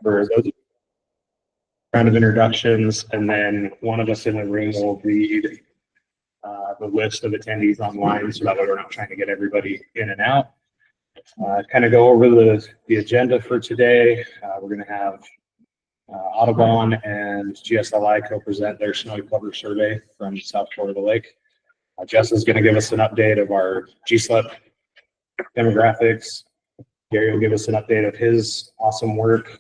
for those round of introductions, and then one of us in the room will read the list of attendees online, so that way we're not trying to get everybody in and out. Kind of go over the agenda for today. We're going to have Audubon and GSLI co-present their snowy plover survey from South Shore of the lake. Jess is going to give us an update of our GSLEP demographics. Gary will give us an update of his awesome work.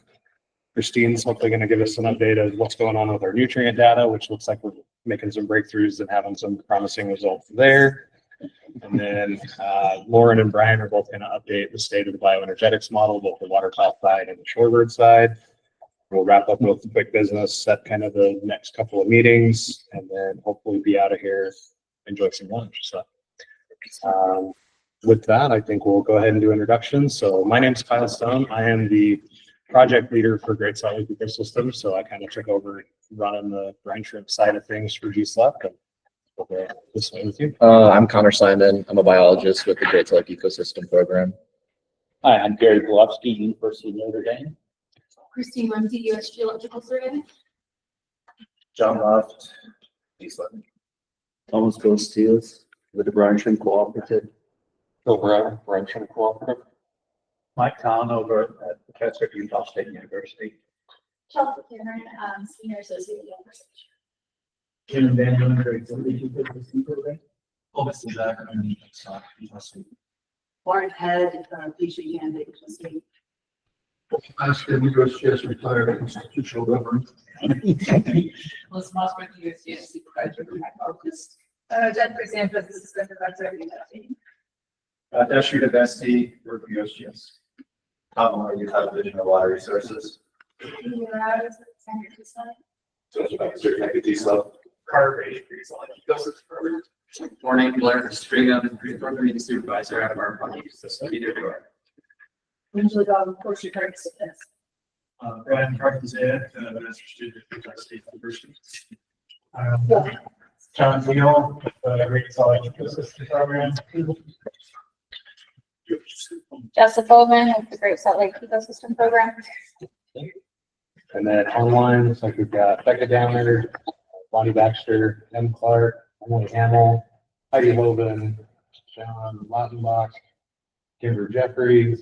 Christine's hopefully going to give us an update of what's going on with our nutrient data, which looks like we're making some breakthroughs and having some promising results there. And then Lauren and Brian are both going to update the state of the bioenergetics model, both the waterfowl side and the shorebird side. We'll wrap up with quick business, set kind of the next couple of meetings, and then hopefully be out of here, enjoy some lunch. So with that, I think we'll go ahead and do introductions. So my name is Kyle Stone. I am the project leader for Great Salt Lake Ecosystem. So I kind of took over running the brine shrimp side of things for GSLEP. Okay, this way with you. I'm Connor Simon. I'm a biologist with the Great Salt Lake Ecosystem Program. Hi, I'm Gary Golofsky, University of Notre Dame. Christine Ramsey, U.S. Geological Survey. John Loft, GSLEP. Thomas Steels with the Brine Shrimp Cooperative. Bill Brown, Brine Shrimp Cooperative. Mike Kahn over at Professor at Utah State University. Chelsea Cameron, Senior Associate at University. Kim Van Dalen, Great Salt Lake Ecosystem Program. Obviously, that Warren Head, PhD candidate, State. Oscar, USGS retired constitutional government. Liz Mossberg, USGS Supervisor for Focus. Jennifer Sanchez, Assistant Professor at University. Dashida Vesti, work for USGS. Tom Moore, Utah Division of Water Resources. Carter Page, Great Salt Lake Ecosystem Program. Morning, Blair Stringer, program supervisor out of our party system. Usually got a portion of cards. Brian Carpen's Ed, master's student at Utah State University. John Neal, Great Salt Lake Ecosystem Program. Jessica Bowman with the Great Salt Lake Ecosystem Program. And then online, looks like we've got Becca Downer, Bonnie Baxter, M. Clark, Emily Hamill, Heidi Hoban, John Lautenbach, Kimber Jeffries,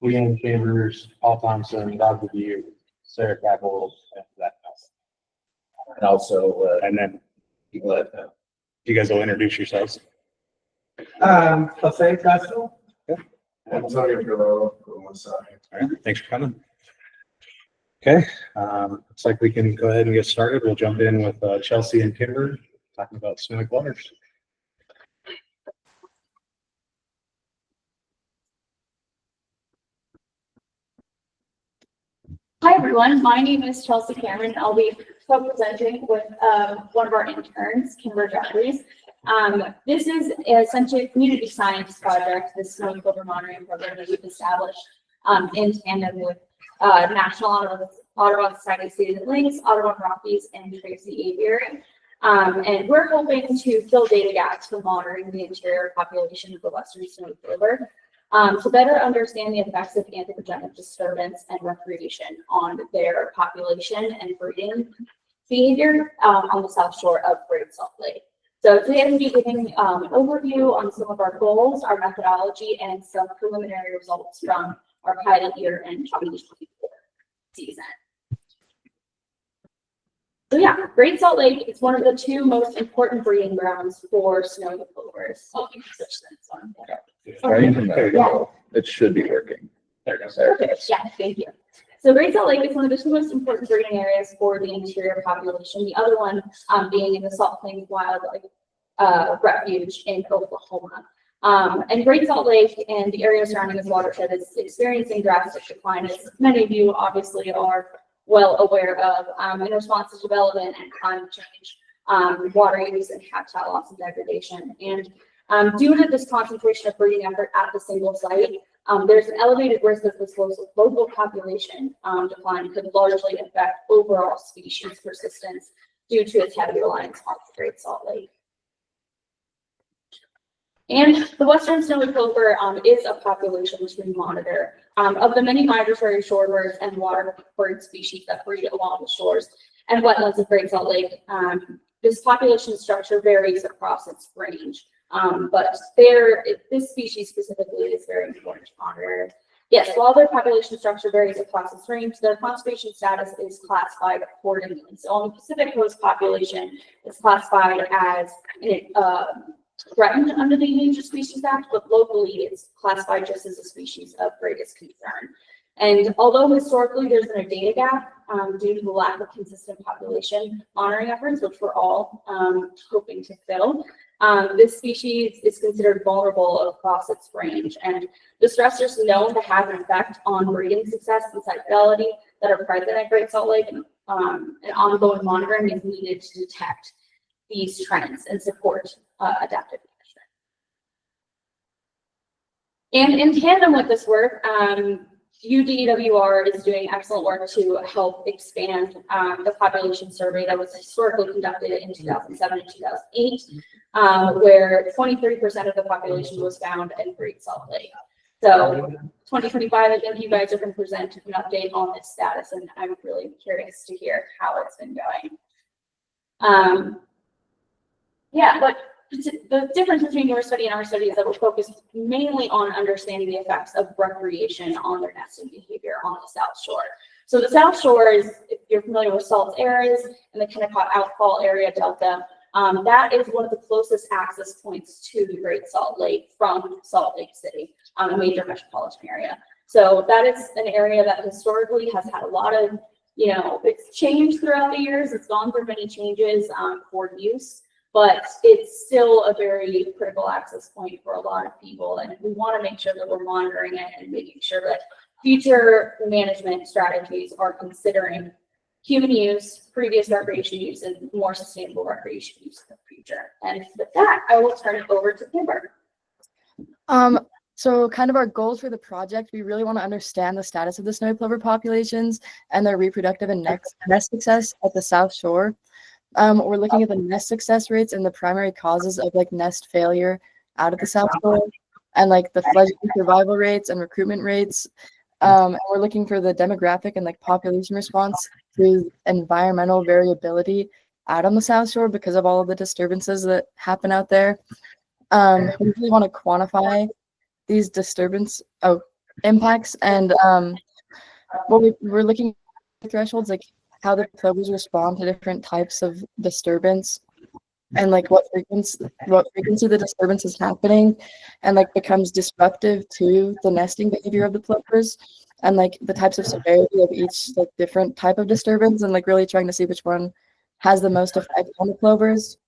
Leanne Chambers, Paul Thompson, Dr. View, Sarah Capel, and that else. And also, And then you guys will introduce yourselves. Jose Castro. Antonio Guerrero, on one side. All right, thanks for coming. Okay, looks like we can go ahead and get started. We'll jump in with Chelsea and Kimber talking about snowy plovers. Hi everyone, my name is Chelsea Cameron. I'll be co-presenting with one of our interns, Kimber Jeffries. This is essentially a community science project, the snowy plover monitoring program that we've established in tandem with National Audubon Society of Cities and Lakes, Audubon Rockies, and Tracy Aviary. And we're hoping to fill data gaps for monitoring the interior population of the western snowy plover. To better understand the effects of anthropogenic disturbance and recreation on their population and breeding behavior on the south shore of Great Salt Lake. So today I'm going to be giving an overview on some of our goals, our methodology, and some preliminary results from our pilot year in 2024 season. So yeah, Great Salt Lake is one of the two most important breeding grounds for snowy plovers. Yeah. It should be working. There it goes. Perfect. Yeah, thank you. So Great Salt Lake is one of the two most important breeding areas for the interior population. The other one being in the Salt Plains Wildlife Refuge in Oklahoma. And Great Salt Lake and the area surrounding this watershed is experiencing drastic decline, as many of you obviously are well aware of, in response to development and climate change, water use and habitat loss and degradation. And due to this concentration of breeding effort at the single site, there's an elevated risk that this local population decline could largely affect overall species persistence due to its heavy reliance on the Great Salt Lake. And the western snowy plover is a population which we monitor of the many migratory shorebirds and water bird species that breed along the shores and wetlands of Great Salt Lake. This population structure varies across its range, but this species specifically is very important to monitor. Yes, while their population structure varies across its range, their conservation status is classified accordingly. So on the Pacific Coast population, it's classified as threatened under the Endangered Species Act, but locally it's classified just as a species of greatest concern. And although historically there's been a data gap due to the lack of consistent population monitoring efforts, which we're all hoping to fill, this species is considered vulnerable across its range. And the stressors known to have an effect on breeding success and site fidelity that are present at Great Salt Lake, and ongoing monitoring is needed to detect these trends and support adaptive management. And in tandem with this work, UDWR is doing excellent work to help expand the population survey that was historically conducted in 2007 and 2008, where 23% of the population was found in Great Salt Lake. So 2025, I think you guys are going to present an update on this status, and I'm really curious to hear how it's been going. Yeah, but the difference between your study and our study is that we're focused mainly on understanding the effects of recreation on their nesting behavior on the South Shore. So the South Shore is, if you're familiar with salt areas and the Kennecott Outfall area delta, that is one of the closest access points to the Great Salt Lake from Salt Lake City, a major metropolitan area. So that is an area that historically has had a lot of, it's changed throughout the years. It's gone through many changes for use, but it's still a very critical access point for a lot of people. And we want to make sure that we're monitoring it and making sure that future management strategies are considering human use, previous recreation use, and more sustainable recreation use in the future. And with that, I will turn it over to Kimber. So kind of our goals for the project, we really want to understand the status of the snowy plover populations and their reproductive and nest success at the South Shore. We're looking at the nest success rates and the primary causes of nest failure out of the South Shore, and the fledgling survival rates and recruitment rates. And we're looking for the demographic and population response to environmental variability out on the South Shore because of all of the disturbances that happen out there. We really want to quantify these disturbance impacts, and we're looking at thresholds how the plovers respond to different types of disturbance, and what frequency the disturbance is happening, and becomes disruptive to the nesting behavior of the plovers, and the types of severity of each different type of disturbance, and really trying to see which one has the most effect on the plovers.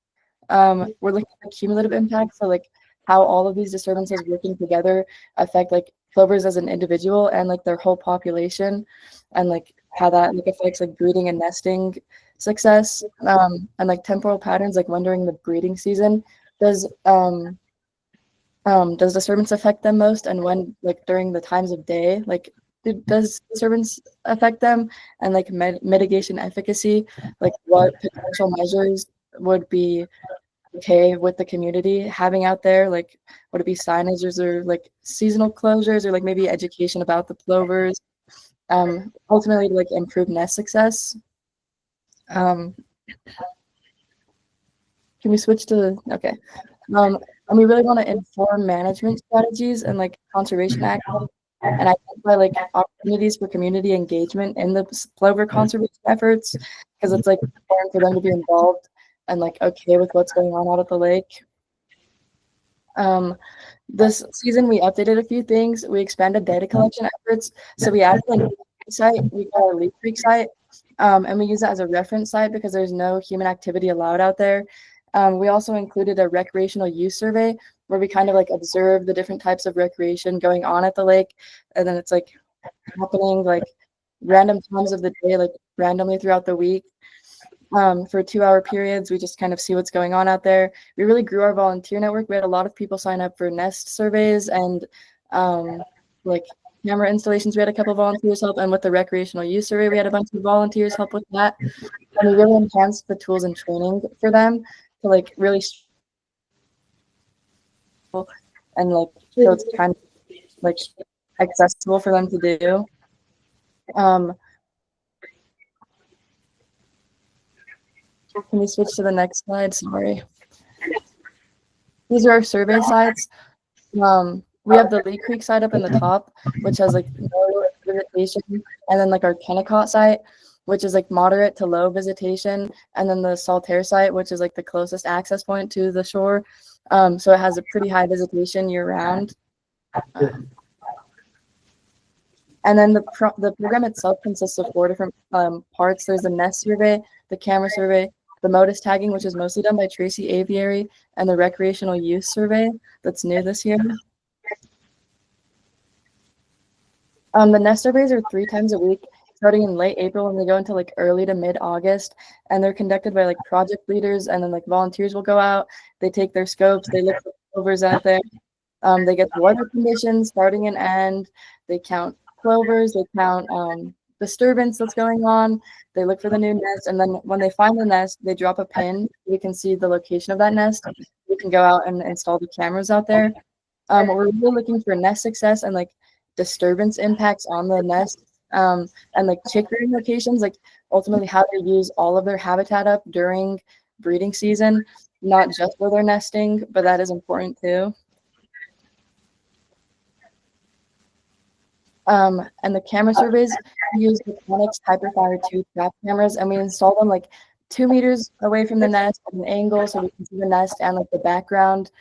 We're looking at cumulative impact, so how all of these disturbances working together affect plovers as an individual and their whole population, and how that affects breeding and nesting success, and temporal patterns when during the breeding season does disturbance affect them most, and when during the times of day does disturbance affect them, and mitigation efficacy, what potential measures would be okay with the community having out there, would it be signages or seasonal closures, or maybe education about the plovers, ultimately to improve nest success. Can we switch to okay? And we really want to inform management strategies and conservation actions, and identify opportunities for community engagement in the plover conservation efforts, because it's important for them to be involved and okay with what's going on out at the lake. This season we updated a few things. We expanded data collection efforts. So we added we got our Leaf Creek site, and we use that as a reference site because there's no human activity allowed out there. We also included a recreational use survey where we kind of observe the different types of recreation going on at the lake, and then it's happening random times of the day, randomly throughout the week. For 2-hour periods, we just kind of see what's going on out there. We really grew our volunteer network. We had a lot of people sign up for nest surveys and camera installations. We had a couple of volunteers help, and with the recreational use survey, we had a bunch of volunteers help with that. And we really enhanced the tools and training for them to really and so it's kind of accessible for them to do. Can we switch to the next slide? Sorry. These are our survey sites. We have the Lee Creek site up in the top, which has like no visitation, and then like our Kennecott site, which is like moderate to low visitation, and then the Saltaire site, which is like the closest access point to the shore. So it has a pretty high visitation year round. And then the program itself consists of 4 different parts. There's the nest survey, the camera survey, the MODIS tagging, which is mostly done by Tracy Aviary, and the recreational use survey that's new this year. The nest surveys are 3 times a week, starting in late April, and they go until like early to mid-August, and they're conducted by like project leaders, and then like volunteers will go out, they take their scopes, they look for plovers out there, they get the weather conditions, starting and end, they count plovers, they count disturbance that's going on, they look for the new nest, and then when they find the nest, they drop a pin, we can see the location of that nest, we can go out and install the cameras out there. We're really looking for nest success and like disturbance impacts on the nest, and like chick rearing locations, like ultimately how they use all of their habitat up during breeding season, not just where they're nesting, but that is important too. And the camera surveys, we use the Onyx Hyperfire 2 trap cameras, and we install them like 2 meters away from the nest at an angle so we can see the nest and like the background.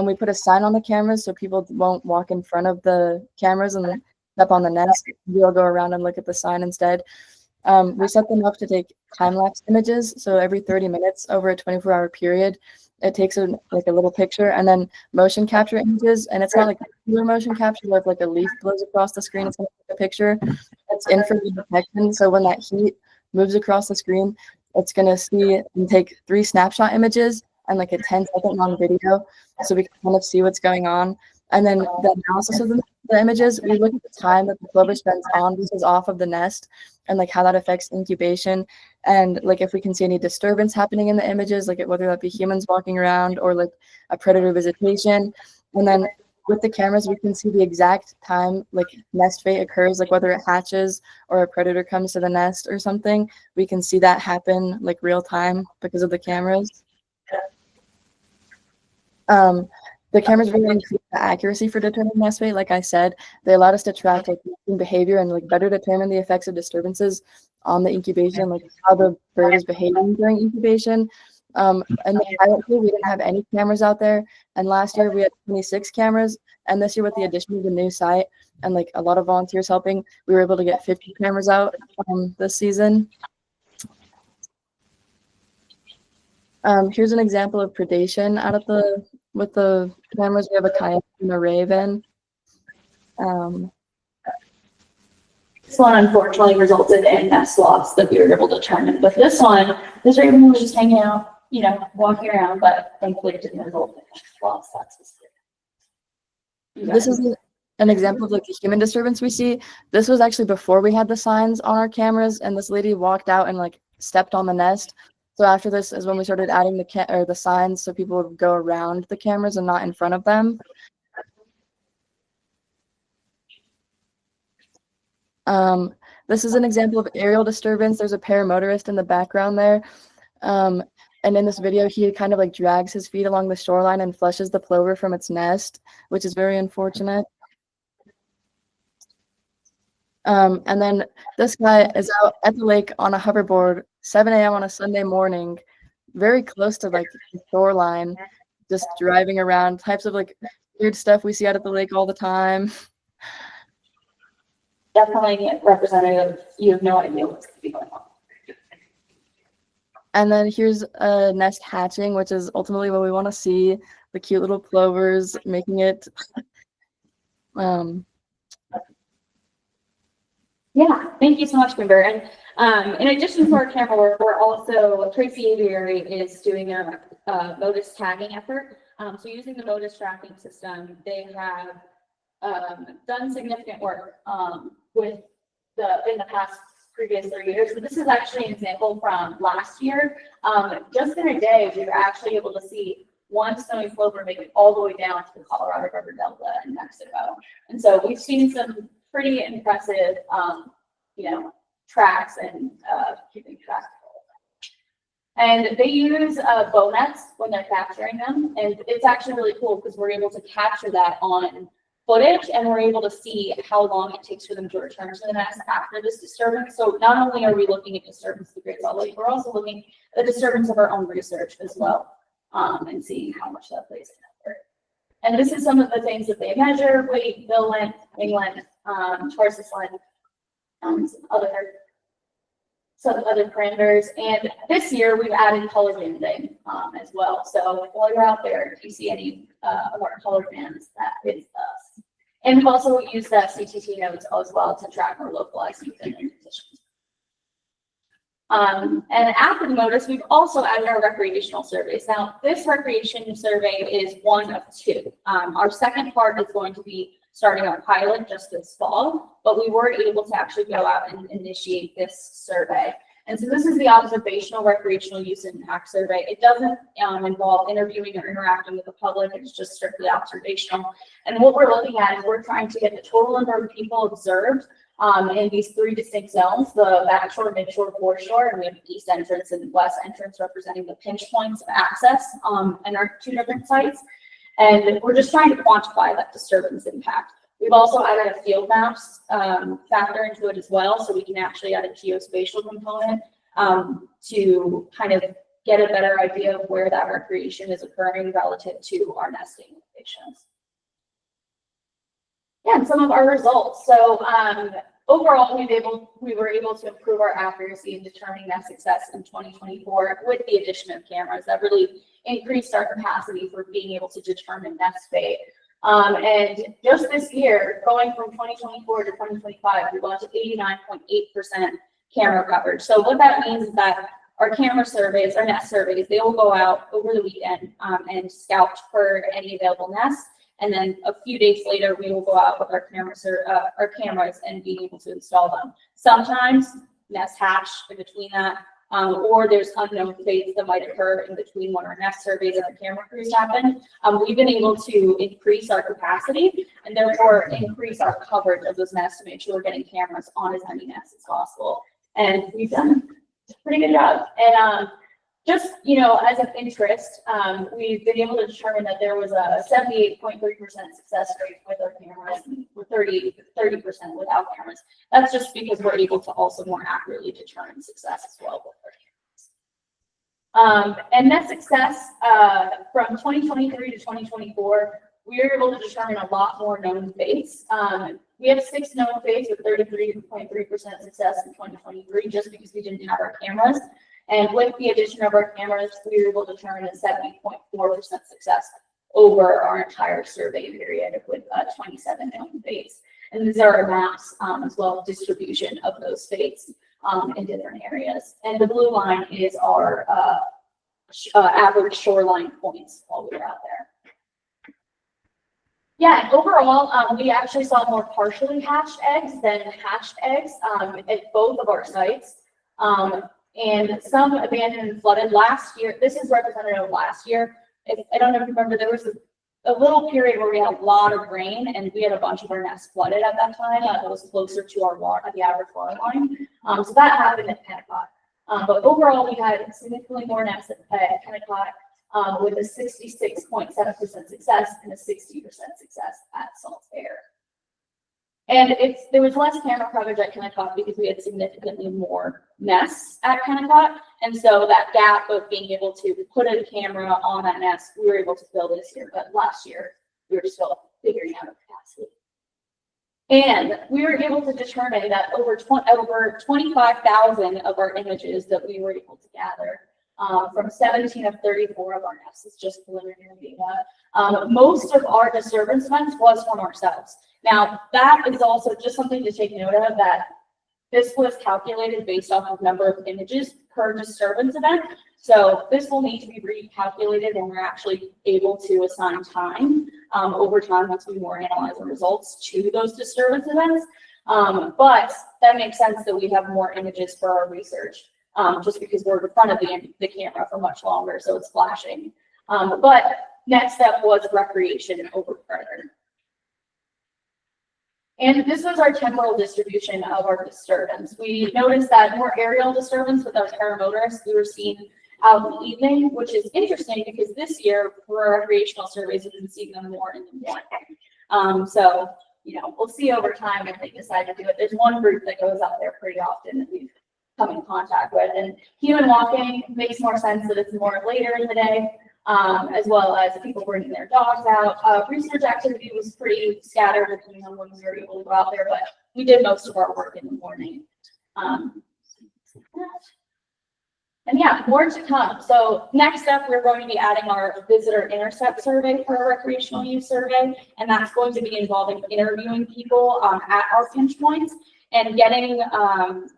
We put a sign on the cameras so people won't walk in front of the cameras and step on the nest. We'll go around and look at the sign instead. We set them up to take time-lapse images, so every 30 minutes over a 24-hour period, it takes a little picture, and then motion capture images, and it's not like pure motion capture where if like a leaf blows across the screen, it's going to take a picture. It's infrared detection, so when that heat moves across the screen, it's going to see and take 3 snapshot images and like a 10-second long video, so we can kind of see what's going on. And then the analysis of the images, we look at the time that the plover spends on versus off of the nest, and like how that affects incubation, and like if we can see any disturbance happening in the images, like whether that be humans walking around or like a predator visitation. And then with the cameras, we can see the exact time like nest fate occurs, like whether it hatches or a predator comes to the nest or something. We can see that happen like real time because of the cameras. The cameras really increase the accuracy for determining nest fate. Like I said, they allowed us to track like behavior and like better determine the effects of disturbances on the incubation, like how the bird is behaving during incubation. And the pilot year, we didn't have any cameras out there. And last year we had 26 cameras. And this year with the addition of the new site and like a lot of volunteers helping, we were able to get 50 cameras out this season. Here's an example of predation out of with the cameras. We have a coyote and a raven. This one unfortunately resulted in nest loss that we were able to determine. But this raven was just hanging out, you know, walking around, but thankfully it didn't result in nest loss. That's This is an example of like the human disturbance we see. This was actually before we had the signs on our cameras, and this lady walked out and like stepped on the nest. So after this is when we started adding the signs so people would go around the cameras and not in front of them. This is an example of aerial disturbance. There's a paramotorist in the background there. And in this video, he kind of like drags his feet along the shoreline and flushes the plover from its nest, which is very unfortunate. And then this guy is out at the lake on a hoverboard, 7 a.m. on a Sunday morning, very close to like the shoreline, just driving around, types of like weird stuff we see out at the lake all the time. definitely representative. You have no idea what's going to be going on. And then here's a nest hatching, which is ultimately what we want to see, the cute little plovers making it. Yeah, thank you so much, Kimber. And in addition to our camera work, we're also, Tracy Aviary is doing a MODIS tagging effort. So using the MODIS tracking system, they have done significant work in the past previous 3 years. So this is actually an example from last year. Just in a day, we were actually able to see one snowy plover make it all the way down to the Colorado River Delta in Mexico. And so we've seen some pretty impressive, tracks and keeping track. And they use bow nets when they're capturing them. And it's actually really cool because we're able to capture that on footage and we're able to see how long it takes for them to return to the nest after this disturbance. So not only are we looking at disturbance of the Great Salt Lake, we're also looking at the disturbance of our own research as well, and seeing how much that plays in. And this is some of the things that they measure: weight, bill length, wing length, tarsus length, some other parameters. And this year we've added color banding as well. So while you're out there, if you see any of our color bands, that is us. And we've also used that CTT nodes as well to track our localized conditions. And after the MODIS, we've also added our recreational surveys. Now, this recreation survey is one of two. Our second part is going to be starting our pilot just this fall, but we were able to actually go out and initiate this survey. And so this is the observational recreational use impact survey. It doesn't involve interviewing or interacting with the public. It's just strictly observational. And what we're looking at is we're trying to get the total number of people observed in these three distinct zones: the backshore, midshore, foreshore, and we have east entrance and west entrance representing the pinch points of access in our two different sites. And we're just trying to quantify that disturbance impact. We've also added a field maps factor into it as well, so we can actually add a geospatial component to kind of get a better idea of where that recreation is occurring relative to our nesting locations. Yeah, and some of our results. So overall, we were able to improve our accuracy in determining nest success in 2024 with the addition of cameras. That really increased our capacity for being able to determine nest fate. And just this year, going from 2024 to 2025, we got to 89.8% camera coverage. So what that means is that our camera surveys, our nest surveys, they will go out over the weekend and scout for any available nests. And then a few days later, we will go out with our cameras and being able to install them. Sometimes nests hatch in between that, or there's unknown fates that might occur in between when our nest surveys and our camera crews happen. We've been able to increase our capacity and therefore increase our coverage of those nests to make sure we're getting cameras on as many nests as possible. And we've done a pretty good job. And just, as an interest, we've been able to determine that there was a 78.3% success rate with our cameras, and 30% without cameras. That's just because we're able to also more accurately determine success as well with our cameras. And that success from 2023 to 2024, we were able to determine a lot more known fates. We have 6 known fates with 33.3% success in 2023, just because we didn't have our cameras. And with the addition of our cameras, we were able to determine a 70.4% success over our entire survey period with 27 known fates. And these are our maps as well as distribution of those fates in different areas. And the blue line is our average shoreline points while we were out there. Yeah, and overall, we actually saw more partially hatched eggs than hatched eggs at both of our sites. And some abandoned and flooded last year. This is representative of last year. I don't know if you remember, there was a little period where we had a lot of rain and we had a bunch of our nests flooded at that time. That was closer to our the average water line. So that happened at Kennecott. But overall, we had significantly more nests at Kennecott with a 66.7% success and a 60% success at Salt Air. And there was less camera coverage at Kennecott because we had significantly more nests at Kennecott. And so that gap of being able to put a camera on that nest, we were able to fill this year. But last year, we were still figuring out capacity. And we were able to determine that over 25,000 of our images that we were able to gather from 17 of 34 of our nests. It's just preliminary data. Most of our disturbance events was from ourselves. Now, that is also just something to take note of, that this was calculated based off of number of images per disturbance event. So this will need to be recalculated and we're actually able to assign time over time once we more analyze the results to those disturbance events. But that makes sense that we have more images for our research just because we're in front of the camera for much longer, so it's flashing But next step was recreation over predator. And this was our temporal distribution of our disturbance. We noticed that more aerial disturbance with our paramotorists we were seeing out in the evening, which is interesting because this year for our recreational surveys, we've been seeing them more in the morning. So, you know, we'll see over time if they decide to do it. There's one group that goes out there pretty often that we've come in contact with, and human walking makes more sense that it's more later in the day. As well as people bringing their dogs out. Research activity was pretty scattered depending on when we were able to go out there, but we did most of our work in the morning. And yeah, more to come. So next up, we're going to be adding our visitor intercept survey for our recreational use survey, and that's going to be involving interviewing people at our pinch points and getting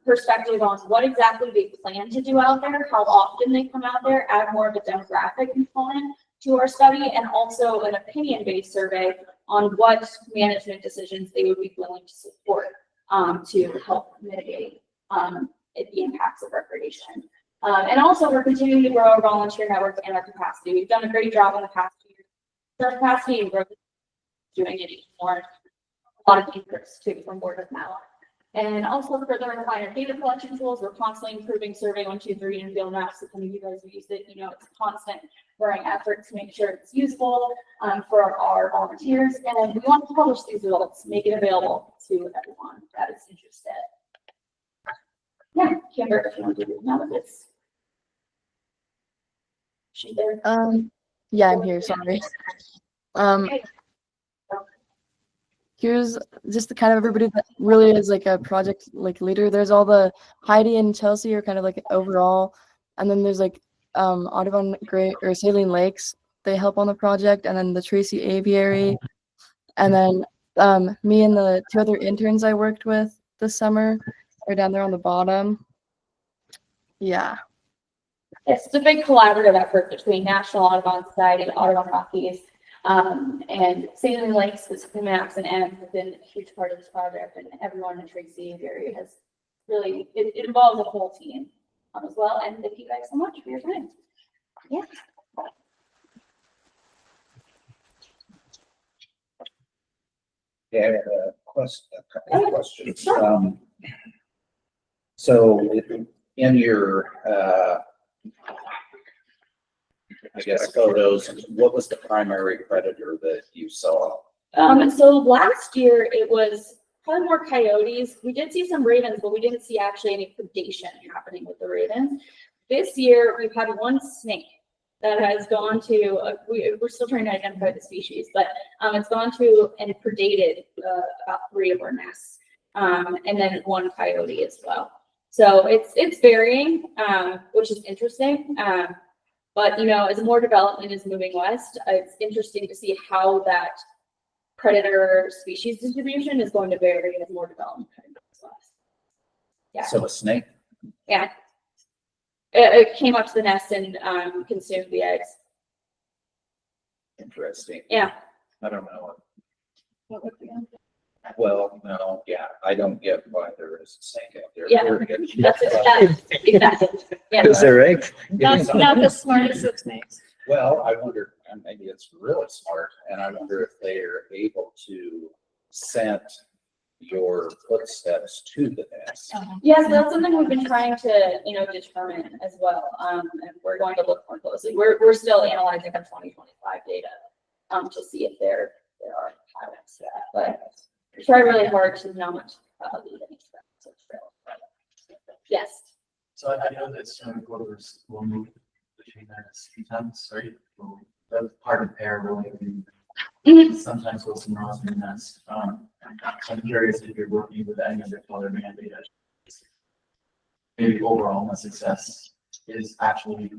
perspective on what exactly they plan to do out there, how often they come out there, add more of a demographic component to our study, and also an opinion-based survey on what management decisions they would be willing to support to help mitigate the impacts of recreation. And also, we're continuing to grow our volunteer network and our capacity. We've done a great job in the past 2 years. Our capacity and growth, doing it even more. A lot of interest too from word of mouth. And also further refine our data collection tools. We're constantly improving Survey 123 and field maps. If some of you guys have used it, you know it's a constant growing effort to make sure it's useful for our volunteers. And we want to publish these results, make it available to everyone that is interested. Yeah, Kimber, if you want to do another this. She there? Yeah, I'm here, sorry. Here's just the kind of everybody that really is like a project like leader. There's all the Heidi and Chelsea are kind of like overall, and then there's like Audubon Great or Saline Lakes. They help on the project, and then the Tracy Aviary, and then me and the 2 other interns I worked with this summer are down there on the bottom. Yeah. Yes, it's a big collaborative effort between National Audubon Society, Audubon Rockies, and Saline Lakes, specifically Max and M, have been a huge part of this project, and everyone in the Tracy area has really, it involves a whole team as well. And thank you guys so much for your time. Yeah. Yeah, I have a couple of questions. Sure. So in your, I guess, photos, what was the primary predator that you saw? So last year it was probably more coyotes. We did see some ravens, but we didn't see actually any predation happening with the ravens. This year we've had one snake that has gone to, we're still trying to identify the species, but it's gone to and predated about 3 of our nests, and then one coyote as well. So it's varying, which is interesting. But you know, as more development is moving west, it's interesting to see how that predator species distribution is going to vary as more development comes west. Yeah. So a snake? Yeah. It came up to the nest and consumed the eggs. Interesting. Yeah. I don't know. What would be on? Well, no, yeah, I don't get why there is a snake out there. Yeah. Period. That's exactly. Yeah. Is there egg? Not the smartest of snakes. Well, I wonder, and maybe it's really smart, and I wonder if they are able to scent your footsteps to the nest. Yes, that's something we've been trying to, you know, determine as well. And we're going to look more closely. We're still analyzing our 2025 data to see if there are patterns to that. But we try really hard to not leave any tracks. Yes. So I know that some quarters will move between their sometimes, right? That's part of pair really. Mhm. Sometimes with some rosin in nest. I'm curious if you're working with any of the color band data. Maybe overall the success is actually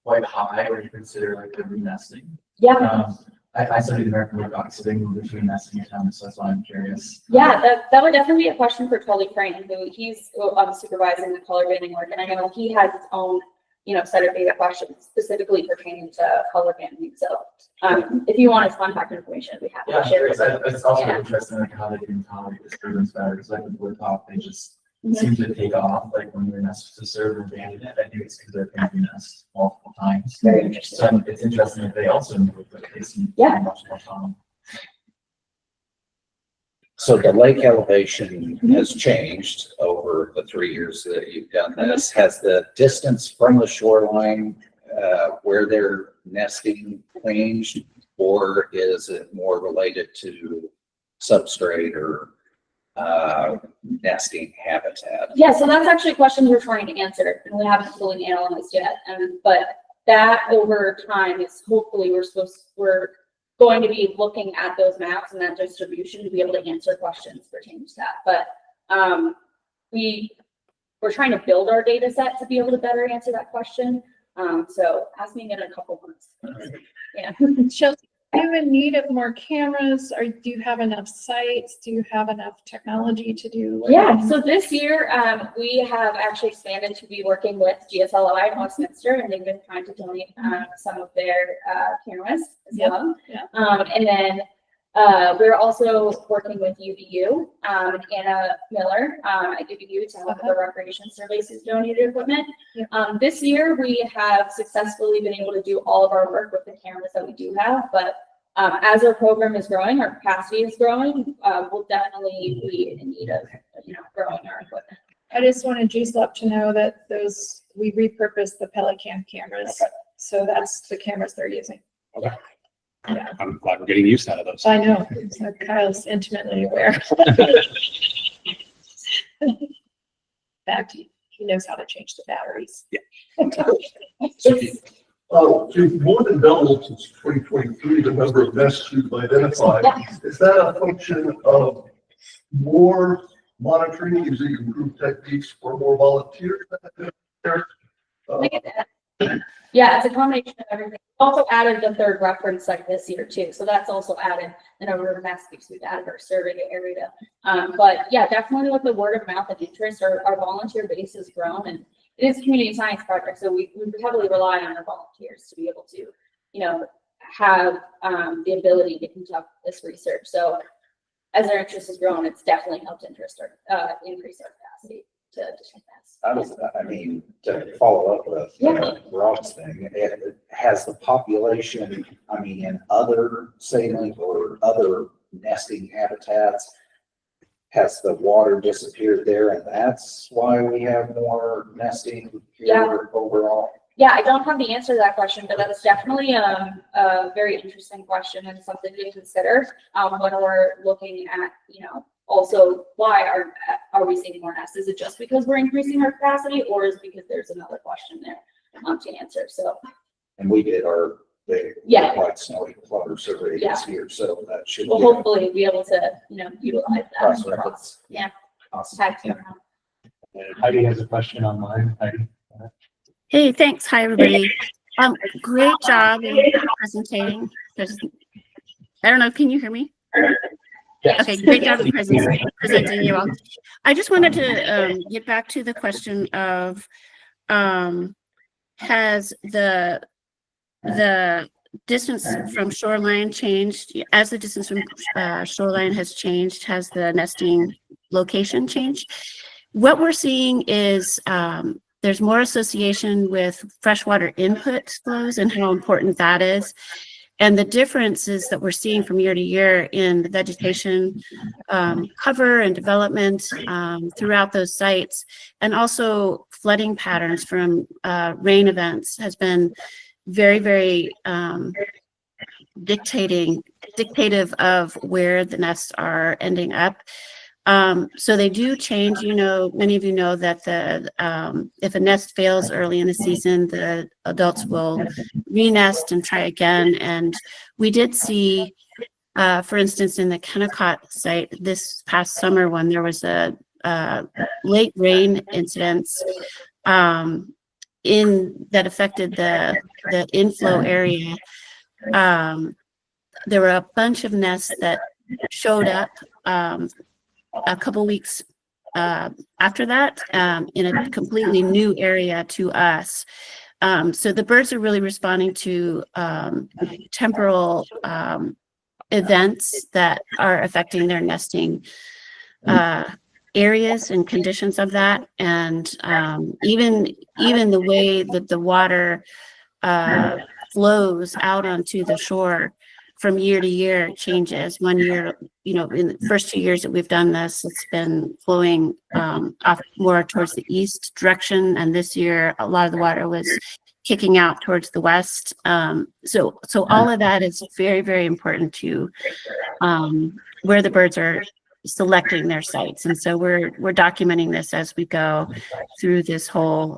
quite high, or you consider like the re-nesting. Yeah. I studied American woodcock, so they move between nesting and towns, so that's why I'm curious. Yeah, that would definitely be a question for Tully Crane, who he's supervising the color banding work, and I know he has his own, you know, set of data questions specifically pertaining to color banding. So, if you want his contact information, we have to share it. It's also Yeah. interesting like how they can tolerate disturbance better. Because like with woodcock, they just seem to take off, like when your nest is disturbed or abandoned it. I think it's because they're coming to nest multiple times. Very interesting. So it's interesting that they also move, but they seem Yeah. much more common. So the lake elevation has changed over the 3 years that you've done this. Has the distance from the shoreline, where they're nesting changed? Or is it more related to substrate or, nesting habitat? Yeah, so that's actually a question we're trying to answer and we haven't fully analyzed yet. But that over time is hopefully we're going to be looking at those maps and that distribution to be able to answer questions pertaining to that. But we're trying to build our data set to be able to better answer that question. So ask me in a couple months. Yeah. Chelsea, are you in need of more cameras, or do you have enough sites? Do you have enough technology to do? Yeah, so this year, we have actually expanded to be working with GSLEP in Westminster, and they've been trying to donate some of their cameras as well. Yeah. And then we're also working with UVU, Anna Miller at UVU to help with the recreation surveys who's donated equipment. Yeah. This year, we have successfully been able to do all of our work with the cameras that we do have, but as our program is growing, our capacity is growing, we'll definitely be in need of, growing our equipment. I just wanted GSLEP to know that we repurposed the Pelican cameras. Okay. So that's the cameras they're using. Okay. Yeah. I'm glad we're getting used out of those. I know, so Kyle's intimately aware. Fact, he knows how to change the batteries. You've more than doubled since 2023 the number of nests you've identified. Is that a function of more monitoring using improved techniques or more volunteers? Yeah, it's a combination of everything. Also added the third reference site this year too, so that's also added the number of nests because we've added our survey area. But yeah, definitely with the word of mouth and interest, our volunteer base has grown, and it is a community science project, so we heavily rely on our volunteers to be able to, have the ability to conduct this research. So as our interest has grown, it's definitely helped increase our capacity to detect this. How does that, to follow up with Rob's thing, has the population, in other salient or other nesting habitats, has the water disappeared there and that's why we have more nesting here overall? Yeah, I don't have the answer to that question, but that's definitely a very interesting question and something to consider when we're looking at, also why are we seeing more nests? Is it just because we're increasing our capacity, or is it because there's another question there to answer? So, And we did our big white snowy plover survey this year, so that should we'll hopefully be able to, utilize that. cross reference. Yeah. Awesome. Tag team around. And Heidi has a question online. Heidi. Hey, thanks. Hi, everybody. Great job in presenting. I don't know, can you hear me? Yes. Okay, great job in presenting you all. I just wanted to get back to the question of has the distance from shoreline changed? As the distance from shoreline has changed, has the nesting location changed? What we're seeing is there's more association with freshwater input flows and how important that is. And the differences that we're seeing from year to year in the vegetation cover and development throughout those sites, and also flooding patterns from rain events has been very, very dictative of where the nests are ending up. So they do change, many of you know that if a nest fails early in the season, the adults will re-nest and try again. And we did see, for instance, in the Kennecott site this past summer when there was a late rain incidents that affected the inflow area. There were a bunch of nests that showed up a couple weeks after that in a completely new area to us. So the birds are really responding to temporal events that are affecting their nesting areas and conditions of that. And even the way that the water flows out onto the shore from year to year changes. One year, you know, in the first 2 years that we've done this, it's been flowing off more towards the east direction. And this year, a lot of the water was kicking out towards the west. So all of that is very, very important to where the birds are selecting their sites. And so we're documenting this as we go through this whole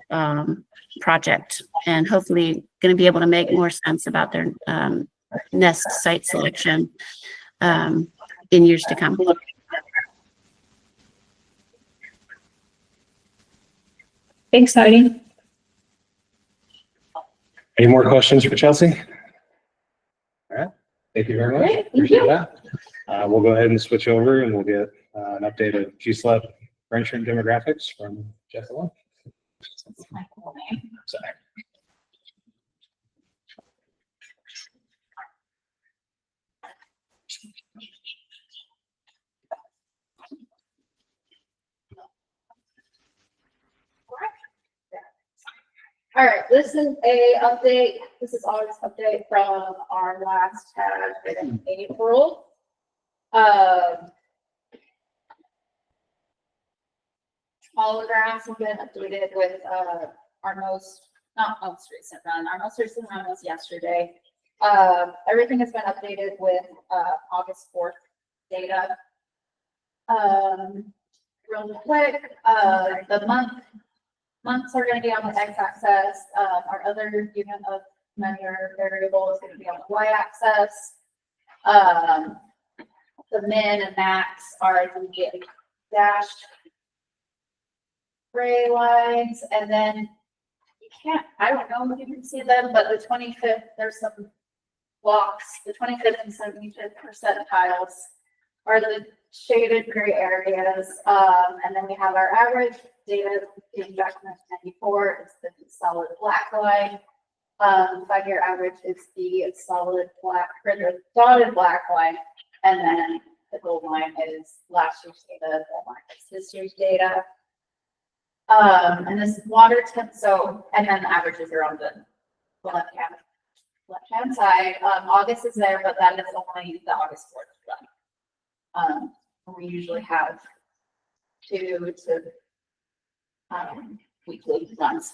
project, and hopefully going to be able to make more sense about their nest site selection in years to come. Exciting. Any more questions for Chelsea? All right, thank you very much. Great, thank Appreciate you. that. We'll go ahead and switch over and we'll get an update of GSLEP branch and demographics from GSLEP. Sorry. All right, this is a update. This is August update from our last tag in April. All the graphs have been updated with our not most recent run. Our most recent run was yesterday. Everything has been updated with August 4th data. Real quick, the months are going to be on the x-axis. Our other unit of measure variable is going to be on the y-axis. The min and max are the dashed gray lines, and then you can't, I don't know if you can see them, but the 25th, there's some blocks, the 25th and 75th percentiles are the shaded gray areas. And then we have our average data in document 94. It's the solid black line. 5-year average is the solid black, or the dotted black line. And then the gold line is last year's data, the line is this year's data. And this water temp, so, and then the averages are on the left-hand side. August is there, but that is only the August 4th run. We usually have 2 to weekly runs.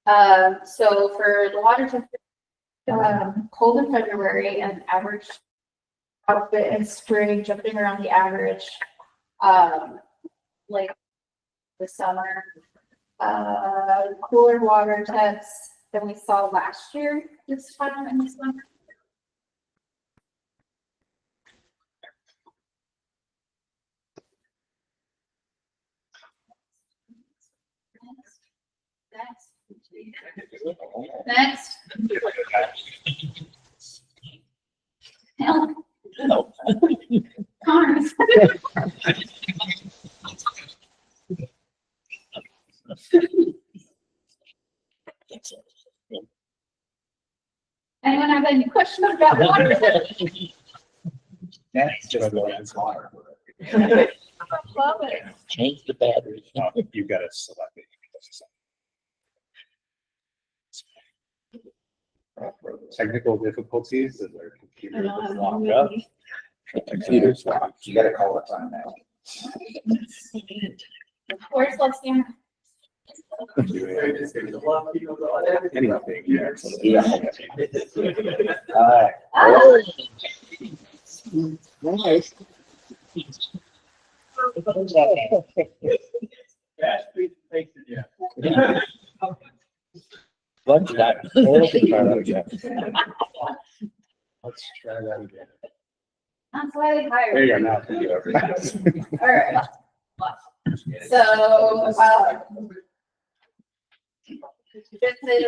So for the water temperature, cold in February and average outfit in spring, jumping around the average, like the summer, cooler water temps than we saw last year this time in the summer. Next. Hell. No. Connors. Anyone have any questions about water? That's just the way it's water. Love it. Change the battery. You've got to select it. Technical difficulties that their computer is locked up. Computer's locked. You gotta call it time now. Where's Lexington? Anything, yeah. Yeah. All right. Nice. Lunch time. Let's try that again. That's why they hired. There you go. Now it's gonna be over. All right. So, this is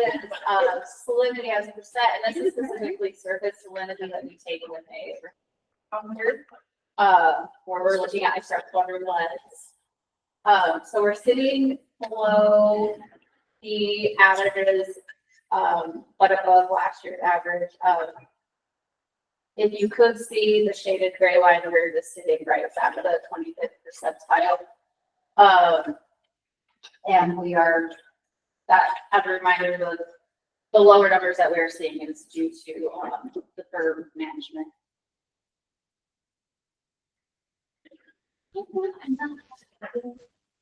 salinity as a percent, and this is specifically surface salinity that we take with a calendar, where we're looking at extract water lens. So we're sitting below the averages, but above last year's average. if you could see the shaded gray line where the sitting right at the 25th percentile. And we are, that, as a reminder, the lower numbers that we're seeing is due to the firm management.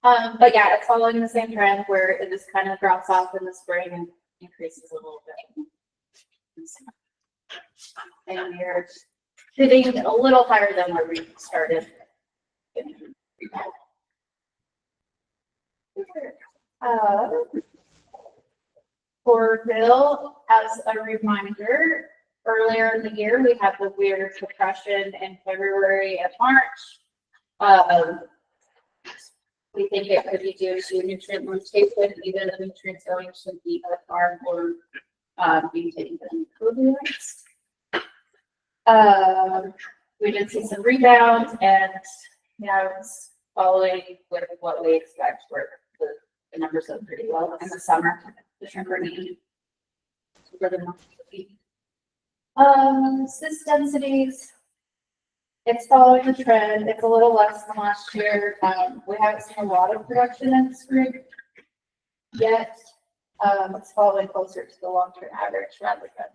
But yeah, it's following the same trend where it just kind of drops off in the spring and increases a little bit. And we're sitting a little higher than where we started. For Bill, as a reminder, earlier in the year, we had the weird depression in February and March. We think it could be due to nutrient limitation, either the nutrients going to the farm or being taken in improvements. We did see some rebound, and now it's following with what we expect, where the numbers are pretty low in the summer. The shrimp are eating. Cyst densities. It's following the trend. It's a little less than last year. We haven't seen a lot of production in the spring yet. It's following closer to the long-term average rather than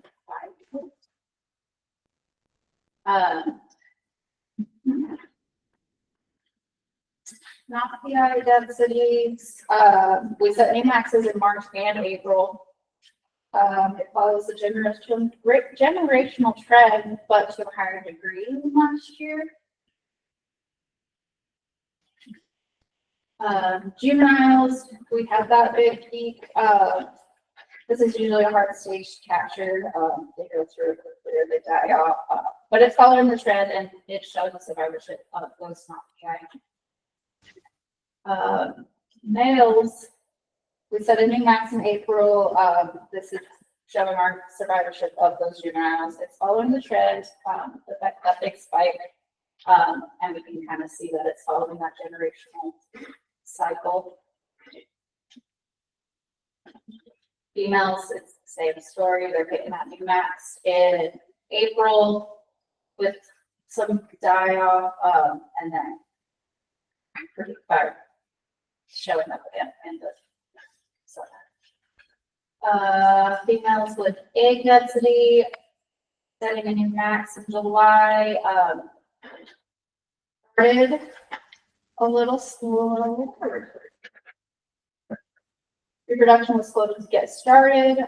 5. Not the eye densities. We set new maxes in March and April. It follows the generational trend, but to a higher degree than last year. Juveniles, we had that big peak. This is usually a hard stage to capture. They go through quickly or they die off, but it's following the trend and it shows the survivorship of those not dying. Males, we set a new max in April. This is showing our survivorship of those juveniles. It's following the trend, that big spike, and we can kind of see that it's following that generational cycle. Females, it's the same story. They're hitting that new max in April with some die off, and then pretty far showing up again in the summer. Females with egg density setting a new max in July. Started a little slow. Reproduction was slow to get started.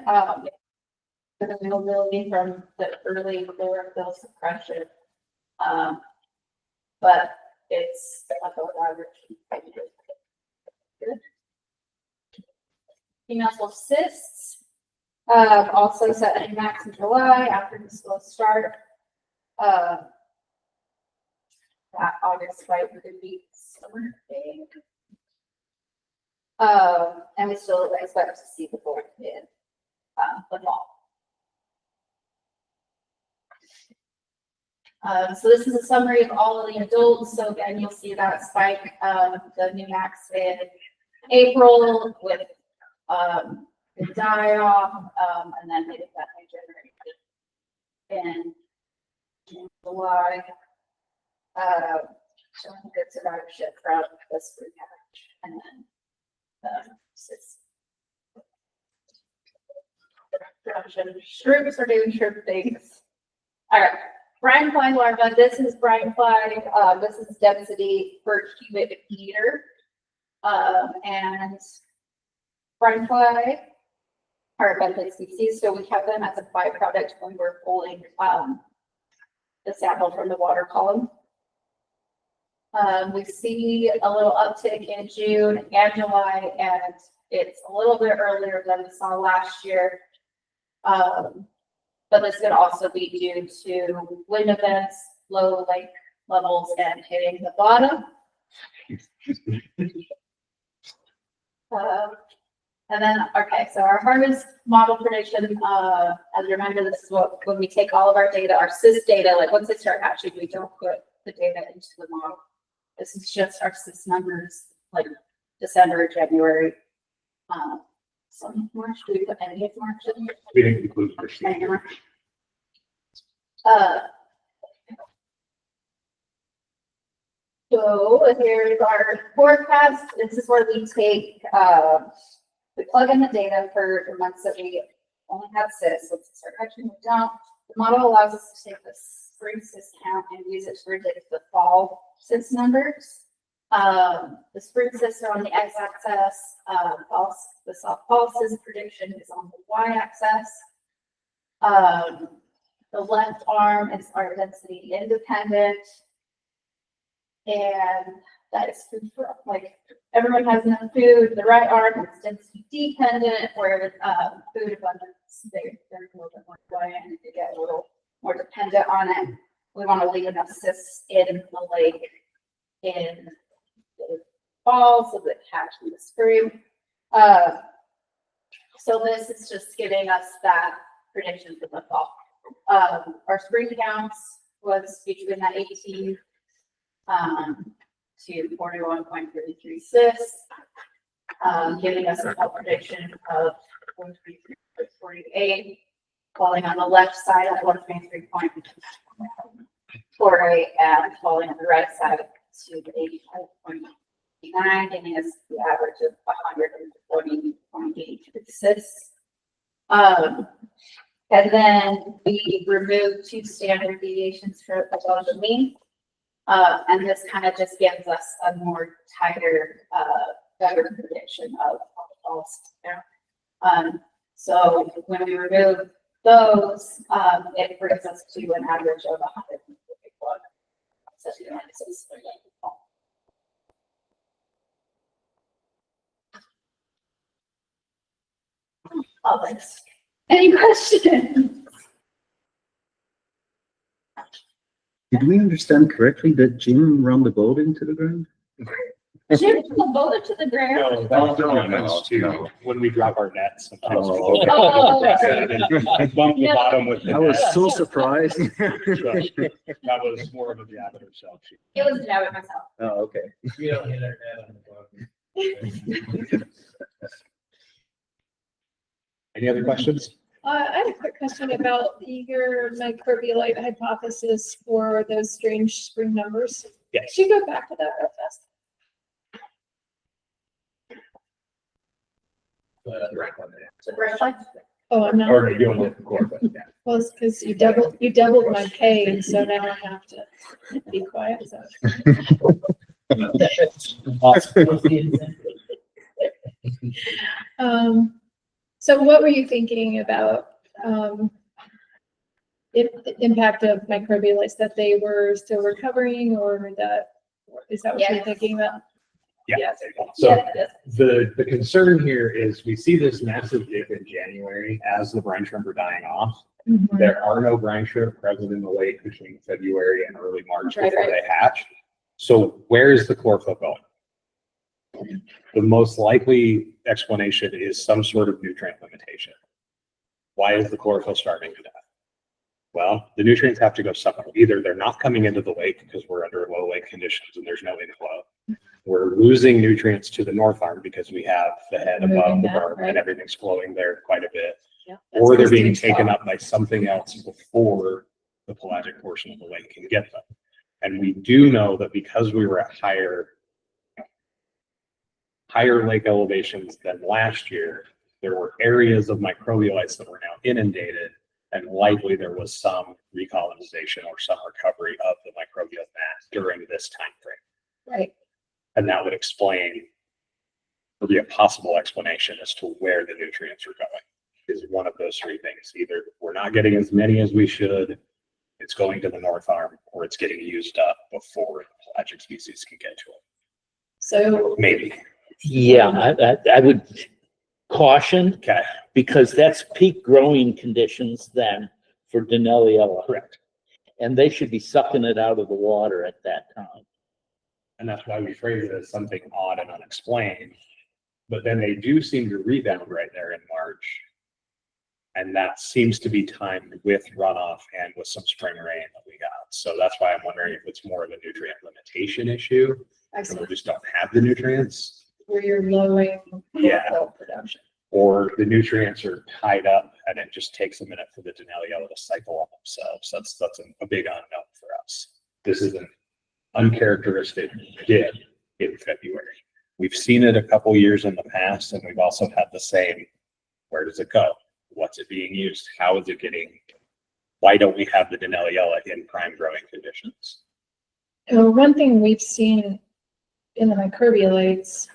The availability from the early chlorophyll suppression, but it's above average. Good. Females with cysts also set a max in July after the slow start. That August spike could be summer big. And we still expect to see the board in the fall. So this is a summary of all of the adults. So again, you'll see that spike, the new max in April with the die off, and then they get that new generation in July. Showing good survivorship throughout the spring average, and then production. Shrimps are doing shrimp things. All right, brine fly larva. This is brine fly. This is density per cubic meter, and brine fly are benthic species, so we have them as a byproduct when we're pulling the sample from the water column. We see a little uptick in June and July, and it's a little bit earlier than we saw last year. But this could also be due to wind events, low lake levels, and hitting the bottom. And then, okay, so our harvest model prediction, as a reminder, this is what, when we take all of our data, our cyst data, like once they start hatching, we don't put the data into the model. This is just our cyst numbers, like December, January, some March. Do we put any of March in? We didn't include March. So here's our forecast. This is where we take, we plug in the data for the months that we only have SIS. Let's start catching it down. The model allows us to take the spring SIS count and use it to predict the fall SIS numbers. The spring SIS are on the x-axis. The fall SIS prediction is on the y-axis. The left arm is our density independent. And that is food for, like, everyone has enough food. The right arm is density dependent, where food abundance, they're a little bit more buoyant, and you get a little more dependent on it. We want to leave enough cysts in the lake in the fall so that it catch in the spring. So this is just giving us that prediction for the fall. Our spring counts was between that 18 to 41.33 cysts, giving us a prediction of 123.48, falling on the left side at 123.48, and falling on the right side to 85.89, giving us the average of 140.82 cysts. And then we removed 2 standard deviations for above the mean. And this kind of just gives us a more tighter, better prediction of false. So when we remove those, it brings us to an average of 151. Oh, thanks. Any questions? Did we understand correctly that Jim ran the boat into the ground? Jim put the boat into the ground? No, that's too, when we drop our nets, sometimes we Oh, go okay. and bump the bottom with the I was net. so surprised. That was more of a diameter shell sheet. It was David myself. Oh, okay. You don't hit our head on the bottom. Any other questions? I had a quick question about your microbiolite hypothesis for those strange spring numbers. Yes. Could you go back to that real fast? Oh, I'm not. Or you don't look for, but yeah. Well, it's because you doubled my pay, and so now I have to be quiet. So. So what were you thinking about if the impact of microbialites, that they were still recovering, or that is that what you're thinking about? Yeah. Yes. So the concern here is we see this massive dip in January as the brine shrimp are dying off. Mhm. There are no brine shrimp present in the lake between February and early March Right, before right. they hatch. So where is the chlorophyll going? The most likely explanation is some sort of nutrient limitation. Why is the chlorophyll starving to death? Well, the nutrients have to go somewhere. Either they're not coming into the lake because we're under low lake conditions and there's no inflow. We're losing nutrients to the north arm because we have the head Moving above the that, berm right. and everything's flowing there quite a bit. Yeah, Or they're that's being Christine's taken fault. up by something else before the pelagic portion of the lake can get them. And we do know that because we were at higher lake elevations than last year, there were areas of microbialites that were now inundated, and likely there was some recolonization or some recovery of the microbial mass during this time frame. Right. And that would explain, would be a possible explanation as to where the nutrients are going, is one of those 3 things. Either we're not getting as many as we should, it's going to the north arm, or it's getting used up before the pelagic species can get to it. So Maybe. Yeah, I would caution, Okay, because that's peak growing conditions then for Denaliella. correct. And they should be sucking it out of the water at that time. And that's why we phrase it as something odd and unexplained. But then they do seem to rebound right there in March. And that seems to be timed with runoff and with some spring rain that we got. So that's why I'm wondering if it's more of a nutrient limitation issue. I see And we just don't have the nutrients. where you're lowering Yeah. chlorophyll production. Or the nutrients are tied up and it just takes a minute for the Denaliella to cycle on themselves. That's a big unknown for us. This isn't uncharacteristic dip in February. We've seen it a couple years in the past, and we've also had the same. Where does it go? What's it being used? How is it getting? Why don't we have the Denaliella in prime growing conditions? One thing we've seen in the microbialates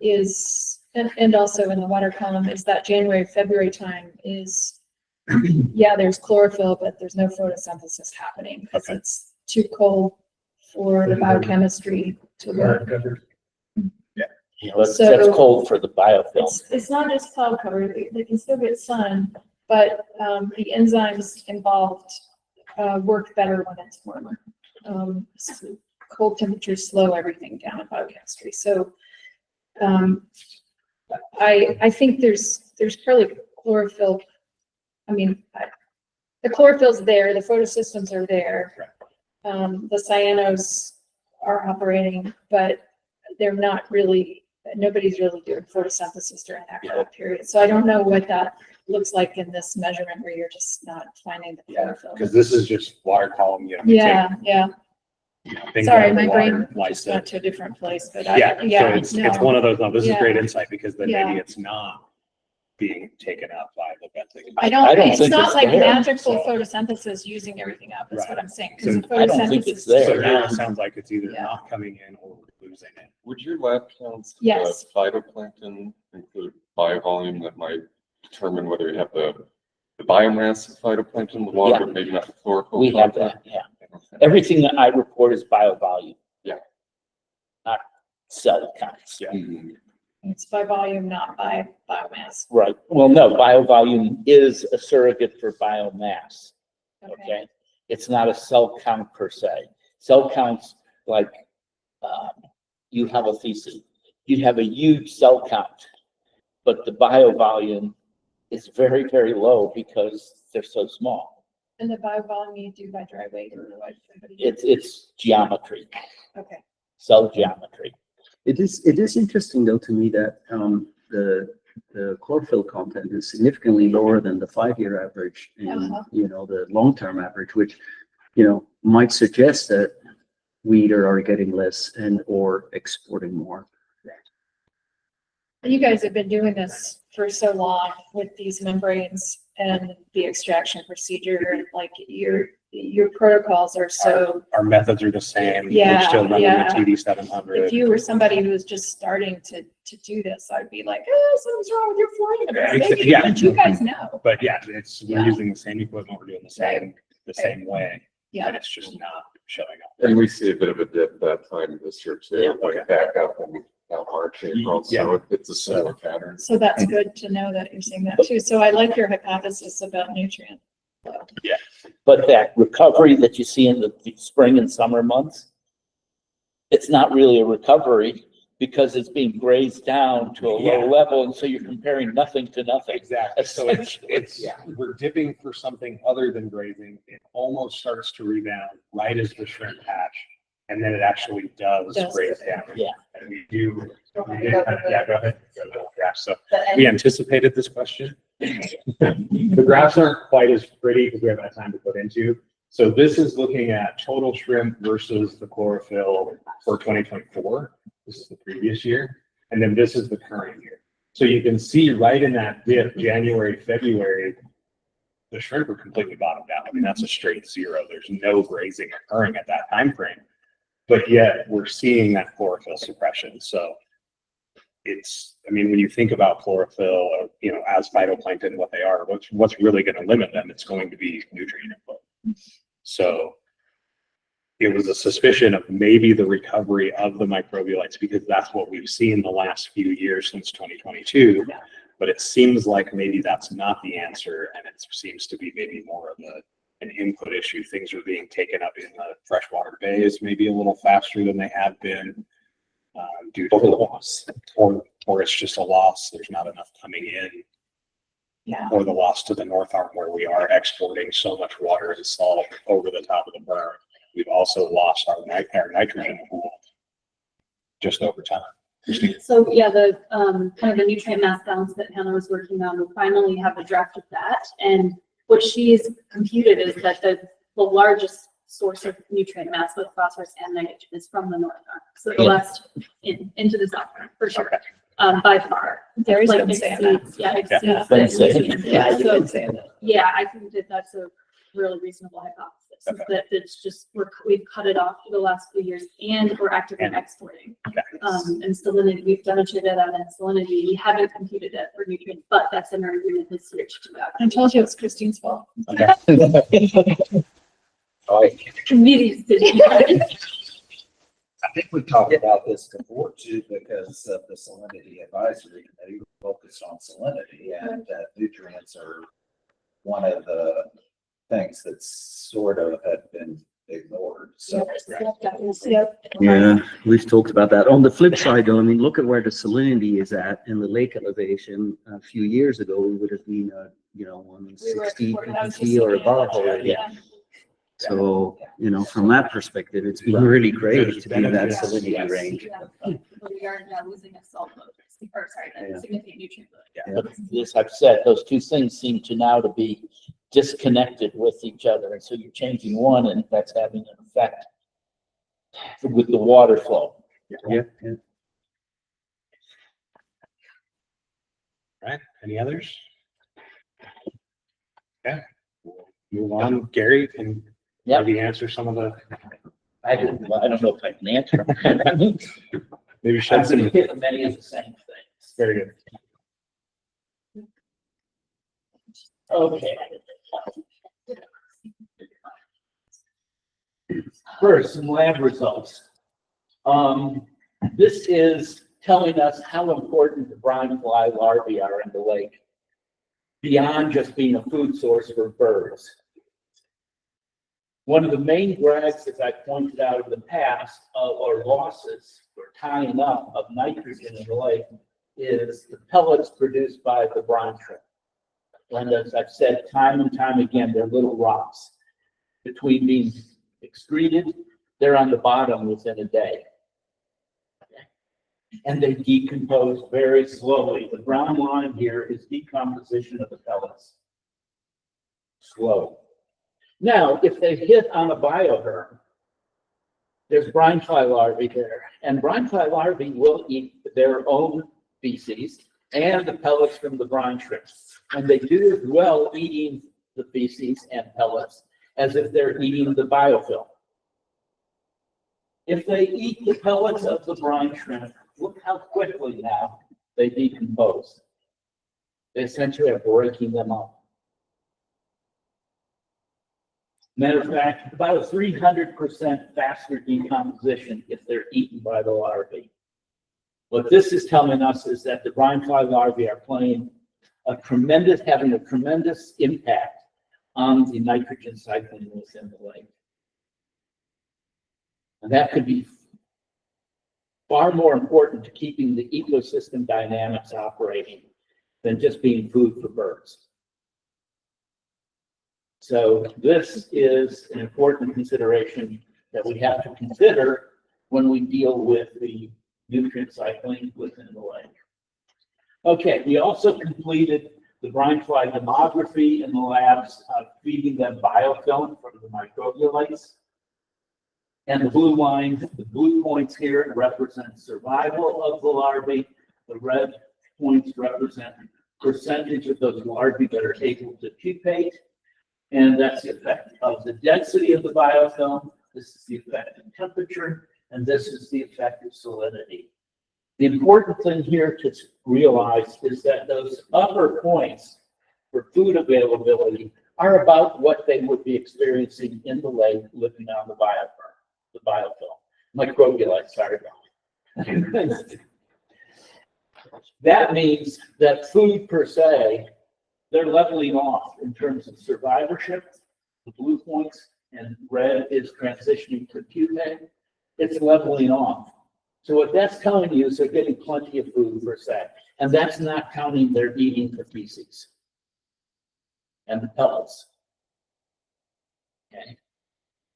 is, and also in the water column, is that January, February time is, yeah, there's chlorophyll, but there's no photosynthesis happening because it's too cold for the biochemistry to work. You know, So- that's cold for the biofilm. It's not just cloud cover, they can still get sun, but the enzymes involved work better when it's warmer. Cold temperatures slow everything down in biochemistry. So I think there's probably chlorophyll. I mean, the chlorophyll's there, the photosystems are there. The cyanos are operating, but they're not really, nobody's really doing photosynthesis during that cold period. So I don't know what that looks like in this measurement where you're just not finding the chlorophyll. Because this is just water column, you know. Yeah, yeah. Things Sorry, out of the my water, brain like just that. went to a different place, but Yeah, so it's no. one of those, no, this is Yeah. great insight, because then Yeah. maybe it's not being taken up by the benzene. I don't, it's think not it's like there. magical photosynthesis using everything up, is Right. what I'm saying. 'Cause So the I don't think it's photosynthesis- there. So now it sounds like it's either Yeah. not coming in or we're losing it. Would your lab counts, Yes. phytoplankton include biovolume that might determine whether you have the biomass of phytoplankton in the water, but maybe not the chlorophyll? We have that, yeah. Everything that I report is biovolume. Yeah. Not cell counts. Yeah. It's by volume, not by biomass. Right. Well, no, biovolume is a surrogate for biomass. Okay. It's not a cell count per se. Cell counts, like, you have a feces, you have a huge cell count, but the biovolume is very, very low because they're so small. And the biovolume you do by dry weight or what? It's geometry, Okay. cell geometry. It is interesting though to me that the chlorophyll content is significantly lower than the 5-year average and the long-term average, which might suggest that we either are getting less and or exporting more. You guys have been doing this for so long with these membranes and the extraction procedure, like your protocols are so. Our methods are the same. Yeah, We're still running yeah. the TD700. If you were somebody who was just starting to do this, I'd be like, oh, something's wrong with your fluid. Yeah. But you guys know. But yeah, we're Yeah. using the same equipment, we're doing the same way. Yeah. And it's just not showing up. And we see a bit of a dip that time this year too, Yeah, like back up and now March, April, so it's a similar pattern. So that's good to know that you're seeing that too. So I like your hypothesis about nutrient. Yeah. But that recovery that you see in the spring and summer months, it's not really a recovery because it's being grazed down to a low level, and so you're comparing nothing to nothing. Exactly. So it's we're dipping for something other than grazing. It almost starts to rebound right as the shrimp hatch, and then it actually does graze down. Yeah. And we did yeah, go ahead. Go to the graph. So we anticipated this question. The graphs aren't quite as pretty because we haven't had time to put into. So this is looking at total shrimp versus the chlorophyll for 2024. This is the previous year. And then this is the current year. So you can see right in that dip, January, February, the shrimp are completely bottomed out. I mean, that's a straight zero. There's no grazing occurring at that time frame. But yet we're seeing that chlorophyll suppression. So it's, I mean, when you think about chlorophyll, as phytoplankton, what they are, what's really going to limit them? It's going to be nutrient input. So it was a suspicion of maybe the recovery of the microbialites because that's what we've seen the last few years since 2022. But it seems like maybe that's not the answer, and it seems to be maybe more of an input issue. Things are being taken up in the freshwater bays maybe a little faster than they have been due to the loss, or it's just a loss. There's not enough coming in. Yeah. Or the loss to the North Arm where we are exporting so much water and salt over the top of the berm. We've also lost our nitrogen pool just over time. So yeah, the kind of the nutrient mass balance that Hannah was working on, we finally have a draft of that. And what she's computed is that the largest source of nutrient mass, both phosphorus and nitrogen, is from the north arm. So the west into the south arm, for sure. By far. Gary's Like been saying that. exceeds- Yeah, Yeah. exceeds the Been nutrient. Yeah, you've So, been saying that. yeah, I think that that's a really reasonable hypothesis. Is that it's just, we've cut it off for the last few years and we're actively exporting. And salinity, we've demonstrated that in salinity, we haven't computed it for nutrients, but that's in our agreement this year to do that. I told you it's Christine's fault. Committees did I think we talked about this before too, because of the salinity advisory committee focused on salinity, and nutrients are one of the things that sort of have been ignored, so. Yeah, we've talked about that. On the flip side though, I mean, look at where the salinity is at in the lake elevation. A few years ago, we would have been, 160 ppc or above already. So, from that perspective, it's been really great to be in that salinity range. We are now losing a salt load, or sorry, a significant nutrient load. But as I've said, those two things seem to now to be disconnected with each other. And so you're changing one and that's having an effect with the water flow. Yeah. Right, any others? Okay, we'll move on. Gary can maybe answer some of the. I don't know if I can answer. Maybe shed I'm gonna some. hit many of the same things. Very good. Okay. First, some lab results. This is telling us how important the brine fly larvae are in the lake, beyond just being a food source for birds. One of the main drags, as I pointed out in the past, or losses or tying up of nitrogen in the lake is the pellets produced by the brine shrimp. And as I've said time and time again, they're little rocks. Between being excreted, they're on the bottom within a day. And they decompose very slowly. The brown line here is decomposition of the pellets. Slow. Now, if they hit on a bioherb, there's brine fly larvae there, and brine fly larvae will eat their own feces and the pellets from the brine shrimps. And they do as well eating the feces and pellets as if they're eating the biofilm. If they eat the pellets of the brine shrimp, look how quickly now they decompose. They essentially are breaking them up. Matter of fact, about a 300% faster decomposition if they're eaten by the larvae. What this is telling us is that the brine fly larvae are having a tremendous impact on the nitrogen cycling within the lake. And that could be far more important to keeping the ecosystem dynamics operating than just being food for birds. So this is an important consideration that we have to consider when we deal with the nutrient cycling within the lake. Okay, we also completed the brine fly demography in the labs, feeding them biofilm from the microbialites. And the blue line, the blue points here represent survival of the larvae. The red points represent percentage of those larvae that are able to pupate. And that's the effect of the density of the biofilm. This is the effect of temperature, and this is the effect of salinity. The important thing here to realize is that those upper points for food availability are about what they would be experiencing in the lake living on the biofilm, microbialites, sorry. That means that food per se, they're leveling off in terms of survivorship. The blue points and red is transitioning to pupate. It's leveling off. So what that's telling you is they're getting plenty of food per se, and that's not counting their eating the feces and the pellets. Okay.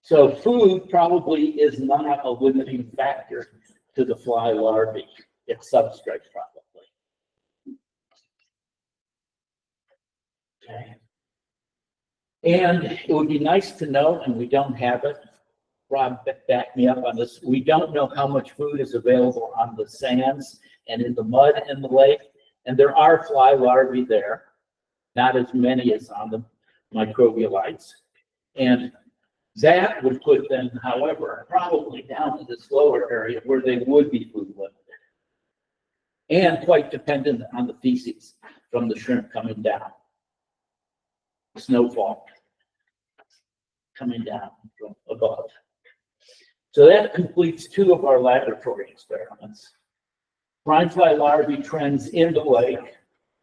So food probably is not a limiting factor to the fly larvae. It's substrate probably. Okay. And it would be nice to know, and we don't have it, Rob, back me up on this. We don't know how much food is available on the sands and in the mud in the lake. And there are fly larvae there, not as many as on the microbialites. And that would put them, however, probably down to this lower area where they would be food limited. And quite dependent on the feces from the shrimp coming down. Snowfall coming down from above. So that completes 2 of our laboratory experiments. Brine fly larvae trends in the lake.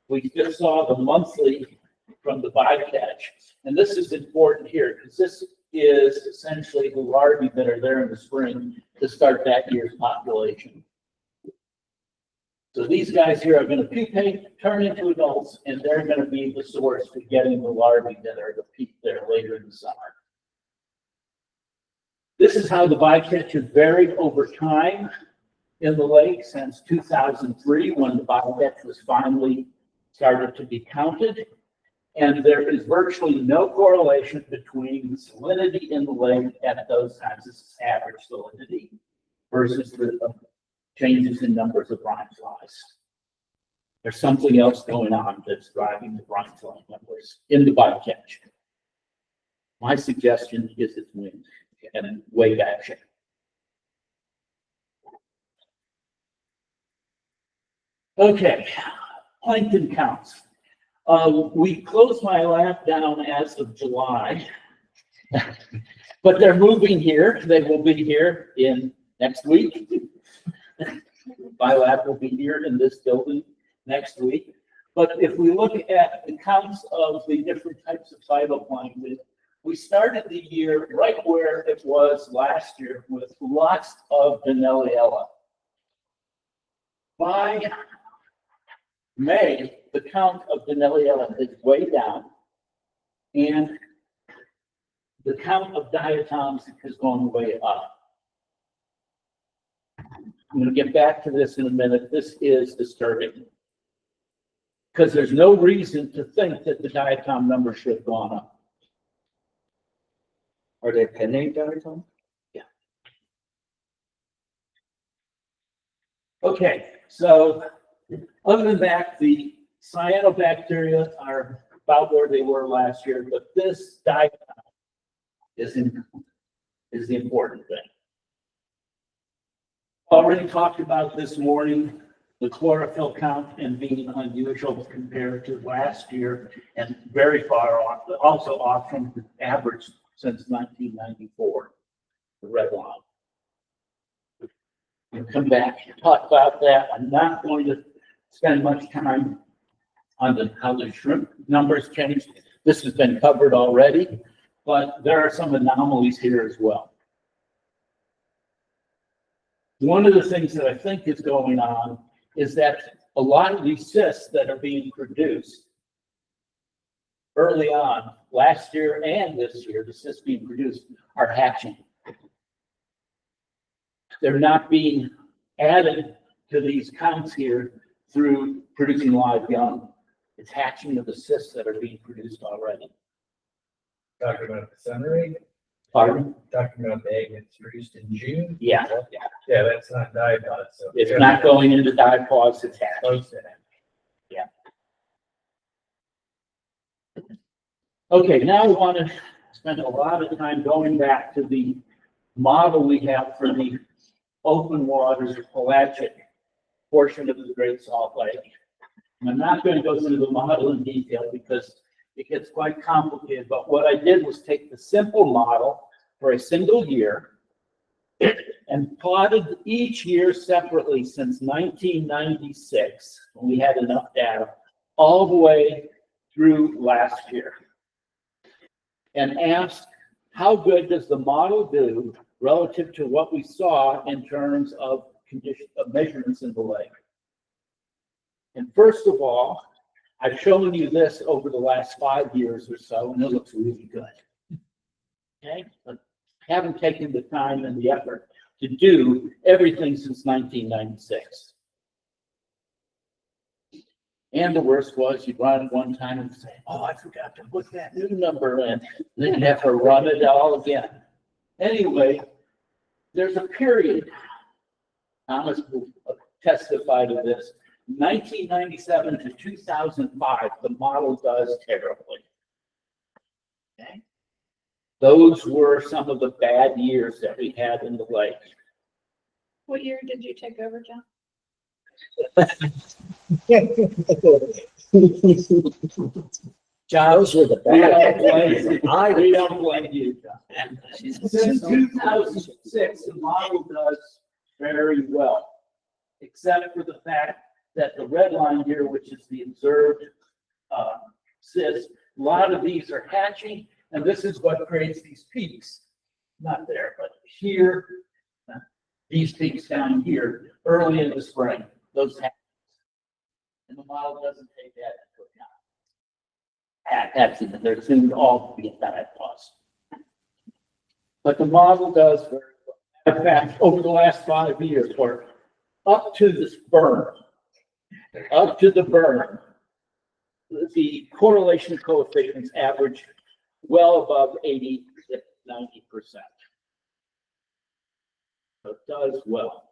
We just saw the monthly from the bycatch. And this is important here because this is essentially the larvae that are there in the spring to start that year's population. So these guys here are going to pupate, turn into adults, and they're going to be the source for getting the larvae that are to peak there later in the summer. This is how the bycatch has varied over time in the lake since 2003, when the bycatch was finally started to be counted. And there is virtually no correlation between the salinity in the lake at those times. This is average salinity versus the changes in numbers of brine flies. There's something else going on that's driving the brine fly numbers in the bycatch. My suggestion is it's wind and wave action. Okay, plankton counts. We closed my lab down as of July, but they're moving here. They will be here in next week. My lab will be here in this building next week. But if we look at the counts of the different types of phytoplankton, we started the year right where it was last year with lots of Denaliella. By May, the count of Denaliella is way down, and the count of diatoms has gone way up. I'm going to get back to this in a minute. This is disturbing because there's no reason to think that the diatom number should have gone up. Are they pennate diatom? Yeah. Okay, so other than that, the cyanobacteria are about where they were last year, but this diatom is the important thing. Already talked about this morning, the chlorophyll count and being unusual compared to last year and very far off, but also off from the average since 1994, the red line. We'll come back and talk about that. I'm not going to spend much time on how the shrimp numbers changed. This has been covered already, but there are some anomalies here as well. One of the things that I think is going on is that a lot of these cysts that are being produced early on, last year and this year, the cysts being produced are hatching. They're not being added to these counts here through producing live young. It's hatching of the cysts that are being produced already. Talking about the summary. Pardon? Talking about the egg that's produced in June. Yeah. Yeah, that's not diapause, so. It's not going into diapause, it's hatching. Yeah. Okay, now I want to spend a lot of time going back to the model we have for the open waters pelagic portion of the Great Salt Lake. And I'm not going to go through the model in detail because it gets quite complicated, but what I did was take the simple model for a single year and plotted each year separately since 1996, when we had enough data, all the way through last year. And asked, how good does the model do relative to what we saw in terms of measurements in the lake? And first of all, I've shown you this over the last 5 years or so, and it looks really good. Okay, but haven't taken the time and the effort to do everything since 1996. And the worst was you'd run it one time and say, oh, I forgot to put that new number in. Then you'd have to run it all again. Anyway, there's a period, Thomas will testify to this, 1997 to 2005, the model does terribly. Okay? Those were some of the bad years that we had in the lake. What year did you take over, John? John, Those were the we don't bad. blame you. We don't blame you, John. Since 2006, the model does very well, except for the fact that the red line here, which is the observed cis, a lot of these are hatching, and this is what creates these peaks. Not there, but here, these peaks down here, early in the spring, those hatch. And the model doesn't take that into account. Actually, they're soon all to be at that cost. But the model does very well. In fact, over the last 5 years, or up to this burn, up to the burn, the correlation coefficients average well above 80 to 90%. So it does well.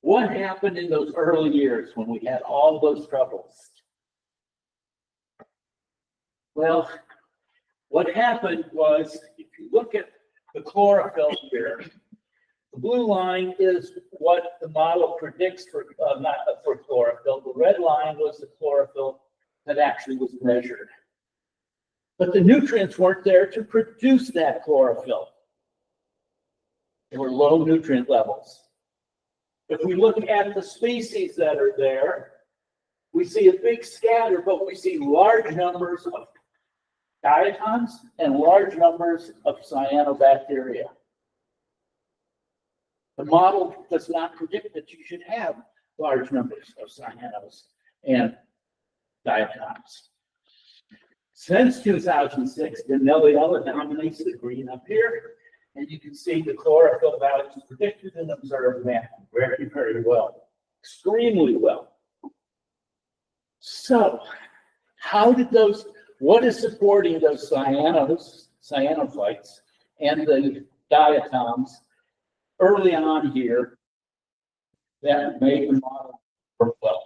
What happened in those early years when we had all those troubles? Well, what happened was, if you look at the chlorophyll here, the blue line is what the model predicts for, not for chlorophyll. The red line was the chlorophyll that actually was measured. But the nutrients weren't there to produce that chlorophyll. There were low nutrient levels. If we look at the species that are there, we see a big scatter, but we see large numbers of diatoms and large numbers of cyanobacteria. The model does not predict that you should have large numbers of cyanos and diatoms. Since 2006, the Nelliella dominates the green up here, and you can see the chlorophyll values predicted and observed now very, very well, extremely well. So, how did those, what is supporting those cyanophytes and the diatoms early on here that made the model work well?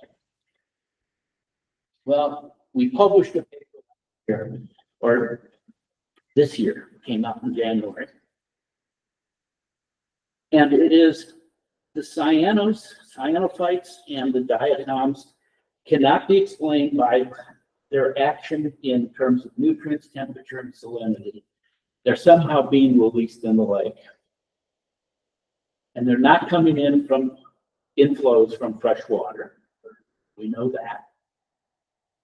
Well, we published a paper here, or this year, came out in January. And it is the cyanophytes and the diatoms cannot be explained by their action in terms of nutrients, temperature, and salinity. They're somehow being released in the lake. And they're not coming in from inflows from fresh water. We know that.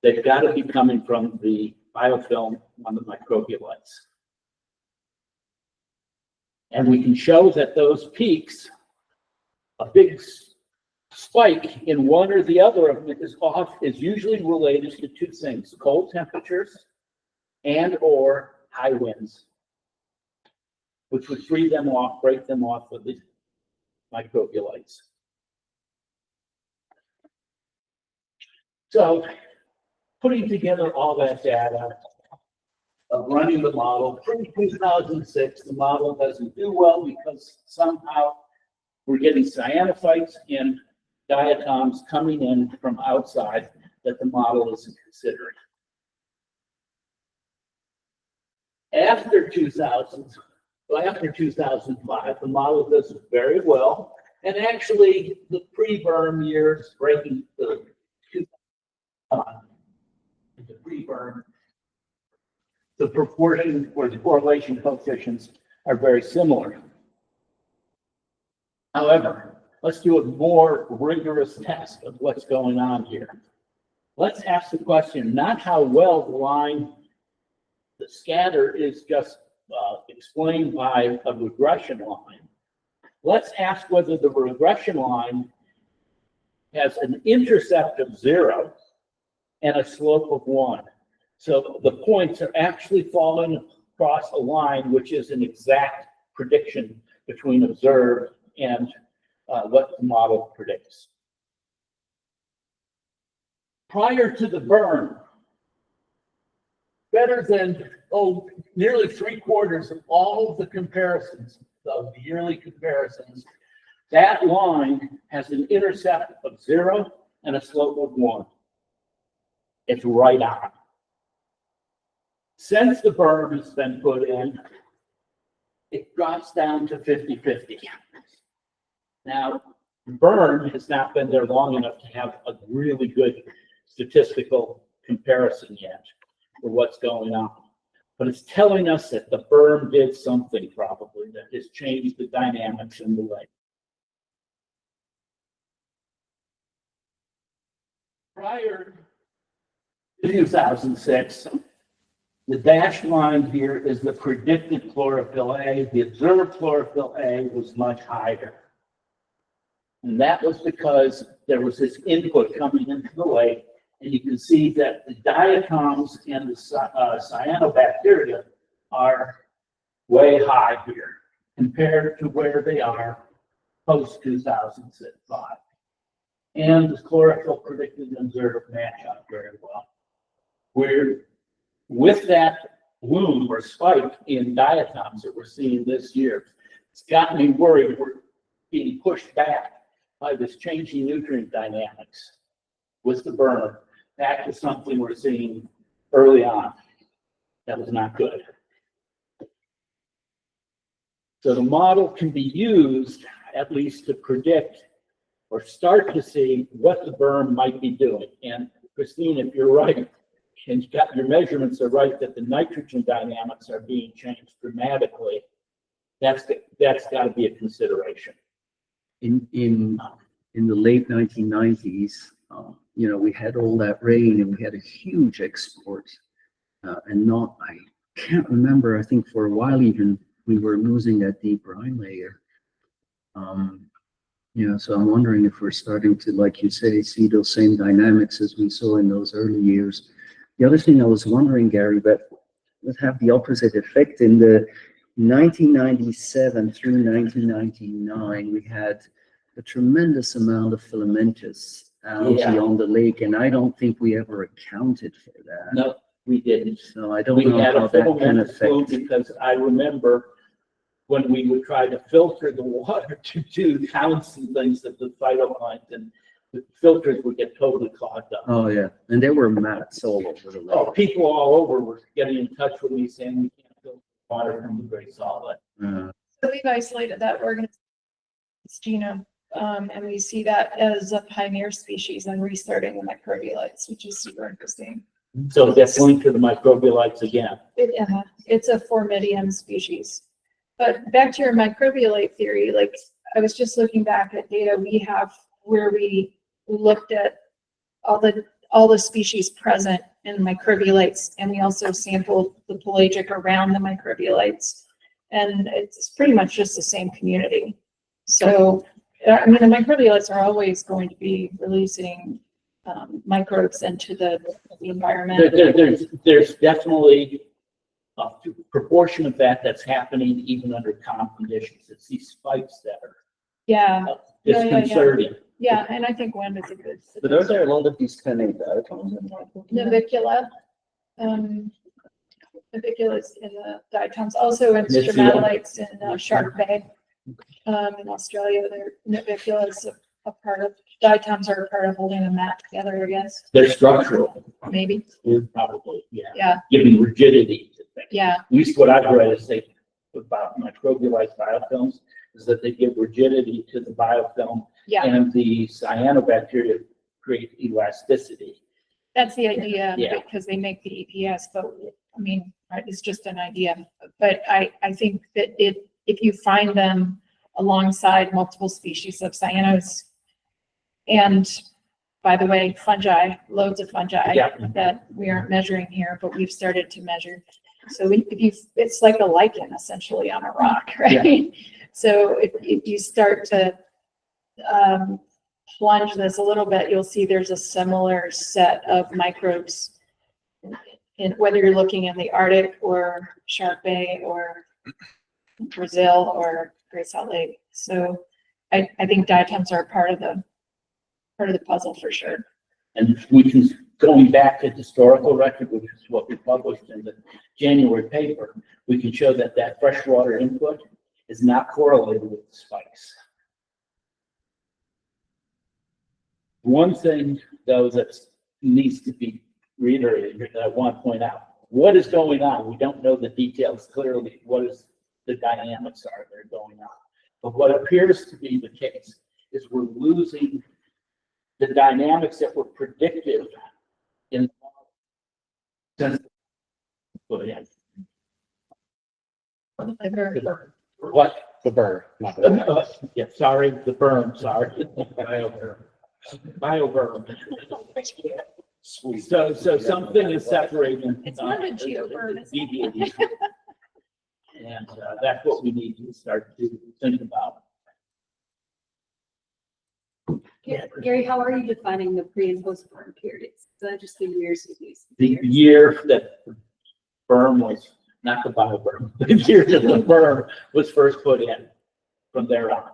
They've got to be coming from the biofilm on the microbialites. And we can show that those peaks, a big spike in one or the other of them is usually related to two things: cold temperatures and or high winds, which would free them off, break them off of the microbialites. So, putting together all that data, of running the model, pre-2006, the model doesn't do well because somehow we're getting cyanophytes and diatoms coming in from outside that the model isn't considering. After 2005, the model does very well, and actually the pre-berm years, breaking the pre-berm, the proportion or the correlation coefficients are very similar. However, let's do a more rigorous test of what's going on here. Let's ask the question, not how well the line, the scatter is just explained by a regression line. Let's ask whether the regression line has an intercept of 0 and a slope of 1. So the points are actually falling across a line which is an exact prediction between observed and what the model predicts. prior to the burn, better than, nearly 3/4 of all of the comparisons, of the yearly comparisons, that line has an intercept of 0 and a slope of 1. It's right on. Since the berm has been put in, it drops down to 50-50. Now, the berm has not been there long enough to have a really good statistical comparison yet for what's going on. But it's telling us that the berm did something probably that has changed the dynamics in the lake. Prior to 2006, the dashed line here is the predicted chlorophyll A. The observed chlorophyll A was much higher. And that was because there was this input coming into the lake, and you can see that the diatoms and the cyanobacteria are way high here compared to where they are post 2005. And the chlorophyll predicted and observed match up very well. With that bloom or spike in diatoms that we're seeing this year, it's got me worried we're being pushed back by this changing nutrient dynamics with the burn back to something we're seeing early on. That was not good. So the model can be used at least to predict or start to see what the berm might be doing. And Christine, if you're right, and your measurements are right that the nitrogen dynamics are being changed dramatically, that's got to be a consideration. In the late 1990s, we had all that rain and we had a huge export, I can't remember. I think for a while even we were losing that deep brine layer. So I'm wondering if we're starting to, like you say, see those same dynamics as we saw in those early years. The other thing I was wondering, Gary, that would have the opposite effect. In the 1997 through 1999, we had a tremendous amount of filamentous algae on the lake, and I don't think we ever accounted for that. No, we didn't. So I don't know how that can affect. Because I remember when we would try to filter the water to do counts and things of the phytoplankton, the filters would get totally clogged up. Oh, yeah. And there were mats all over the lake. Oh, people all over were getting in touch with me saying we can't filter water from the Great Salt Lake. So we've isolated that organism's genome, and we see that as a pioneer species and restarting the microbialites, which is super interesting. So that's linked to the microbialites again. It's a Formidium species. But back to your microbialite theory, like I was just looking back at data we have where we looked at all the species present in microbialites, and we also sampled the pelagic around the microbialites, and it's pretty much just the same community. So, I mean, the microbialites are always going to be releasing microbes into the environment. There's definitely a proportion of that's happening even under calm conditions. It's these spikes that are disconcerting. Yeah, and I think wind is a good. But are there a lot of these kind of diatoms in Navicula. Navicula is in the diatoms, also in stromatolites in Shark Bay. In Australia, Navicula is a part of, diatoms are a part of holding a mat together, I guess. They're structural. Maybe. Probably, yeah. Yeah. Giving rigidity to things. Yeah. At least what I've read is about microbialized biofilms is that they give rigidity to the biofilm, and the cyanobacteria create elasticity. That's the idea, because they make the EPS, but I mean, it's just an idea. But I think that if you find them alongside multiple species of cyanos, and by the way, fungi, loads of fungi that we aren't measuring here, but we've started to measure. So it's like a lichen essentially on a rock, right? Yeah. So if you start to plunge this a little bit, you'll see there's a similar set of microbes in whether you're looking in the Arctic or Shark Bay or Brazil or Great Salt Lake. So I think diatoms are part of the puzzle for sure. And we can, going back to historical record, which is what we published in the January paper, we can show that that freshwater input is not correlated with the spikes. One thing, though, that needs to be reiterated that I want to point out, what is going on? We don't know the details clearly. What is the dynamics are that are going on? But what appears to be the case is we're losing the dynamics that were predictive in since what? The burr, not the Yeah, sorry, the berm, sorry. Bioberm. So something is separating. It's not a geoberm, is it? deviating. And that's what we need to start to think about. Gary, how are you defining the pre and post burn periods? Is that just the years you use? The year that berm was, not the bioberm, the year that the berm was first put in from there on.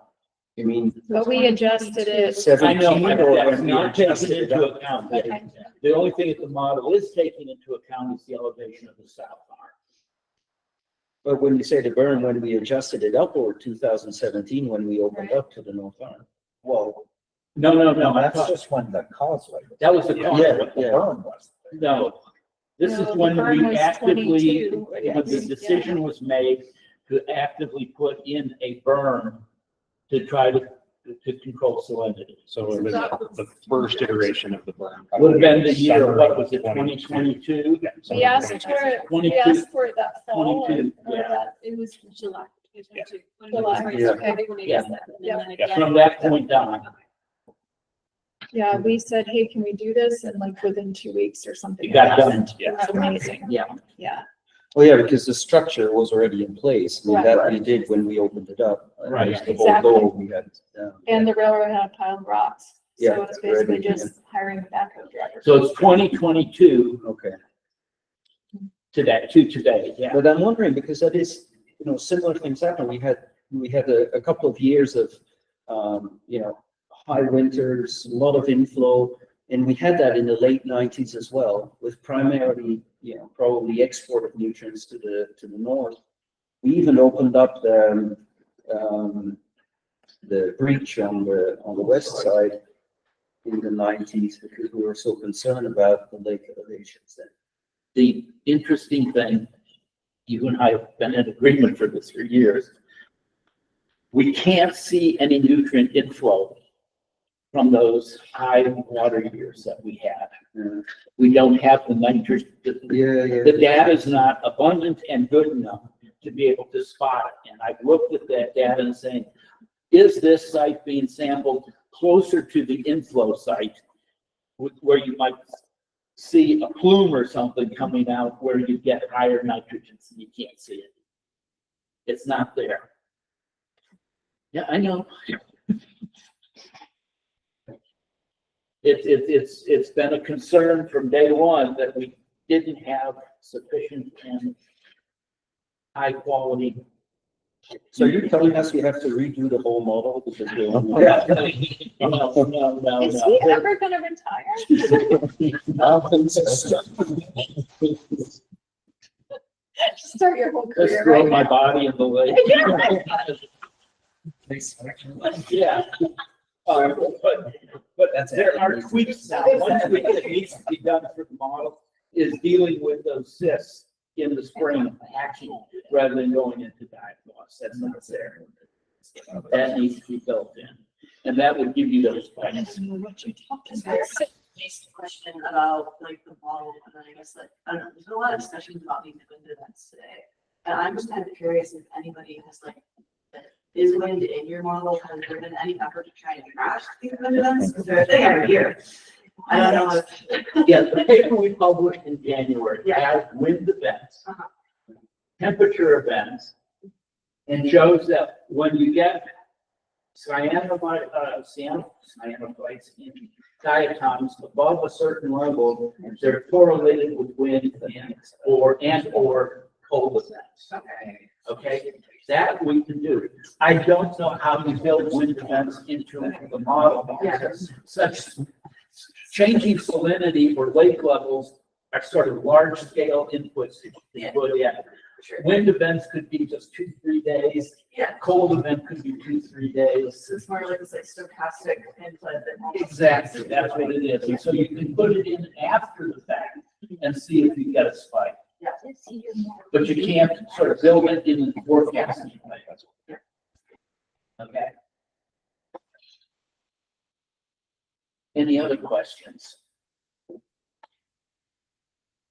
You mean? But we adjusted it. I know, 17 but or that's when we not taken adjusted it into up? account. Okay. The only thing that the model is taking into account is the elevation of the south arm. But when you say the burn, when we adjusted it up, or 2017, when we opened up to the north arm? Well, No, that's that's just when the causeway. that was the Yeah, causeway. The berm was. No, this is No, the when berm we was actively, 22, when the yes. decision was made to actively put in a berm to try to control salinity. So it was the first iteration of the burn. Would have been the year, Summer what of was it, 2022? 2022? We asked for it, we 22. asked for it that fall. 22, or yeah. that- It was July. July, Yeah. okay. Yeah, from that point on. Yeah, we said, hey, can we do this? And like within 2 weeks or something. It got happened. done, yeah. That's amazing. Yeah. Yeah. Well, yeah, because the structure was already in place. I mean, Right. that we did when we opened it up. Right. That's the whole Exactly. goal we had. And the railroad had a pile of rocks. Yeah, So it's basically ready, just hiring a backhoe driver. So it's 2022 Okay. today, yeah. But I'm wondering, because that is, similar things happen. We had a couple of years of, high winters, a lot of inflow. And we had that in the late 90s as well, with primarily, probably export of nutrients to the north. We even opened up the breach on the west side in the 90s because we were so concerned about the lake elevations then. The interesting thing, you and I have been in agreement for this for years. We can't see any nutrient inflow from those high water years that we had. We don't have the nitrogen. The data is not abundant and good enough to be able to spot it. And I've looked at that data and saying, is this site being sampled closer to the inflow site where you might see a plume or something coming out where you get higher nitrogens and you can't see it. It's not there. Yeah, I know. It's been a concern from day one that we didn't have sufficient and high quality. So you're telling us we have to redo the whole model? Because No. Is he ever gonna retire? Start your whole Just career throw right my now. body in the lake. Yeah. But there are tweaks now. One tweak that needs to be done for the model is dealing with those cysts in the spring hatching rather than going into dive loss. That's not there. That needs to be built in. And that would give you those spikes. What you talking about? Basic question about like the model, and then I guess like, I don't know, there's been a lot of discussions about these wind events today. And I'm just kind of curious if anybody has like, is wind in your model, has there been any effort to try and track these wind events? Because they're there every year. I don't know if. Yeah, the paper we published in January has wind events, temperature events, and shows that when you get cyanobites in diatoms above a certain level, they're correlated with wind and or cold events. Okay, that we can do. I don't know how you build wind events into the model because such changing salinity or lake levels are sort of large scale inputs. Wind events could be just 2-3 days. Yeah. Cold event could be 2-3 days. So it's more like it's like stochastic input than. Exactly, that's what it is. And so you can put it in after the fact and see if you get a spike. Yeah. But you can't sort of build it in the forecast. Okay. Any other questions?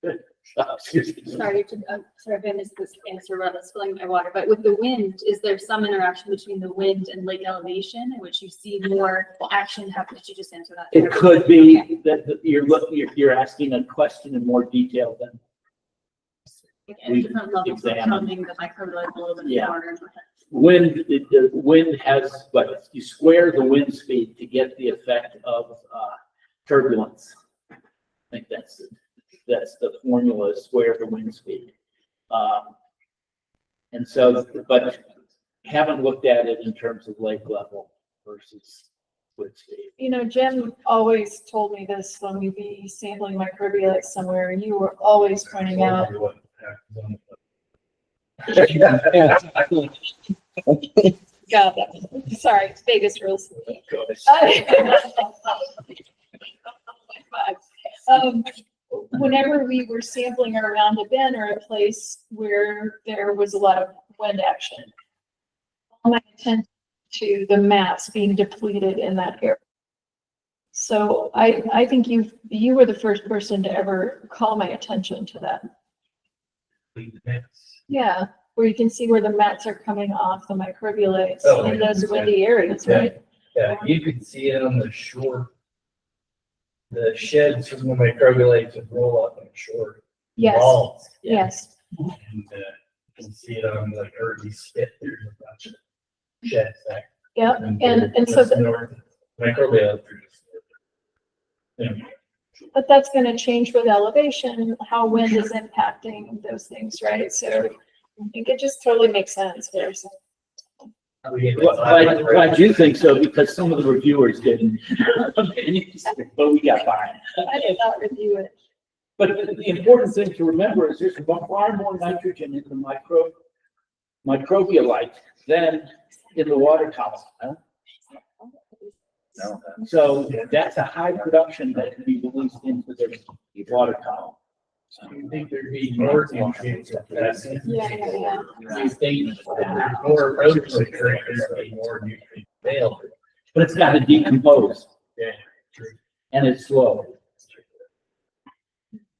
Good. Excuse me. Sorry if I missed this answer about us filling my water, but with the wind, is there some interaction between the wind and lake elevation in which you see more action happen? Did you just answer that? It could be that you're asking a question in more detail than. At different levels of counting the microbial below the water. Wind, the wind has, but you square the wind speed to get the effect of turbulence. I think that's the formula, square the wind speed. And so, but haven't looked at it in terms of lake level versus wind speed. You know, Jim always told me this when we'd be sampling microbiota somewhere, and you were always pointing out. God, sorry, it's Vegas rules. Whenever we were sampling around a bend or a place where there was a lot of wind action, my attention to the mass being depleted in that area. So I think you were the first person to ever call my attention to that. Yeah, where you can see where the mats are coming off the microbialates in those windy areas, right? Yeah, you can see it on the shore. The sheds from the microbialates would roll up on the shore. Yes, Walls. yes. And you can see it on the early spit. There's a bunch of sheds there. Yep, and so the microbialates are just. Yeah. But that's going to change with elevation, how wind is impacting those things, right? So I think it just totally makes sense. Well, I do think so, because some of the reviewers didn't, but we got by. I did not review it. But the important thing to remember is there's far more nitrogen in the microbialite than in the water column. Huh? No. So that's a high production that can be released into the water column. Do you think there'd be more nutrients? Yeah. Do you think there's more erosion occurring, there'd be more nutrients available? But it's got to decompose. Yeah, true. And it's slow.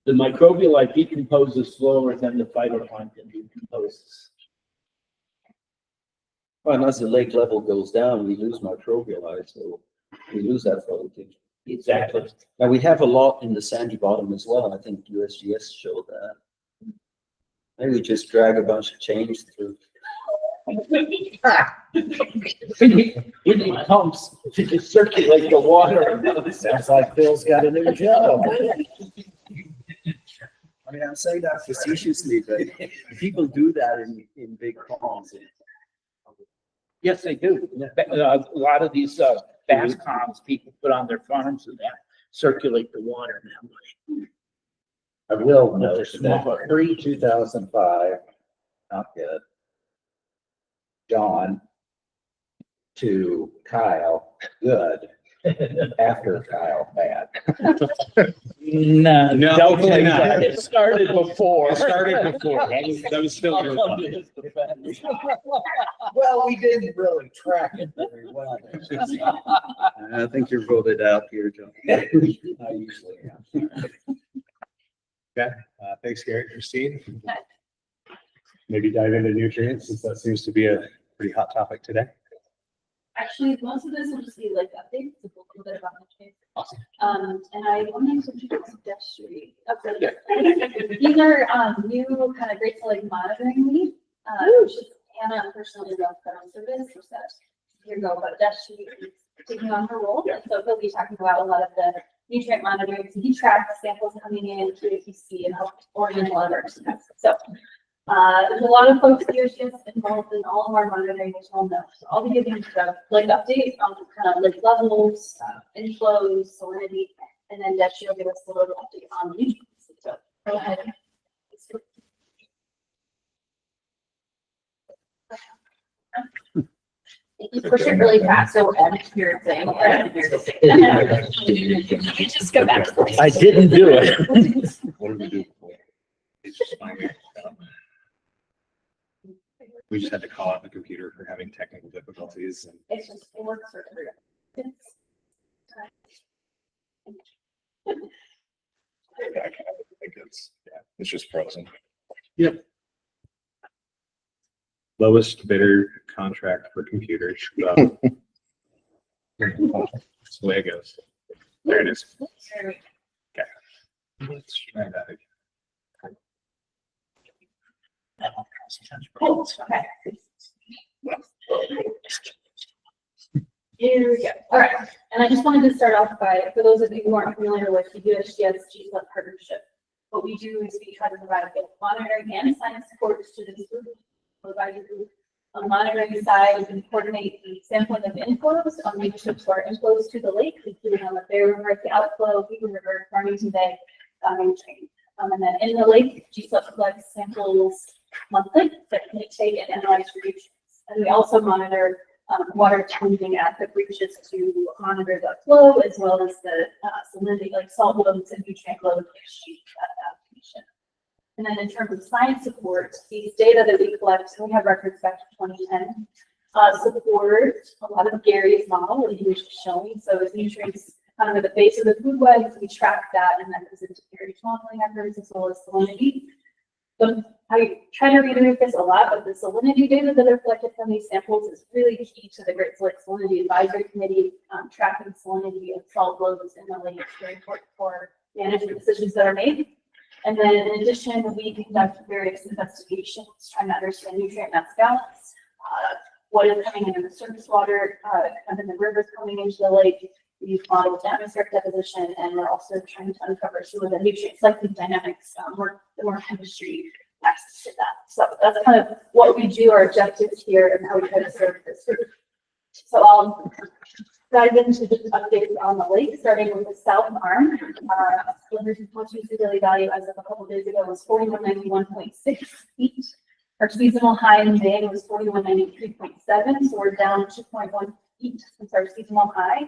The microbialite decomposes slower than the phytoplankton decomposes. Well, and as the lake level goes down, we lose microbialite, so we lose that floating. Exactly. Now, we have a lot in the sandy bottom as well. I think USGS showed that. Maybe we just drag a bunch of change through. We need pumps to just circulate the water. Sounds like Phil's got a new job. I mean, I'm saying that Facetiously, but people do that in big ponds. Yes, they do. A lot of these bass ponds people put on their farms and that circulate the water in that way. I will note that pre-2005, not good. John to Kyle, good. After Kyle, bad. No, No, don't hopefully say not. that. It started before. It started before. That was still your fault. Well, we didn't really track it very well. I think you're voted out here, John. I usually am. Okay, thanks, Gary. Christine? Maybe dive into nutrients, since that seems to be a pretty hot topic today. Actually, most of this will just be like updates, a little bit about my case. And I wanted to introduce Destry. These are new kind of Great Salt Lake monitoring lead. Which is Anna personally runs federal service, which that's here go, but Destry is taking on her role. So he'll be talking about a lot of the nutrient monitoring. So he tracks samples coming in through APC and helps Oregon waters. So there's a lot of folks here just involved in all of our monitoring, which I'll know. So I'll be giving stuff like updates on kind of like levels, inflows, salinity, And then Deb, she'll give us a little update on the so go ahead. You push it really fast, so I'm experiencing. You just go back. I didn't do it. What did we do before? It's just fine. We just had to call out the computer for having technical difficulties. And It's just, it works for everyone. I think it's just frozen. Yep. Lowest bidder contract for computers. That's the way it goes. There it is. Okay. Let's try that again. Cool. Okay. Here we go. All right. And I just wanted to start off by, for those of you who aren't familiar with the USGS GSLEP partnership, what we do is we try to provide both monitoring and science support to students who provide you. On the monitoring side, we can coordinate the sampling of inflows on leadership to our inflows to the lake, including on the Bear River, the outflow, Beaver River, Farmington Bay, and then in the lake, GSLEP collects samples monthly that can take and analyze for nutrients. And we also monitor water changing at the breaches to monitor the flow as well as the salinity, like salt loads and nutrient loads achieved at that condition. And then in terms of science support, these data that we collect, so we have records back to 2010, support a lot of Gary's model that he was just showing. So as nutrients kind of at the base of the food web, we track that, and that goes into Gary's modeling efforts as well as salinity. So I try to reiterate this a lot, but the salinity data that are collected from these samples is really key to the Great Lakes Salinity Advisory Committee, tracking salinity and salt loads in the lake. It's very important for management decisions that are made. And then in addition, we conduct various investigations trying to understand nutrient mass balance, what is coming into the surface water, and then the rivers coming into the lake. We model atmospheric deposition, and we're also trying to uncover some of the nutrient cycling dynamics, more chemistry access to that. So that's kind of what we do, our objectives here, and how we try to serve this group. So I'll dive into just updates on the lake, starting with the south arm. Most recent daily value as of a couple days ago was 4191.6 feet. Our seasonal high in May was 4193.7, so we're down 2.1 feet since our seasonal high.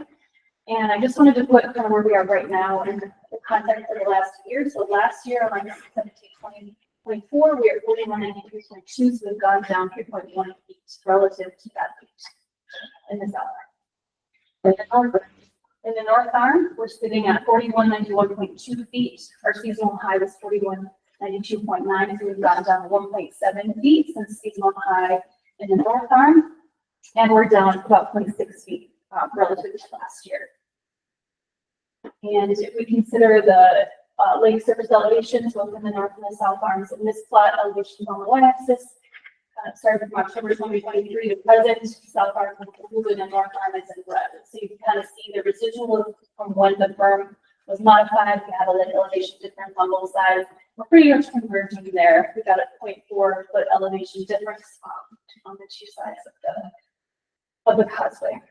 And I just wanted to put kind of where we are right now in the context of the last year. So last year, on 17/20/24, we are 4193.2, so we've gone down 3.1 feet relative to that feet in the south. In the north arm, we're sitting at 4191.2 feet. Our seasonal high was 4192.9, so we've gone down 1.7 feet since seasonal high in the north arm, and we're down about 0.6 feet. Relative to last year. And if we consider the lake surface elevations, both in the north and the south arms, in this plot, elevations on the y-axis, starting from October 2023 to present, south arm is in blue and the north arm is in red. So you can kind of see the residual from when the berm was modified. We had a little elevation difference on both sides. We're pretty much converging there. We got a 0.4 foot elevation difference on the two sides of the causeway.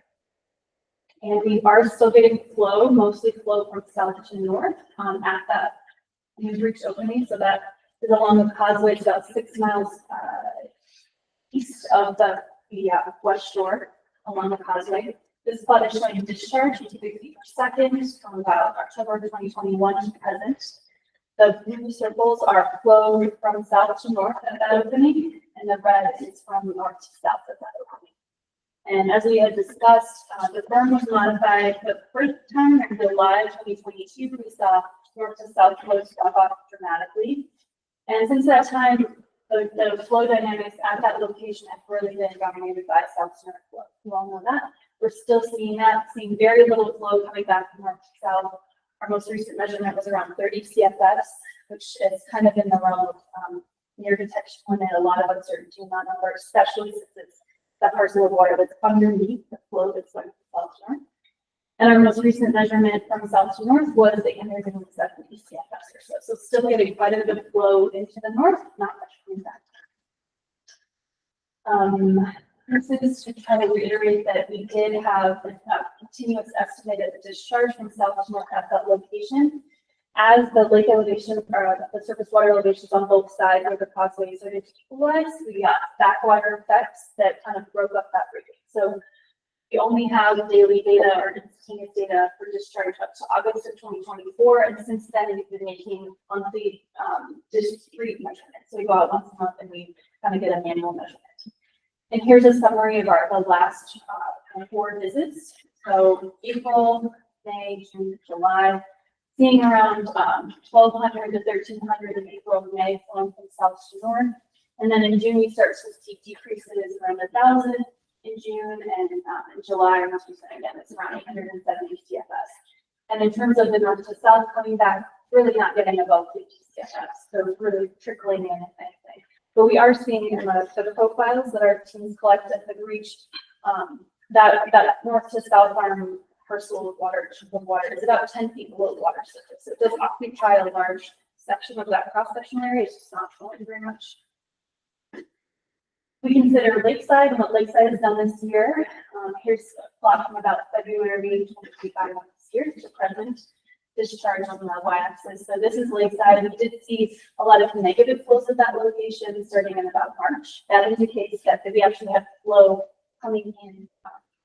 And we are still getting flow, mostly flow from south to north at that news reach opening. So that is along the causeway, about 6 miles east of the west shore along the causeway. This plot is showing discharge in cubic feet per second from about October 2021 to present. The blue circles are flow from south to north at that opening, and the red is from north to south at that opening. And as we had discussed, the berm was modified the first time in July 2022. We saw north to south flows drop off dramatically. And since that time, the flow dynamics at that location have really been dominated by south to north flow. You all know that. We're still seeing that, seeing very little flow coming back from north to south. Our most recent measurement was around 30 CFS, which is kind of in the realm of near detection and a lot of uncertainty in that number, especially since it's that parcel of water that's underneath the flow that's going south to north. And our most recent measurement from south to north was 870 CFS or so. So still getting quite a bit of flow into the north, not much coming back. This is to try to reiterate that we did have a continuous estimated discharge from south to north at that location. As the lake elevation or the surface water elevations on both sides of the causeway started to equalize, we got backwater effects that kind of broke up that region. So we only have daily data or instantaneous data for discharge up to August of 2024, and since then we've been making monthly discrete measurements. So we go out once a month and we kind of get a manual measurement. And here's a summary of the last 4 visits. So April, May, June, July, seeing around 1,200 to 1,300 in April and May flowing from south to north. And then in June, we start to see decreases around 1,000 in June, and in July, again, it's around 870 CFS. And in terms of the north to south coming back, really not getting above 50 CFS. So it's really trickling in, if anything. But we are seeing in the profiles that our teams collect have reached that north to south arm parcel of water is about 10 feet below the water surface. It does occupy a large section of that cross-sectional area. It's just not flowing very much. We consider Lakeside and what Lakeside has done this year. Here's a plot from about February 2025 this year to present discharge on the y-axis. So this is Lakeside. We did see a lot of negative flows at that location starting in about March. That indicates that we actually have flow coming in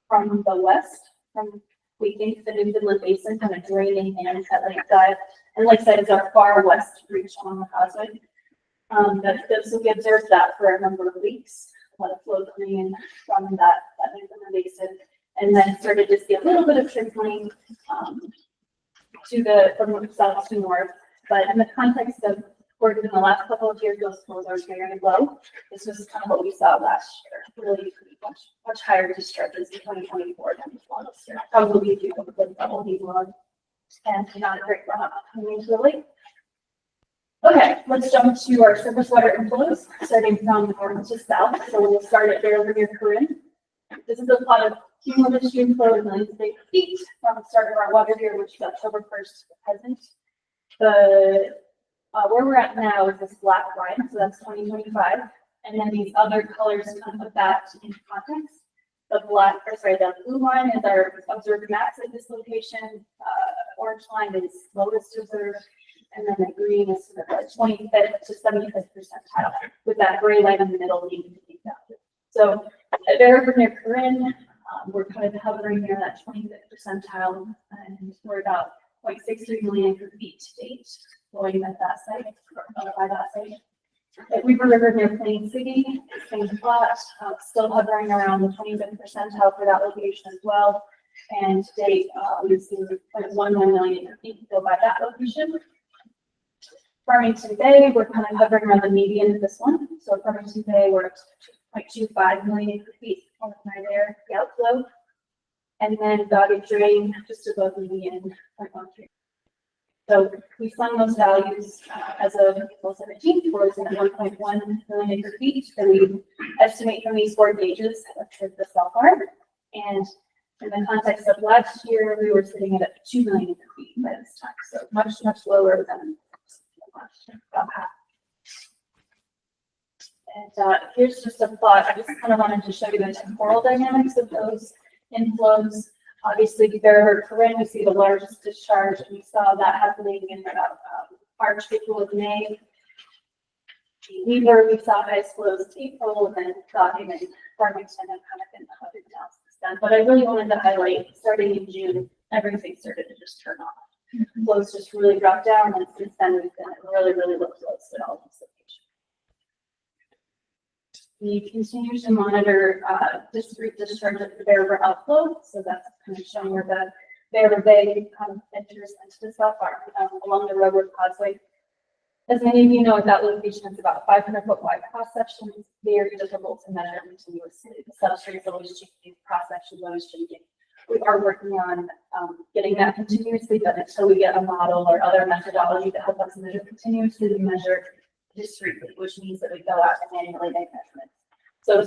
from the west, from we think the New Finland Basin kind of draining in at Lakeside. And Lakeside is our far west reach along the causeway. So we observed that for a number of weeks, a lot of flow coming in from that New Finland Basin, and then started to see a little bit of trickling from south to north. But in the context of where in the last couple of years, those flows are very low. This was kind of what we saw last year, really much higher discharges in 2024 than we saw this year. Probably due to the double these logs and not a great runoff coming into the lake. Okay, let's jump to our surface water inflows, starting from north to south. So we'll start at Bear River near Corinne. This is a plot of cumulative stream flow in millions of acre feet from the start of our water year, which is October 1st to present. Where we're at now is this black line, so that's 2025, and then these other colors kind of put that into context. The blue line is our observed max at this location. Orange line is lowest observed, and then the green is sort of the 25th to 75th percentile, with that gray line in the middle being the peak value. So at Bear River near Corinne, we're kind of hovering near that 25th percentile, and we're about 0.63 million acre feet to date, flowing at that site, or by that site. At Weaver River near Plain City, same plot, still hovering around the 25th percentile for that location as well. And to date, we've seen 0.11 million acre feet go by that location. Farmington Bay, we're kind of hovering around the median of this one. So Farmington Bay, we're at 0.25 million acre feet on there, the outflow. And then Dotted Drain, just above the median, 0.13. So we sum those values as of April 17th, we're looking at 1.1 million acre feet that we estimate from these 4 gauges of the south arm. And in the context of last year, we were sitting at 2 million acre feet by this time. So much, much lower than last year, about half. And here's just a plot. I just kind of wanted to show you the temporal dynamics of those inflows. Obviously, Bear River Corinne, we see the largest discharge, and we saw that happening in about March, April, and May. Weaver, we saw highest flows in April, and then Dotting and Farmington have kind of been up and down since then. But I really wanted to highlight, starting in June, everything started to just turn off. Flows just really dropped down, and since then we've been at really, really low flows at all these locations. We continue to monitor discrete discharge of the Bear River outflow. So that's kind of showing where the Bear River Bay kind of enters into the south arm along the railroad causeway. As many of you know, at that location, it's about 500-foot wide cross section. It's very difficult to measure continuously. The substrate is always changing, cross section is always changing. We are working on getting that continuously, but until we get a model or other methodology to help us measure continuously, we measure discretely, which means that we go out and manually make measurements.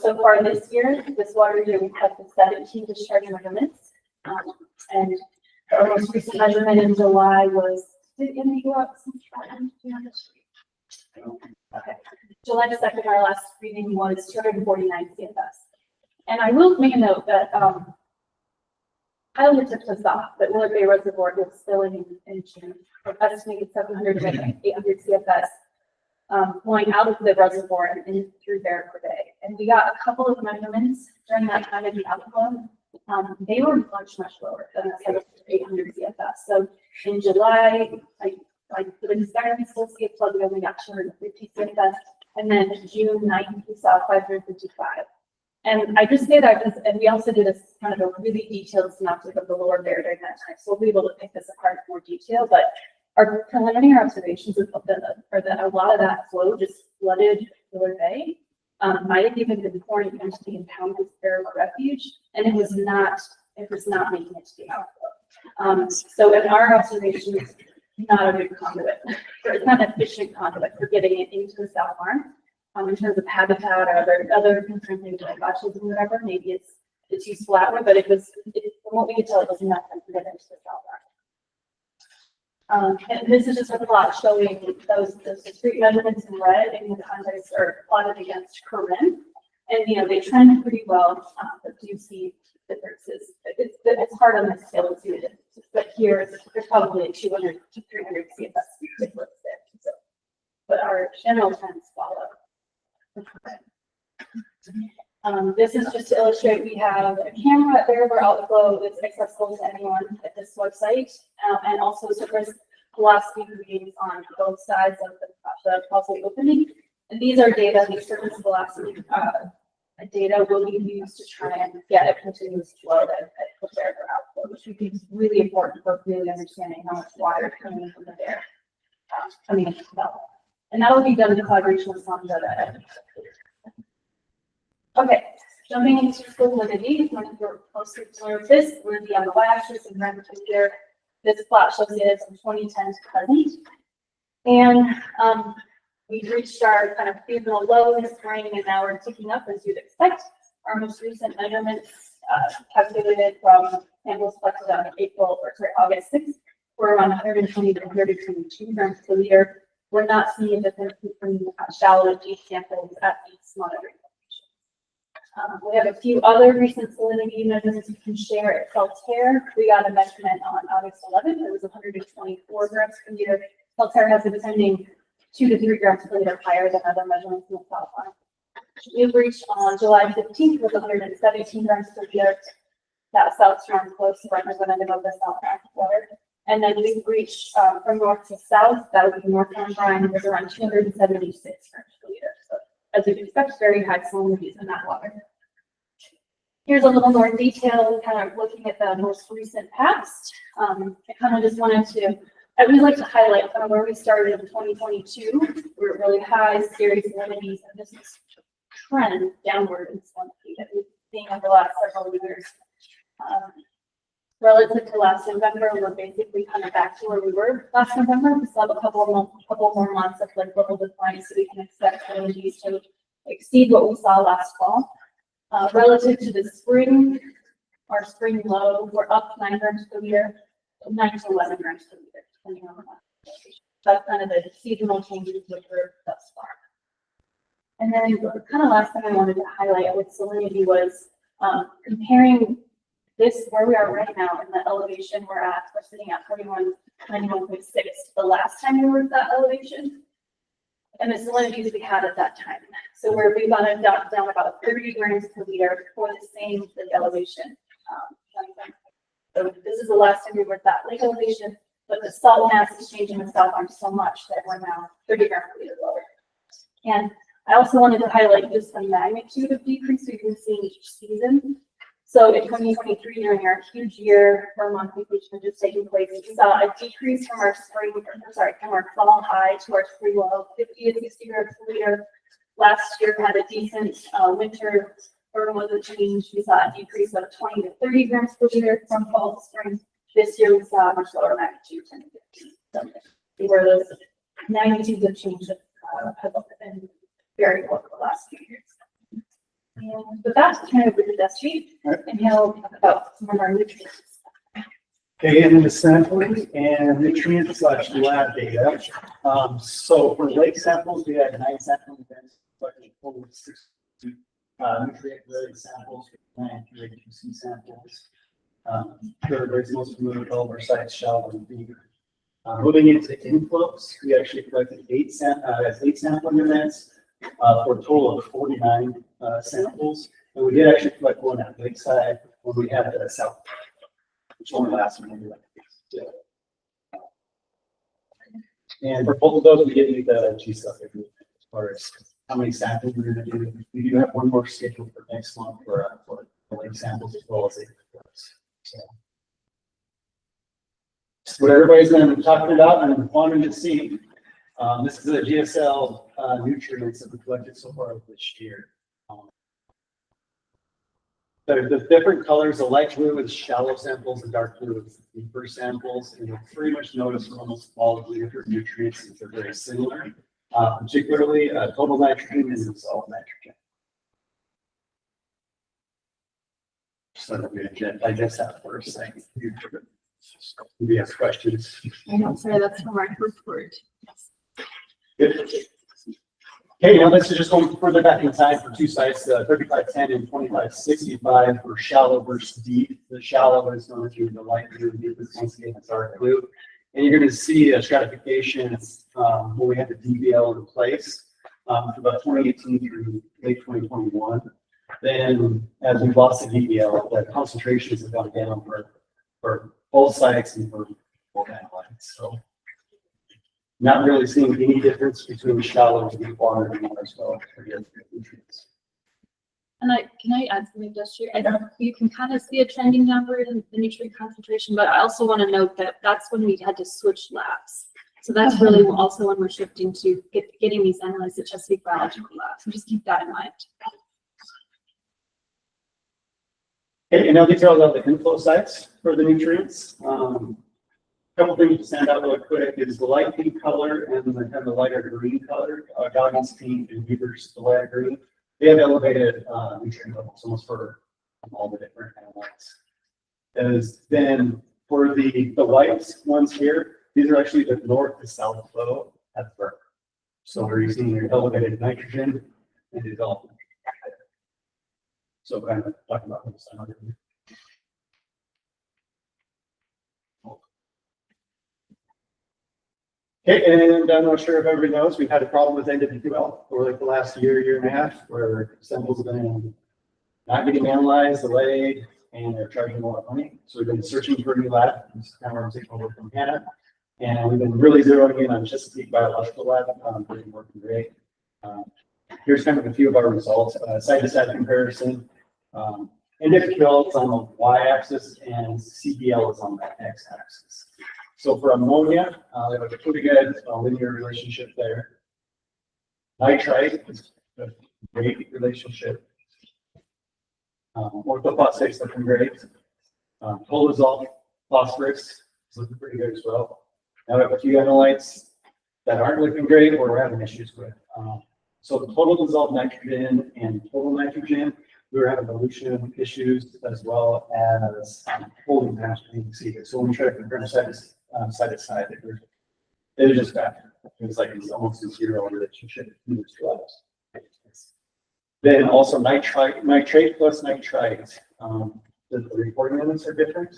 So far this year, this water year, we've had 17 discharge measurements. And our most recent measurement in July was, did Emily go out since okay. July 2nd, our last reading was 249 CFS. And I will make a note that, piloted to stop, that Willard Bay Reservoir was filling in June, estimated 700 to 800 CFS, flowing out of the reservoir and in through there per day. And we got a couple of measurements during that time of the outflow. They were much lower than the 700 to 800 CFS. So in July, I put in experiments, we'll see a flood, we only got 250 CFS. And then June 9th, we saw 555. And I just say that because, and we also did a kind of a really detailed synopsis of the lower Bear during that time. So we'll be able to pick this apart in more detail, but our preliminary observations are that a lot of that flow just flooded Lower Bay. Might have even been pouring into the impounded Bear Refuge, and it was not making it to the outflow. So in our observations, not a good conduit, or it's not an efficient conduit for getting it into the South Arm. In terms of habitat or other concerns, maybe like gotchas and whatever, maybe it's used flatly, but from what we could tell, it was nothing to get into the South Arm. And this is just a plot showing those discrete measurements in red in the context are plotted against Corinne. And, they trend pretty well, but do you see differences? It's hard on this scale to see it, but here there's probably a 200 to 300 CFS difference there. So, but our general trends follow. This is just to illustrate, we have a camera at Bear outflow that's accessible to anyone at this website, and also surface velocity readings on both sides of the causal opening. And these are data, these surface velocity data will be used to try and get a continuous flow at Bear outflow, which we think is really important for really understanding how much water is coming from the Bear, coming into the belt. And that will be done in collaboration with some data. Okay, jumping into salinity, when we're closely familiar with this, we're on the y-axis and right here. This plot shows it from 2010 to present. And we've reached our kind of seasonal low this spring, and now we're ticking up as you'd expect. Our most recent measurements calculated from samples collected on August 6th, were around 120 to 122 grams per liter. We're not seeing a difference between shallow and deep samples at these monitoring locations. We have a few other recent salinity measurements we can share at Saltaire. We got a measurement on August 11th. It was 124 grams per liter. Saltaire has been trending 2 to 3 grams per liter higher than other measurements in the South Arm. We've reached on July 15th with 117 grams per liter. That South Arm close representative of the South Arm water. And then we've reached from north to south, that would be north on brine, was around 276 grams per liter. So as you'd expect, very high salinities in that water. Here's a little more detail, kind of looking at the most recent past. I kind of just wanted to, I would like to highlight kind of where we started in 2022. We're at really high, scary salinities, and this is trend downward in salinity that we've seen over the last several years. Relative to last November, we're basically kind of back to where we were last November. We still have a couple more months of like little declines, so we can expect salinities to exceed what we saw last fall. Relative to the spring, our spring low, we're up 9 grams per liter, 9 to 11 grams per liter, depending on the month. That's kind of the seasonal changes we've heard thus far. And then the kind of last thing I wanted to highlight with salinity was comparing this, where we are right now, and the elevation we're sitting at 91.6 the last time we were at that elevation, and the salinities we had at that time. So we've got it down about 30 grams per liter for the same elevation. So this is the last time we were at that lake elevation, but the salt mass is changing in the South Arm so much that we're now 30 grams per liter lower. And I also wanted to highlight just the magnitude of decrease we've been seeing each season. So in 2023, during our huge year for monthly completion just taking place, we saw a decrease from our from our fall high to our spring low, 50 to 60 grams per liter. Last year had a decent winter, or was a change. We saw a decrease of 20 to 30 grams per liter from fall to spring. This year we saw a much lower magnitude, 10 to 15. So these are those magnitudes of change that have been very low for the last few years. And with that, turn over to Dusty, and he'll talk about some of our nutrients. Okay, and then the sampling and nutrient/lab data. So for lake samples, we had 9 sampling events, but a total of 6 nutrient-related samples, plant grade QC samples. Everybody's most familiar with all of our sites, shallow and deep. Moving into inflows, we actually collected eight sample units for a total of 49 samples. And we did actually collect one at Lakeside when we had the south, which only lasted maybe like yeah. And for both of those, we didn't need the GSLEP agreement as far as how many samples we're going to do. We do have one more scheduled for next month for lake samples as well as so. What everybody's going to be talking about and wanting to see. This is the GSL nutrients that we collected so far this year. The different colors, the light blue is shallow samples, the dark blue is deeper samples, and you'll pretty much notice for almost all of the different nutrients that they're very similar, particularly total nitrogen and dissolved nitrogen. So that we digest that first thing. Maybe ask questions. I know, sorry, that's from our report. Good. Okay, now this is just going further back in time for two sites, 3510 and 2565 for shallow versus deep. The shallow is known as the light blue, deep is once again the dark blue. And you're going to see a stratification when we had the DBL in place from about 2018 through late 2021. Then as we've lost the DBL, the concentrations have gone down for both sites and for both analytes. So not really seeing any difference between shallow and deep water as well. And can I add something just here? I think you can kind of see a trending downward in the nutrient concentration, but I also want to note that that's when we had to switch labs. So that's really also when we're shifting to getting these analyzed at Chesapeake Biological Labs. So just keep that in mind. Okay, and now these are all the inflow sites for the nutrients. Couple things to stand out really quick is the light pink color and the lighter green color. Goggins pink and Beaver's the lighter green. They have elevated nutrient levels almost for all the different analytes. As then for the white ones here, these are actually the north to south flow at the berg. So we're using your elevated nitrogen and development. So kind of talking about this. Okay, and I'm not sure if everybody knows, we've had a problem with NWQL for like the last year and a half, where samples have been not getting analyzed, delayed, and they're charging a lot of money. So we've been searching for a new lab. This is kind of our taking over from Hannah. And we've been really zeroing in on Chesapeake Biological Lab. Really working great. Here's kind of a few of our results. Side-to-side comparison. NWQL is on the y-axis and CBL is on the x-axis. So for ammonia, they have a pretty good linear relationship there. Nitrite is a great relationship. Orthophosphate's looking great. Tolazol, phosphorus is looking pretty good as well. Now we have a few analytes that aren't looking great or we're having issues with. So the total dissolved nitrogen and total nitrogen, we were having dilution issues as well as holding nitrogen. So when we try to compare side to side, they're just bad. It's like it's almost a zero relationship between these two labs. Then also nitrate plus nitrite, the reporting limits are different.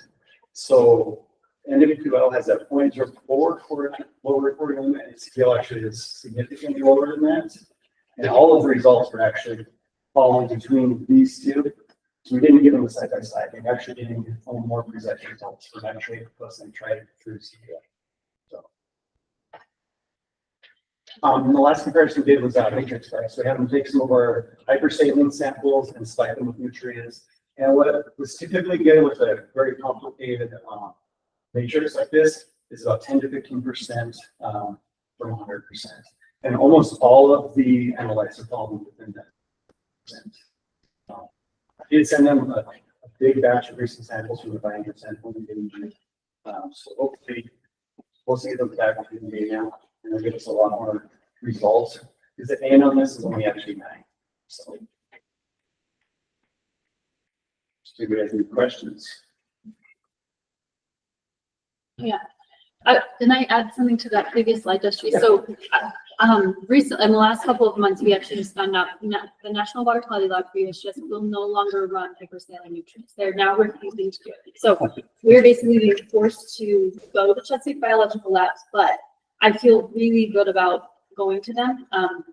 So NWQL has that 0.04 for lower reporting limit, and CBL actually is significantly lower than that. And all of the results were actually falling between these two. So we didn't give them a side by side. They actually didn't get more precise results for nitrate plus nitrite through CBL. So, the last comparison we did was matrix price. So we had them take some of our hypersaline samples and spike them with nutrients. And what was typically good with a very complicated matrix like this is about 10 to 15% from 100%. And almost all of the analytes are falling within that percent. I did send them a big batch of recent samples from the binder sample. So hopefully we'll see them back within the day now, and they'll give us a lot more results. Because the N on this is only actually 9. So, do you guys any questions? Yeah. Can I add something to that previous slide, just so Recently, in the last couple of months, we actually just found out the National Water Quality Lab for USGS will no longer run hypersaline nutrients. They're now refusing to do it. So we're basically being forced to go to the Chesapeake Biological Labs, but I feel really good about going to them.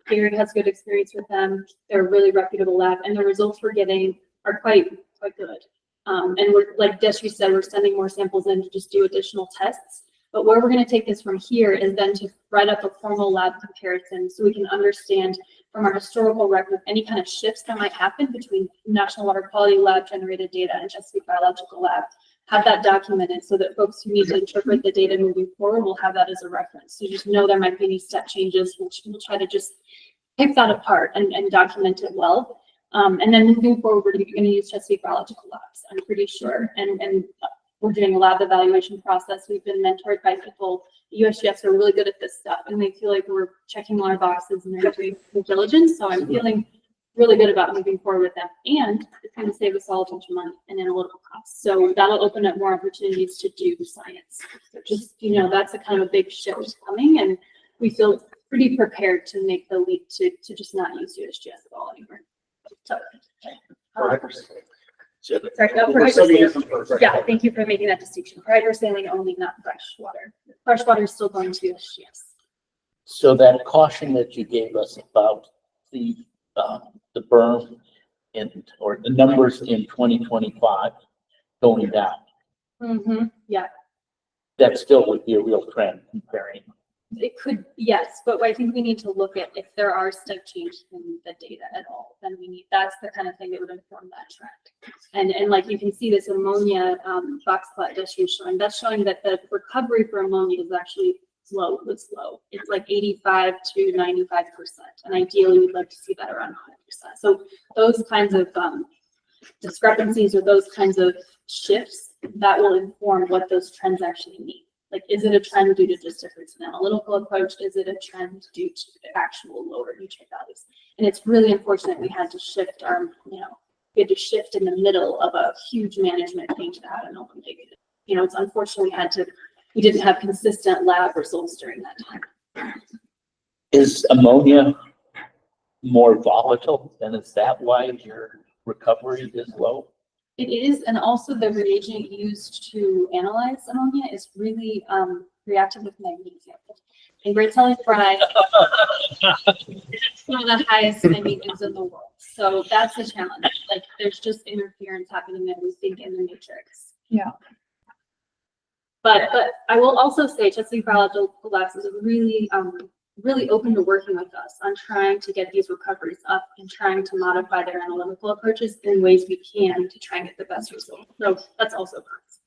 Gary has good experience with them. They're a really reputable lab, and the results we're getting are quite good. And we're, like Deshi said, we're sending more samples in to just do additional tests. But where we're going to take this from here is then to write up a formal lab comparison so we can understand from our historical record any kind of shifts that might happen between National Water Quality Lab generated data and Chesapeake Biological Lab. Have that documented so that folks who need to interpret the data moving forward will have that as a reference. So just know there might be any step changes, which we'll try to just pick that apart and document it well. And then moving forward, we're going to use Chesapeake Biological Labs, I'm pretty sure. And we're doing a lab evaluation process. We've been mentored by people. USGS are really good at this stuff, and they feel like we're checking all our boxes and they're doing due diligence. So I'm feeling really good about moving forward with them. And it's going to save us all a bunch of money and analytical costs. So that'll open up more opportunities to do science. So just, you know, that's a kind of a big shift coming, and we feel pretty prepared to make the leap to just not use USGS at all anymore. So, sorry, no, for hypersaline. Yeah, thank you for making that distinction. For hypersaline only, not fresh water. Fresh water is still going to USGS. So that caution that you gave us about the burn or the numbers in 2025 going down. Mm-hmm. Yeah. That still would be a real trend comparing. It could, yes, but I think we need to look at if there are step changes in the data at all, then we need, that's the kind of thing that would inform that trend. And like you can see this ammonia box plot that's showing that the recovery for ammonia is actually slow. It's like 85 to 95%. And ideally we'd like to see that around 100%. So those kinds of discrepancies or those kinds of shifts that will inform what those trends actually mean. Like, is it a trend due to just difference in analytical approach? Is it a trend due to actual lower nutrient values? And it's really unfortunate we had to shift our, we had to shift in the middle of a huge management change that had an open data. It's unfortunate we didn't have consistent lab results during that time. Is ammonia more volatile, and is that why your recovery is low? It is, and also the reagent used to analyze ammonia is really reactive with magnesium. And Great Salt Brine is one of the highest magnesiums in the world. So that's the challenge. Like, there's just interference happening that we think in the matrix. Yeah. But I will also say Chesapeake Biological Labs is really really open to working with us on trying to get these recoveries up and trying to modify their analytical approaches in ways we can to try and get the best result. So that's also nice.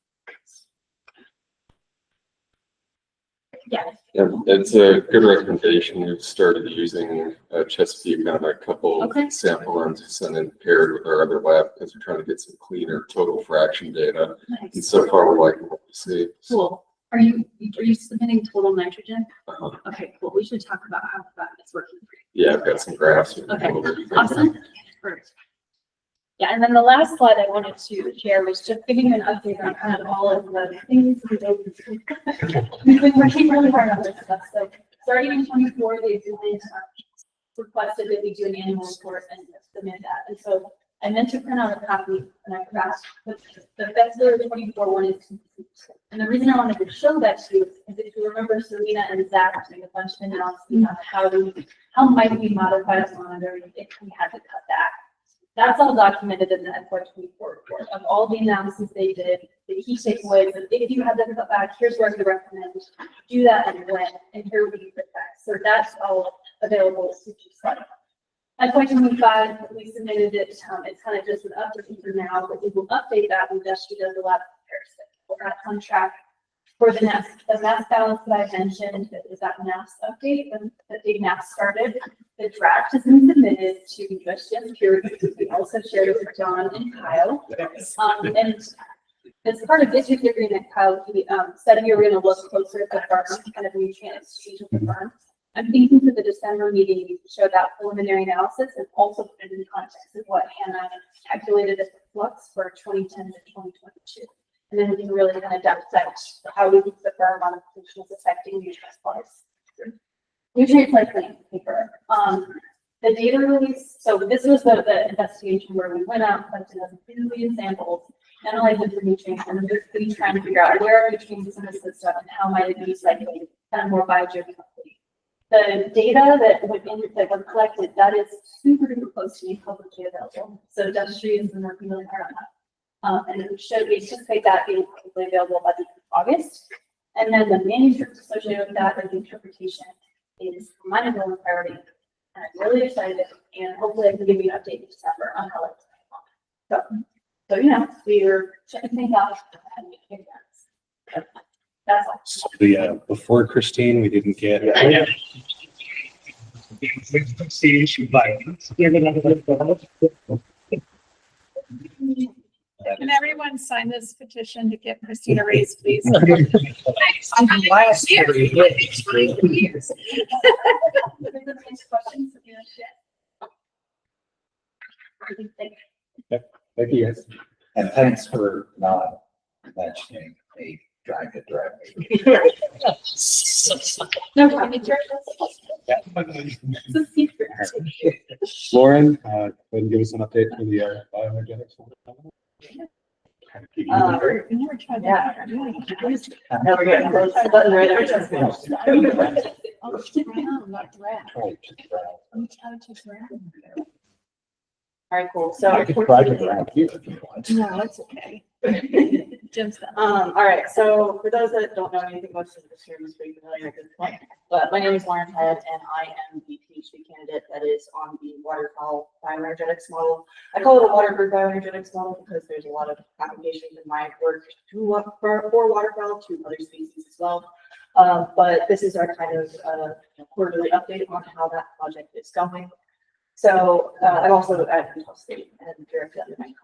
Yeah. Yeah, it's a good recommendation. We've started using Chesapeake on a couple sample runs to send in paired with our other lab because we're trying to get some cleaner total fraction data. Nice. And so far we're liking what we see. Cool. Are you submitting total nitrogen? Okay, cool. We should talk about how that's working for you. Yeah, I've got some graphs. Okay, awesome. Perfect. Yeah, and then the last slide I wanted to share was just giving you an update on kind of all of the things we've been working really hard on this stuff. So starting in 24, they've requested that we do an annual report and submit that. And so I meant to print out a copy and I forgot, but the February 24 one is complete. And the reason I wanted to show that to you is if you remember Serena and Zach doing a bunch of analysis on how might we modify the monitoring if we had to cut back. That's all documented in the FY24 report of all the analysis they did, the key takeaways, and if you had to cut back, here's where I would recommend do that and when, and here would you put back. So that's all available to study. FY25, we submitted it. It's kind of just an update for now, but we will update that when Dusty does a lab comparison. We're on track for the mass balance that I mentioned. That is that mass update. The big mass started. The draft has been submitted to USGS peer review. We also shared it with John and Kyle. And as part of this agreement, Kyle, we said we were going to look closer at the farm, kind of nutrient exchange of the farm. I'm thinking for the December meeting, we show that preliminary analysis and also put it in context of what Hannah calculated as the flux for 2010 to 2022. And then we can really kind of dissect how we think the farm modification is affecting nutrient supplies. nutrient cycling paper. The data release, so this was the investigation where we went out, collected a billion samples, analyzed it for nutrients, and basically trying to figure out where are nutrients in the system and how might it be cycling kind of more biogeochemically. The data that was collected, that is super close to being publicly available. So dentistry is working really hard on that. And we anticipate that being publicly available by the end of August. And then the manuscript associated with that, or the interpretation, is my number one priority. And I'm really excited, and hopefully I can give you an update in December on how it's going. So you know, we're checking things out. That's all. So before Christine, we didn't get. Yeah. Can everyone sign this petition to get Christina raised, please? Last year. Thank you guys. And thanks for not mentioning a driving directly. No problem. It's a secret. Lauren, go ahead and give us an update for the bioenergetics. We never tried that. Never get close to the button right there. Oh, stick around, not drag. I'm trying to take around. All right, cool. So I could project around here if you want. No, it's okay. Jim's done. all right. So for those that don't know anything about this, room is pretty familiar at this point. But my name is Lauren Head, and I am the PhD candidate that is on the waterfowl bioenergetics model. I call it a water bird bioenergetics model because there's a lot of applications in my work for waterfowl to other species as well. But this is our kind of quarterly update on how that project is going. So I'm also at Utah State and director of the main.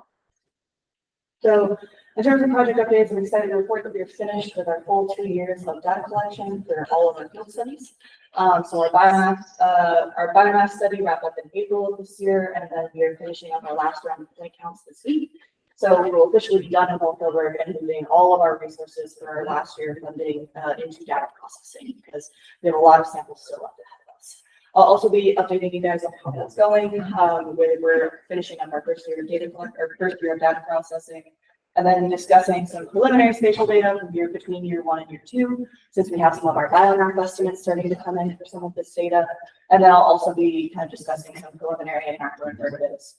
So in terms of project updates, I'm excited to report that we are finished with our full 2 years of data collection for all of our field studies. So our biomass study wrapped up in April of this year, and then we are finishing up our last round of point counts this week. So we will officially be done in bulk over and moving all of our resources for our last year funding into data processing because we have a lot of samples still left ahead of us. I'll also be updating you guys on how that's going. We're finishing up our first year of data processing, and then discussing some preliminary spatial data between year 1 and year 2, since we have some of our biomass estimates starting to come in for some of this data. And then I'll also be kind of discussing some preliminary macroinvertebrates,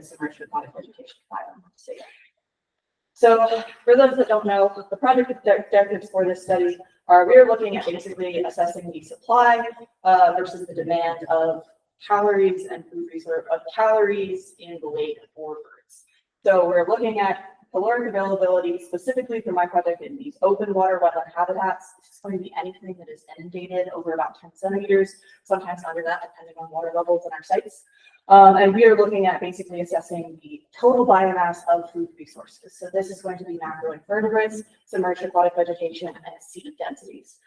submerged aquatic vegetation biomass data. So for those that don't know, the project objectives for this study are we are looking at basically assessing the supply versus the demand of calories and food resource of calories in the lake for birds. So we're looking at caloric availability specifically for my project in these open water wetland habitats. This is going to be anything that is inundated over about 10 centimeters, sometimes under that, depending on water levels in our sites. And we are looking at basically assessing the total biomass of food resources. So this is going to be macroinvertebrates, submerged aquatic vegetation, and seed densities.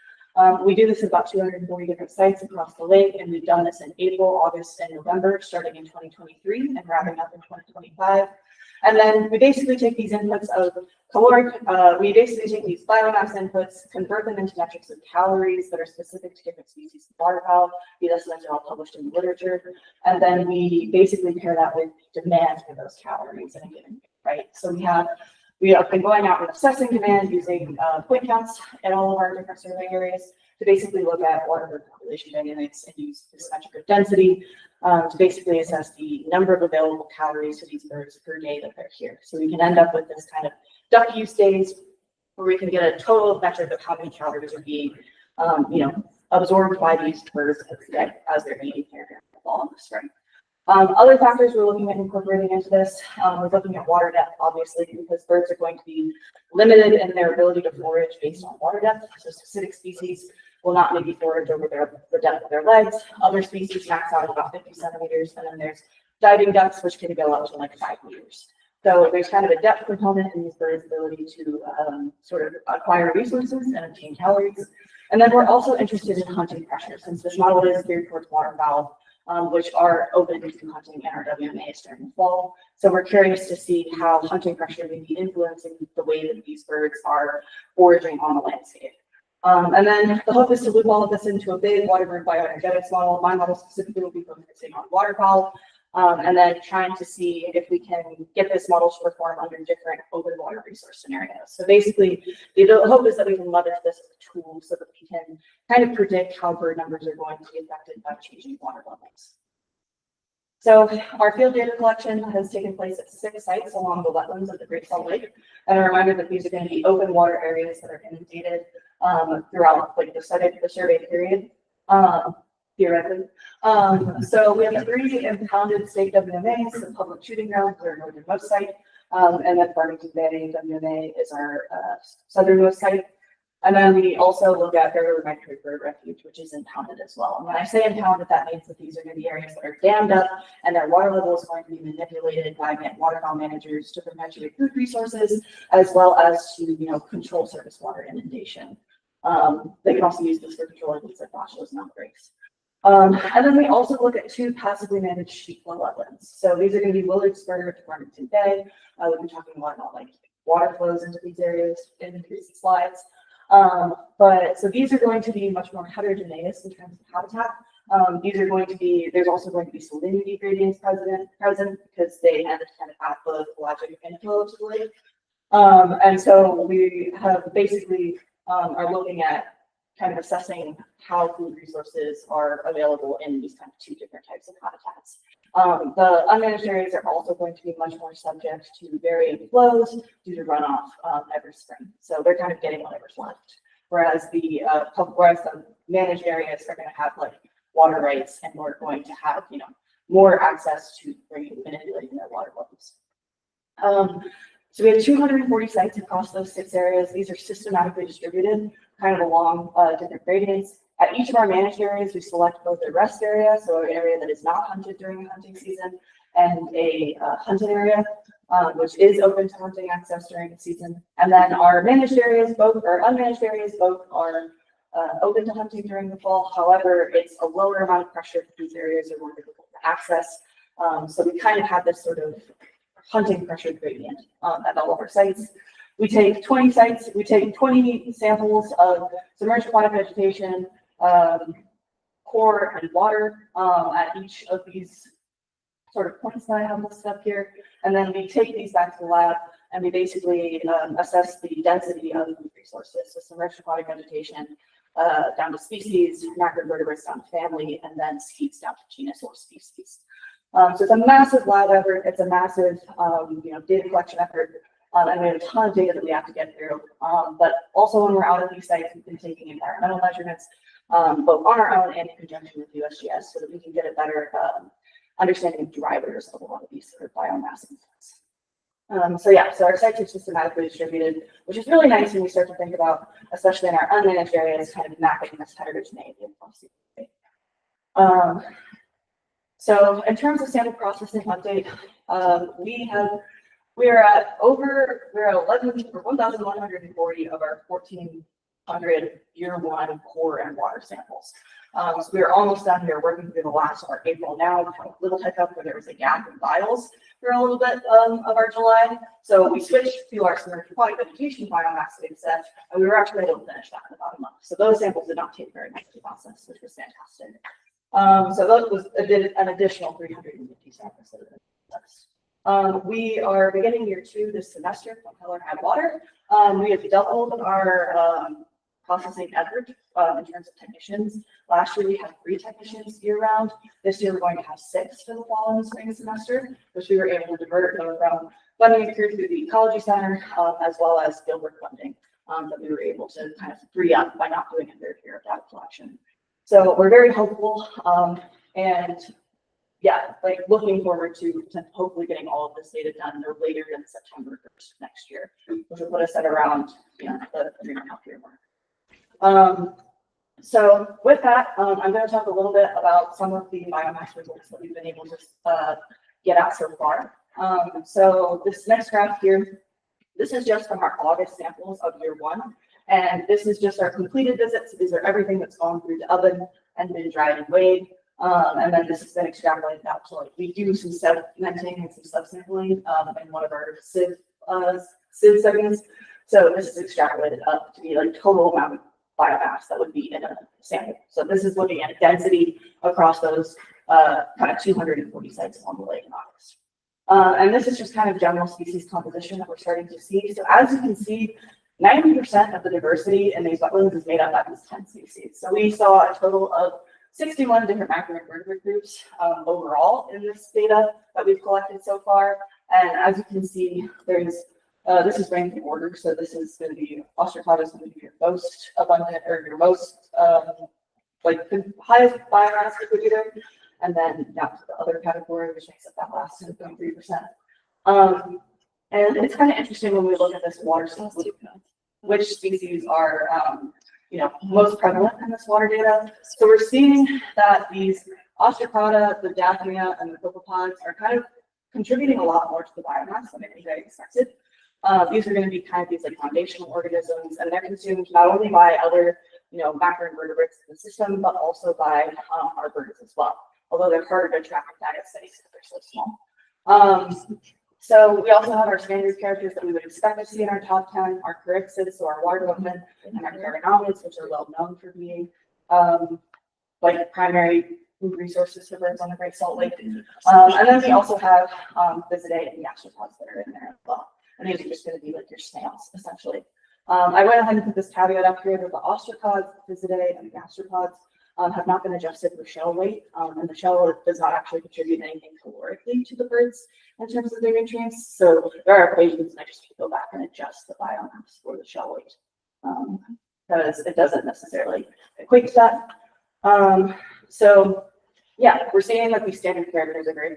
We do this at about 240 different sites across the lake, and we've done this in April, August, and November, starting in 2023 and wrapping up in 2025. And then we basically take these inputs of caloric, we basically take these biomass inputs, convert them into metrics of calories that are specific to different species of waterfowl. These estimates are all published in the literature. And then we basically pair that with demand for those calories in a given year, right? So we have been going out and assessing demand using point counts at all of our different survey areas to basically look at water bird population dynamics and use this metric of density to basically assess the number of available calories to these birds per day that they're here. So we can end up with this kind of duck use days where we can get a total metric of how many calories are being, absorbed by these birds as they're eating here in the fall and the spring. Other factors we're looking at incorporating into this, we're looking at water depth, obviously, because birds are going to be limited in their ability to forage based on water depth. So specific species will not maybe forage over the depth of their legs. Other species max out at about 50 centimeters, and then there's diving ducks, which can go up to like 5 meters. So there's kind of a depth component in these birds' ability to sort of acquire resources and obtain calories. And then we're also interested in hunting pressure, since this model is geared towards waterfowl, which are open to hunting in our WMAs during the fall. So we're curious to see how hunting pressure may be influencing the way that these birds are foraging on the landscape. And then the hope is to loop all of this into a big waterborne bioenergetics model. My model specifically will be focusing on waterfowl, and then trying to see if we can get this model to perform under different open water resource scenarios. So basically, the hope is that we can leverage this as a tool so that we can kind of predict how bird numbers are going to be affected by changing water levels. So our field data collection has taken place at 6 sites along the wetlands of the Great Salt Lake. And a reminder that these are going to be open water areas that are inundated throughout like the survey period, theoretically. So we have 3 impounded state WMAs, the public shooting grounds, our northernmost site, and then Farmington Bay WMA is our southernmost site. And then we also look at Fairweather Migratory Bird Refuge, which is impounded as well. And when I say impounded, that means that these are going to be areas that are dammed up and their water level is going to be manipulated by waterfowl managers to perpetuate food resources, as well as to, control surface water inundation. They can also use this for controlling things like washes and outbreaks. And then we also look at 2 passively managed sheet flow wetlands. So these are going to be Willard Spur to Farmington Bay. We've been talking a lot about like water flows into these areas in recent slides. But so these are going to be much more heterogeneous in terms of habitat. These are going to be, there's also going to be salinity gradients present because they have this kind of at the ecologic inflow to the lake. And so we have basically are looking at kind of assessing how food resources are available in these kind of 2 different types of habitats. The unmanaged areas are also going to be much more subject to varying flows due to runoff every spring. So they're kind of getting whatever's left. Whereas the managed areas are going to have like water rights, and we're going to have more access to manipulating their water levels. So we have 240 sites across those 6 areas. These are systematically distributed, kind of along different gradients. At each of our managed areas, we select both a rest area, so an area that is not hunted during the hunting season, and a hunted area, which is open to hunting access during the season. And then our managed areas, both or unmanaged areas, both are open to hunting during the fall. However, it's a lower amount of pressure if these areas are more difficult to access. So we kind of have this sort of hunting pressure gradient at all of our sites. We take 20 sites, we take 20 samples of submerged aquatic vegetation, core and water at each of these sort of points that I have listed up here. And then we take these back to the lab and we basically assess the density of food resources. So submerged aquatic vegetation down to species, macroinvertebrates down to family, and then seeds down to genus or species. So it's a massive lab effort. It's a massive data collection effort. And we have a ton of data that we have to get through. But also when we're out at these sites, we've been taking environmental measurements, both on our own and in conjunction with USGS, so that we can get a better understanding of drivers of a lot of these sort of biomass inputs. So our sites are systematically distributed, which is really nice when we start to think about, especially in our unmanaged areas, kind of mapping this heterogeneity across the state. So in terms of sample processing update, we're at 1,140 of our 1,400 year 1 core and water samples. So we're almost done. We're working through the last of our April now. We had a little hiccup where there was a gap in vials for a little bit of our July. So we switched to our submerged aquatic vegetation biomass data set, and we were actually able to finish that in about a month. So those samples did not take very much to process, which was fantastic. So that was an additional 350 samples that have been processed. We are beginning year 2 this semester from Color Had Water. We have doubled our processing effort in terms of technicians. Last year we had 3 technicians year round. This year we're going to have 6 for the fall and spring semester, which we were able to divert from funding accrued through the Ecology Center, as well as fieldwork funding that we were able to kind of free up by not doing a third year of data collection. So we're very hopeful, and looking forward to hopefully getting all of this data done no later than September 1st next year, which will put us at around the 3.5 year mark. So with that, I'm going to talk a little bit about some of the biomass results that we've been able to get at so far. So this next graph here, this is just from our August samples of year 1. And this is just our completed visits. So these are everything that's gone through the oven and been dried and weighed. And then this has been extrapolated out to we do some segmenting and some subsampling in one of our SIV segments. So this is extrapolated up to be total amount biomass that would be in a sample. So this is looking at density across those kind of 240 sites along the lake in August. And this is just kind of general species composition that we're starting to see. So as you can see, 90% of the diversity in these wetlands is made up by these 10 species. So we saw a total of 61 different macroinvertebrate groups overall in this data that we've collected so far. And as you can see, there's this is ranked in order. So this is going to be ostracoda is going to be your most abundant or your most like the highest biomass contributor, and then down to the other category, which makes up that last 10.3%. And it's kind of interesting when we look at this water stuff, which species are you know, most prevalent in this water data. So we're seeing that these ostracoda, the daphnia, and the copepods are kind of contributing a lot more to the biomass than I expected. These are going to be kind of these like foundational organisms, and they're consumed not only by other, you know, macroinvertebrates in the system, but also by our birds as well. Although they're harder to track in diet studies because they're so small. So we also have our standard characters that we would expect to see in our top 10, our caryxids, so our water women, and our caragnomids, which are well known for being like primary food resources for birds on the Great Salt Lake. And then we also have Visidae and gastropods that are in there as well. And these are just going to be like your snails, essentially. I went ahead and put this caveat up here that the ostracods, Visidae, and gastropods have not been adjusted for shell weight, and the shell does not actually contribute anything calorically to the birds in terms of their nutrients. So there are equations, and I just need to go back and adjust the biomass for the shell weight because it doesn't necessarily equate to that. So yeah, we're seeing that these standard characters are very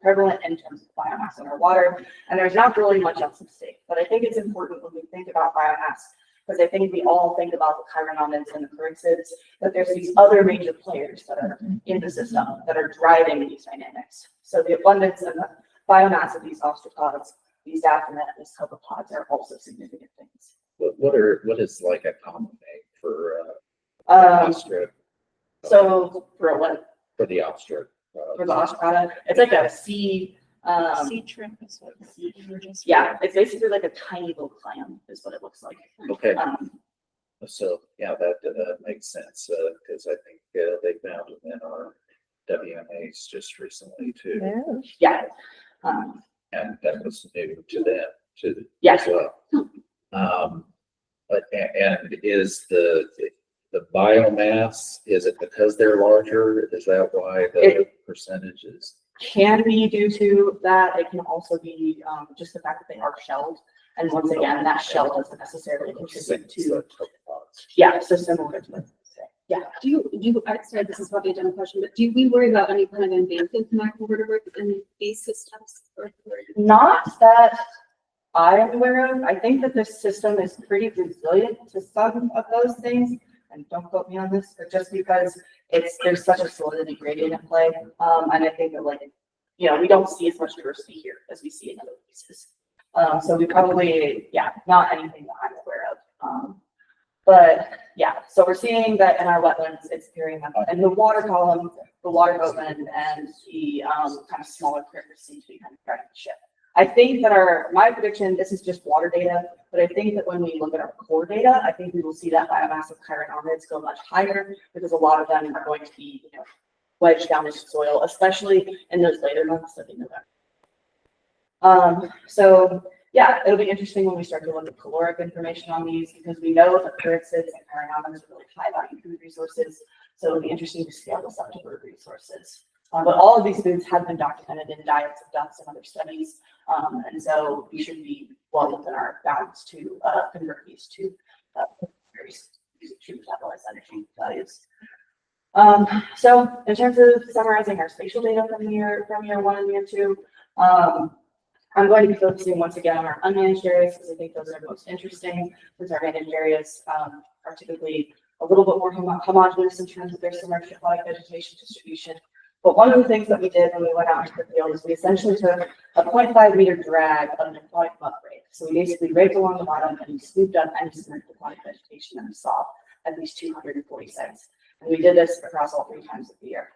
prevalent in terms of biomass in our water, and there's not really much else at stake. But I think it's important when we think about biomass, because I think we all think about the chironomids and the caryxids, that there's these other major players that are in the system that are driving these dynamics. So the abundance and the biomass of these ostracods, these daphnia, and these copepods are also significant things. What is like a common name for ostrich? So for what? For the ostrich. For the ostracoda, it's like a sea. Sea shrimp is what you were just. Yeah, it's basically like a tiny little clam, is what it looks like. Okay. So yeah, that makes sense because I think they found them in our WMAs just recently too. Yeah. And that was new to them too. Yeah. As well. But and is the biomass, is it because they're larger? Is that why the percentage is? Can be due to that. It can also be just the fact that they are shelled. And once again, that shell doesn't necessarily contribute to. Yeah, so similar to what. Yeah. Do you, I'm sorry, this is probably a dumb question, but do we worry about any kind of invasive macroinvertebrates in these systems? Not that I am aware of. I think that this system is pretty resilient to some of those things. And don't quote me on this, but just because there's such a salinity gradient at play. And I think that, like, you know, we don't see as much diversity here as we see in other places. So we probably, yeah, not anything that I'm aware of. But yeah, so we're seeing that in our wetlands, it's appearing in the water column, the water boatman, and the kind of smaller critters seem to be kind of driving the ship. I think that my prediction, this is just water data, but I think that when we look at our core data, I think we will see that biomass of chironomids go much higher because a lot of them are going to be, you know, wedged down into soil, especially in those later months of November. So yeah, it'll be interesting when we start to look at caloric information on these because we know that caryxids and chironomids are really high value food resources. So it'll be interesting to scale this up to bird resources. But all of these foods have been documented in diets of ducks and other studies. And so we should be well within our bounds to convert these to very true metabolized energy values. So in terms of summarizing our spatial data from year 1 and year 2, I'm going to be focusing once again on our unmanaged areas because I think those are most interesting, since our managed areas are typically a little bit more homogeneous in terms of their submerged aquatic vegetation distribution. But one of the things that we did when we went out into the field is we essentially took a 0.5 meter drag of an aquatic muck rake. So we basically raked along the bottom and we scooped up any submerged aquatic vegetation that we saw at these 240 sites. And we did this across all 3 times of the year.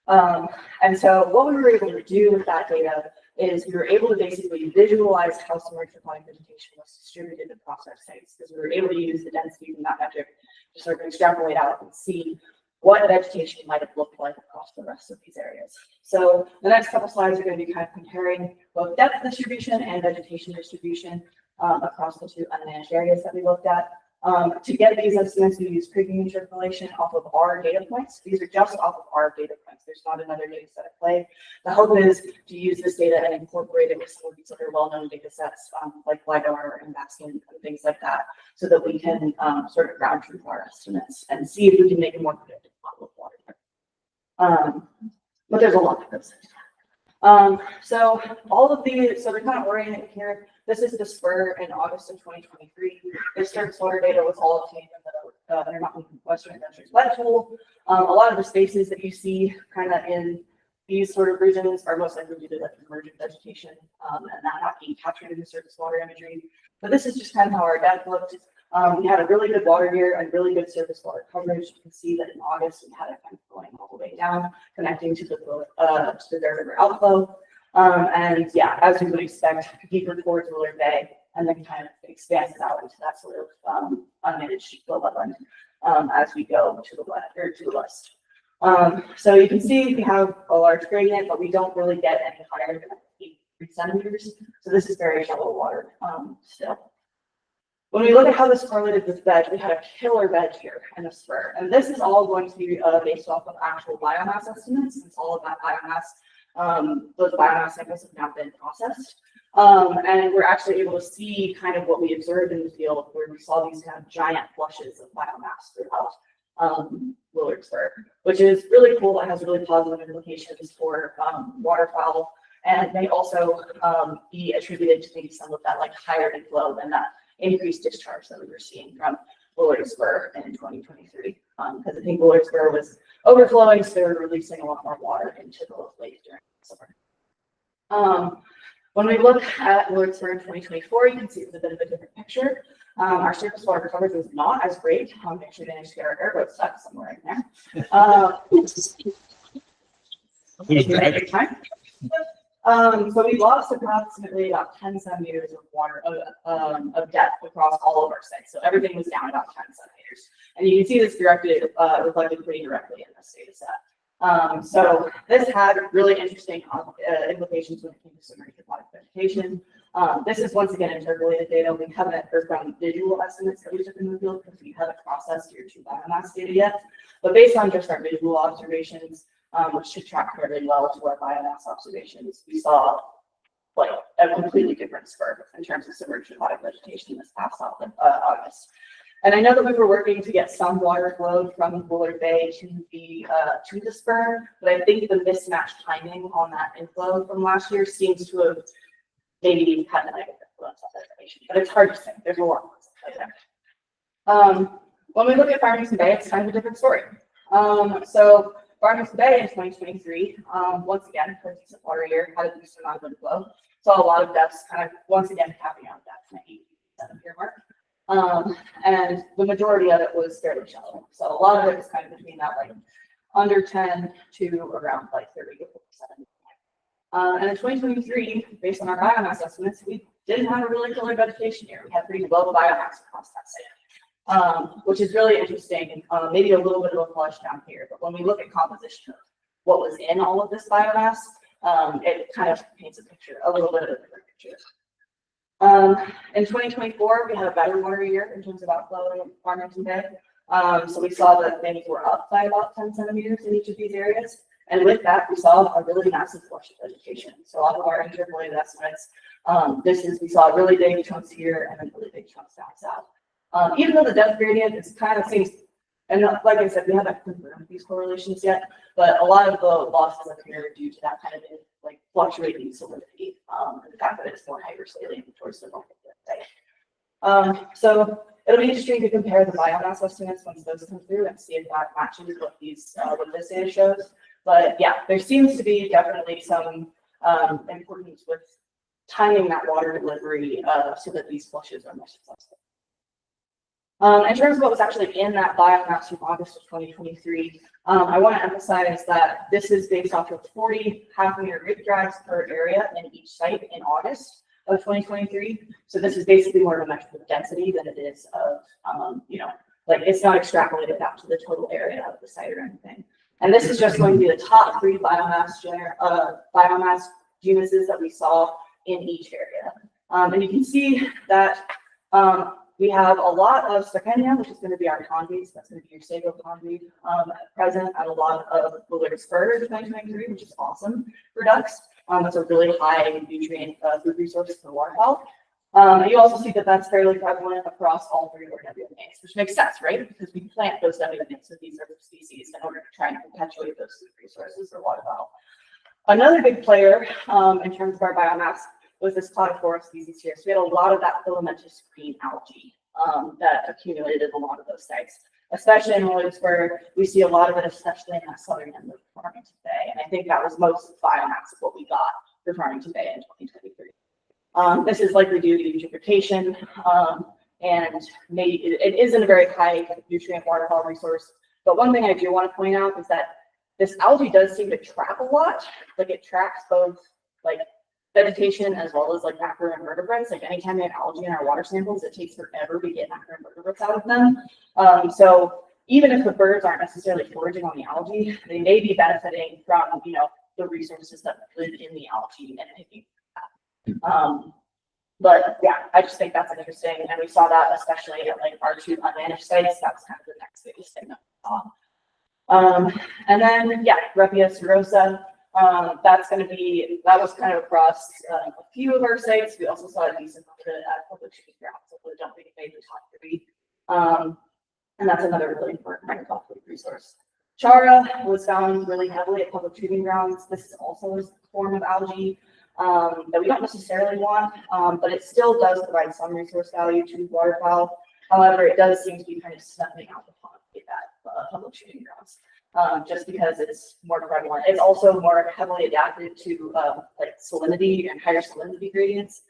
And so what we were able to do with that data is we were able to basically visualize how submerged aquatic vegetation was distributed across our sites, because we were able to use the density from that metric to sort of extrapolate out and see what vegetation might have looked like across the rest of these areas. So the next couple slides are going to be kind of comparing both depth distribution and vegetation distribution across the two unmanaged areas that we looked at. To get these estimates, we use creeping interpolation off of our data points. These are just off of our data points. There's not another data set at play. The hope is to use this data and incorporate it with some of these other well-known data sets like LiDAR and basking and things like that, so that we can sort of ground truth our estimates and see if we can make a more predictive model of water. But there's a lot of those. So all of these, so they're kind of oriented here. This is the spur in August of 2023. This surface water data was all obtained from the Intermountain Western Adventures web tool. A lot of the spaces that you see kind of in these sort of regions are most likely due to like emergent vegetation and that not being captured in the surface water imagery. But this is just kind of how our data looked. We had a really good water year and really good surface water coverage. You can see that in August we had it kind of going all the way down, connecting to the Bear River outflow. And yeah, as we would expect, deeper towards Willard Bay, and then kind of expands out into that sort of unmanaged low wetland as we go to the west or to the west. So you can see we have a large gradient, but we don't really get any higher than 8 centimeters. So this is very shallow water still. When we look at how this correlated with veg, we had a killer veg here in the spur. And this is all going to be based off of actual biomass estimates, since all of that biomass, those biomass samples have now been processed. And we're actually able to see kind of what we observed in the field, where we saw these kind of giant flushes of biomass throughout Willard Spur, which is really cool. That has really positive implications for waterfowl, and may also be attributed to maybe some of that like higher inflow than that increased discharge that we were seeing from Willard Spur in 2023. Because I think Willard Spur was overflowing, so they were releasing a lot more water into the lake during the summer. When we look at Willard Spur in 2024, you can see it's a bit of a different picture. Our surface water coverage was not as great. Actually managed to get our airboat stuck somewhere in there. So we lost approximately about 10 centimeters of water of depth across all of our sites. So everything was down about 10 centimeters. And you can see this reflected pretty directly in this data set. So this had really interesting implications when it came to submerged aquatic vegetation. This is once again interpolated data. We haven't heard from visual estimates that we took in the field because we haven't processed your two biomass data yet. But based on just our visual observations, which should track fairly well to our biomass observations, we saw like a completely different spur in terms of submerged aquatic vegetation this past August. And I know that we were working to get some water flow from Willard Bay to the spur, but I think the mismatched timing on that inflow from last year seems to have maybe had a negative influence on that information. But it's hard to say. There's a lot there. When we look at Farmington Bay, it's kind of a different story. So Farmington Bay in 2023, once again, for a decent water year, had a decent amount of inflow. Saw a lot of depths kind of once again capping out that 8-7 year mark. And the majority of it was fairly shallow. So a lot of it was kind of between that like under 10 to around like 30 to 47. And in 2023, based on our biomass estimates, we didn't have a really killer vegetation here. We had pretty low biomass across that site, which is really interesting, and maybe a little bit of a flush down here. But when we look at composition of what was in all of this biomass, it kind of paints a picture, a little bit of a different picture. In 2024, we had a better water year in terms of outflow in Farmington Bay. So we saw that things were up by about 10 centimeters in each of these areas. And with that, we saw a really massive flush of vegetation. So off of our interpolated estimates, we saw really big chunks here and then really big chunks down south. Even though the depth gradient is kind of seems, and like I said, we haven't confirmed these correlations yet, but a lot of the losses appear due to that kind of like fluctuating salinity, and the fact that it's more hypersaline towards the north of the site. So it'll be interesting to compare the biomass estimates once those come through and see if that matches what what this data shows. But yeah, there seems to be definitely some importance with timing that water delivery so that these flushes are more successful. In terms of what was actually in that biomass from August of 2023, I want to emphasize that this is based off of 40 half-meter rip drives per area in each site in August of 2023. So this is basically more of a measure of density than it is of, like it's not extrapolated out to the total area of the site or anything. And this is just going to be the top 3 biomass genuses that we saw in each area. And you can see that we have a lot of Sarkania, which is going to be our conveys. That's going to be your sago convey present at a lot of the litter spurs of 2023, which is awesome for ducks. That's a really high nutrient food resource for waterfowl. You also see that that's fairly prevalent across all 3 of our WMAs, which makes sense, right? Because we plant those WMAs with these other species in order to try and perpetuate those food resources for waterfowl. Another big player in terms of our biomass was this clodophora species here. So we had a lot of that filamentous green algae that accumulated in a lot of those sites, especially in Williamsburg. We see a lot of it, especially in that southern end of Farmington Bay. And I think that was most of the biomass of what we got for Farmington Bay in 2023. This is likely due to eutrophication, and maybe it isn't a very high nutrient waterfowl resource. But one thing I do want to point out is that this algae does seem to trap a lot. Like it traps both like vegetation as well as like macroinvertebrates. Like anytime we have algae in our water samples, it takes forever to get macroinvertebrates out of them. So even if the birds aren't necessarily foraging on the algae, they may be benefiting from, the resources that live in the algae and picking that. But yeah, I just think that's interesting. And we saw that especially at like our 2 unmanaged sites. That's kind of the next biggest thing that we saw. And then, yeah, Repia serosa. That was kind of across a few of our sites. We also saw a decent amount at public shooting grounds, so the dumping made the top 3. And that's another really important food resource. Chara was found really heavily at public shooting grounds. This is also a form of algae that we don't necessarily want, but it still does provide some resource value to waterfowl. However, it does seem to be kind of snuffing out the pond at public shooting grounds. Just because it's more prevalent. It's also more heavily adapted to like salinity and higher salinity gradients,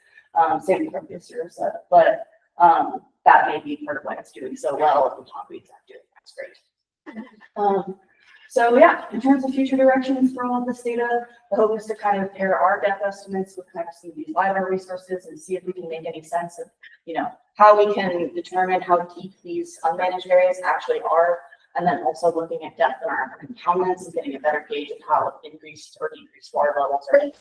same from Serosa, but that may be part of why it's doing so well if the pondweeds aren't doing that's great. So yeah, in terms of future directions for all of this data, the hope is to kind of pair our depth estimates with kind of some of these LiDAR resources and see if we can make any sense of, how we can determine how deep these unmanaged areas actually are. And then also looking at depth in our impoundments and getting a better gauge of how increased or decreased water levels are in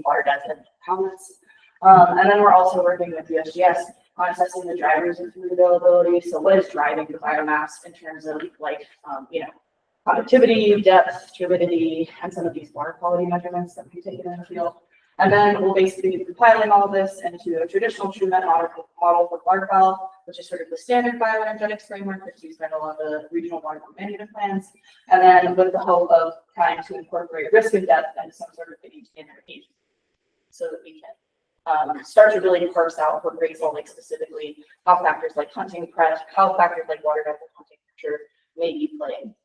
water depth and impoundments. And then we're also working with USGS on assessing the drivers of food availability. So what is driving the biomass in terms of like, conductivity, depth, turbidity, and some of these water quality measurements that we've taken in the field. And then we'll basically be compiling all of this into a traditional TrueMet model for waterfowl, which is sort of the standard bioenergetics framework that's used by a lot of the regional waterfowl management plans. And then with the hope of trying to incorporate risk and depth and some sort of standard agent so that we can start to really parse out for Great Salt Lake specifically how factors like hunting prep, how factors like water depth and hunting temperature may be playing.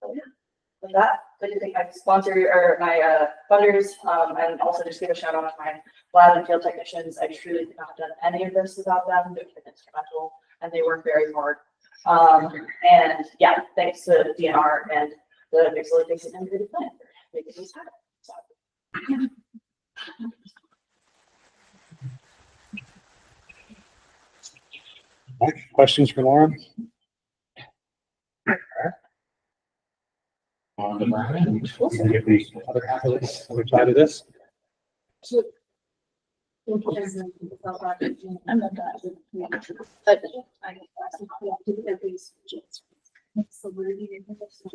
So yeah. With that, I do think my sponsor or my funders, and also just give a shout out to my lab and field technicians. I truly could not have done any of this without them. They've been instrumental and they work very hard. And yeah, thanks to DNR and the Excellent Basic Integrated Plan for making this happen. So. Questions for Lauren? On the brine, we'll get the other half of this, other side of this. I'm not done. But I everybody's so we're needing and also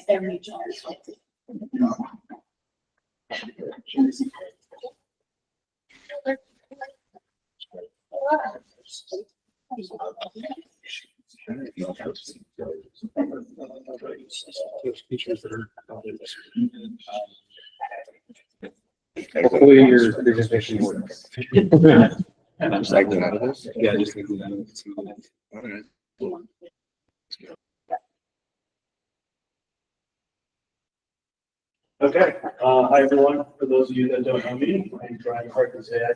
every job. Hopefully your presentation works. And I'm cycling out of this. Yeah, just thinking that. All right. Okay, hi everyone. For those of you that don't know me, my name is Brian Harkazak.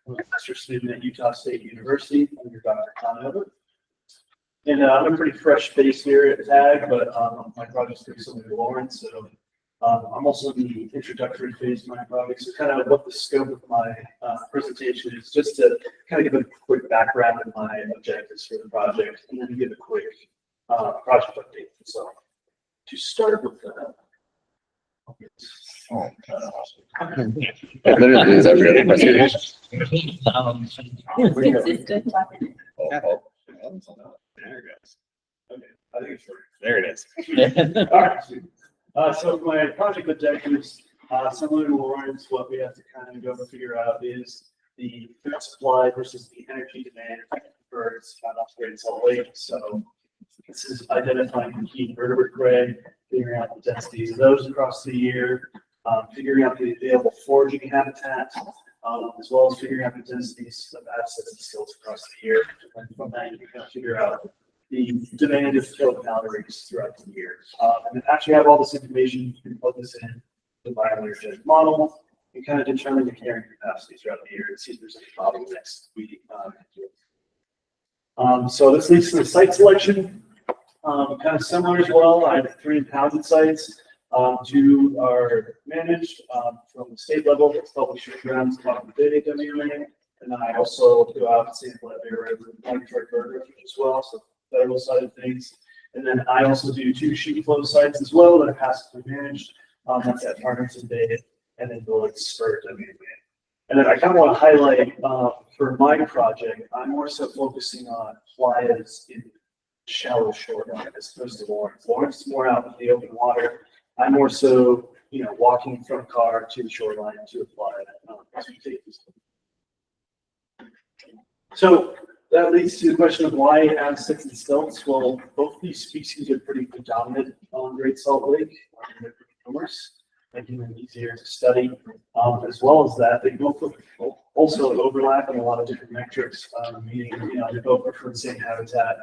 I'm a master student at Utah State University under Dr. Conover. And I'm a pretty fresh face here at TAG, but my project's pretty similar to Lauren's. So I'm also in the introductory phase of my project. So kind of what the scope of my presentation is, just to kind of give a quick background of my objectives for the project, and then give a quick project update. So to start with that. Literally is every other presentation. There it goes. Okay, I think it's working. There it is. All right. So my project objectives, similar to Lauren's, what we have to kind of go and figure out is the food supply versus the energy demand for its upgraded Salt Lake. So this is identifying the key vertebrate grade, figuring out the densities of those across the year, figuring out the available foraging habitat, as well as figuring out the densities of assets and skills across the year. And from that, you can figure out the demand of kilocalories throughout the year. And then after you have all this information, you can plug this in the bioenergetic model and kind of determine the carrying capacity throughout the year and see if there's any bottlenecks we so this leads to the site selection. Kind of similar as well. I have 3 impounded sites. 2 are managed from the state level. It's public short grounds, the data WMA, and then I also go out and sample at their laboratory burger as well. So federal side of things. And then I also do 2 sheet flow sites as well that are passively managed. That's at Farmington Bay and then Village Spur WMA. And then I kind of want to highlight for my project, I'm more so focusing on playas in shallow shoreline as opposed to Lawrence. Lawrence is more out in the open water. I'm more so, walking from car to the shoreline to apply So that leads to the question of why have 6 and stilts. Well, both these species are pretty predominant on Great Salt Lake. They're pretty numerous, making them easier to study. As well as that, they both also overlap in a lot of different metrics, meaning, they both prefer the same habitat.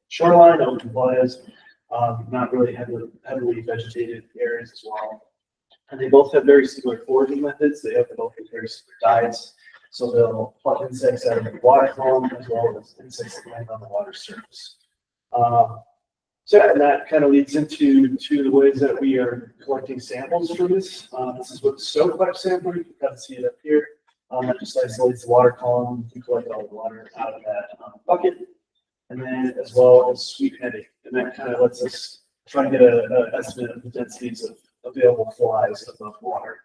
Shoreline, open playas, not really heavily vegetated areas as well. And they both have very similar foraging methods. They have both very similar diets. So they'll pluck insects out of the water column as well as insects that land on the water surface. And that kind of leads into the ways that we are collecting samples for this. This is with the stovepipe sampler. You can kind of see it up here. That just isolates the water column. You collect all the water out of that bucket. And then as well as sweep netting. And that kind of lets us try and get an estimate of the densities of available flies above water.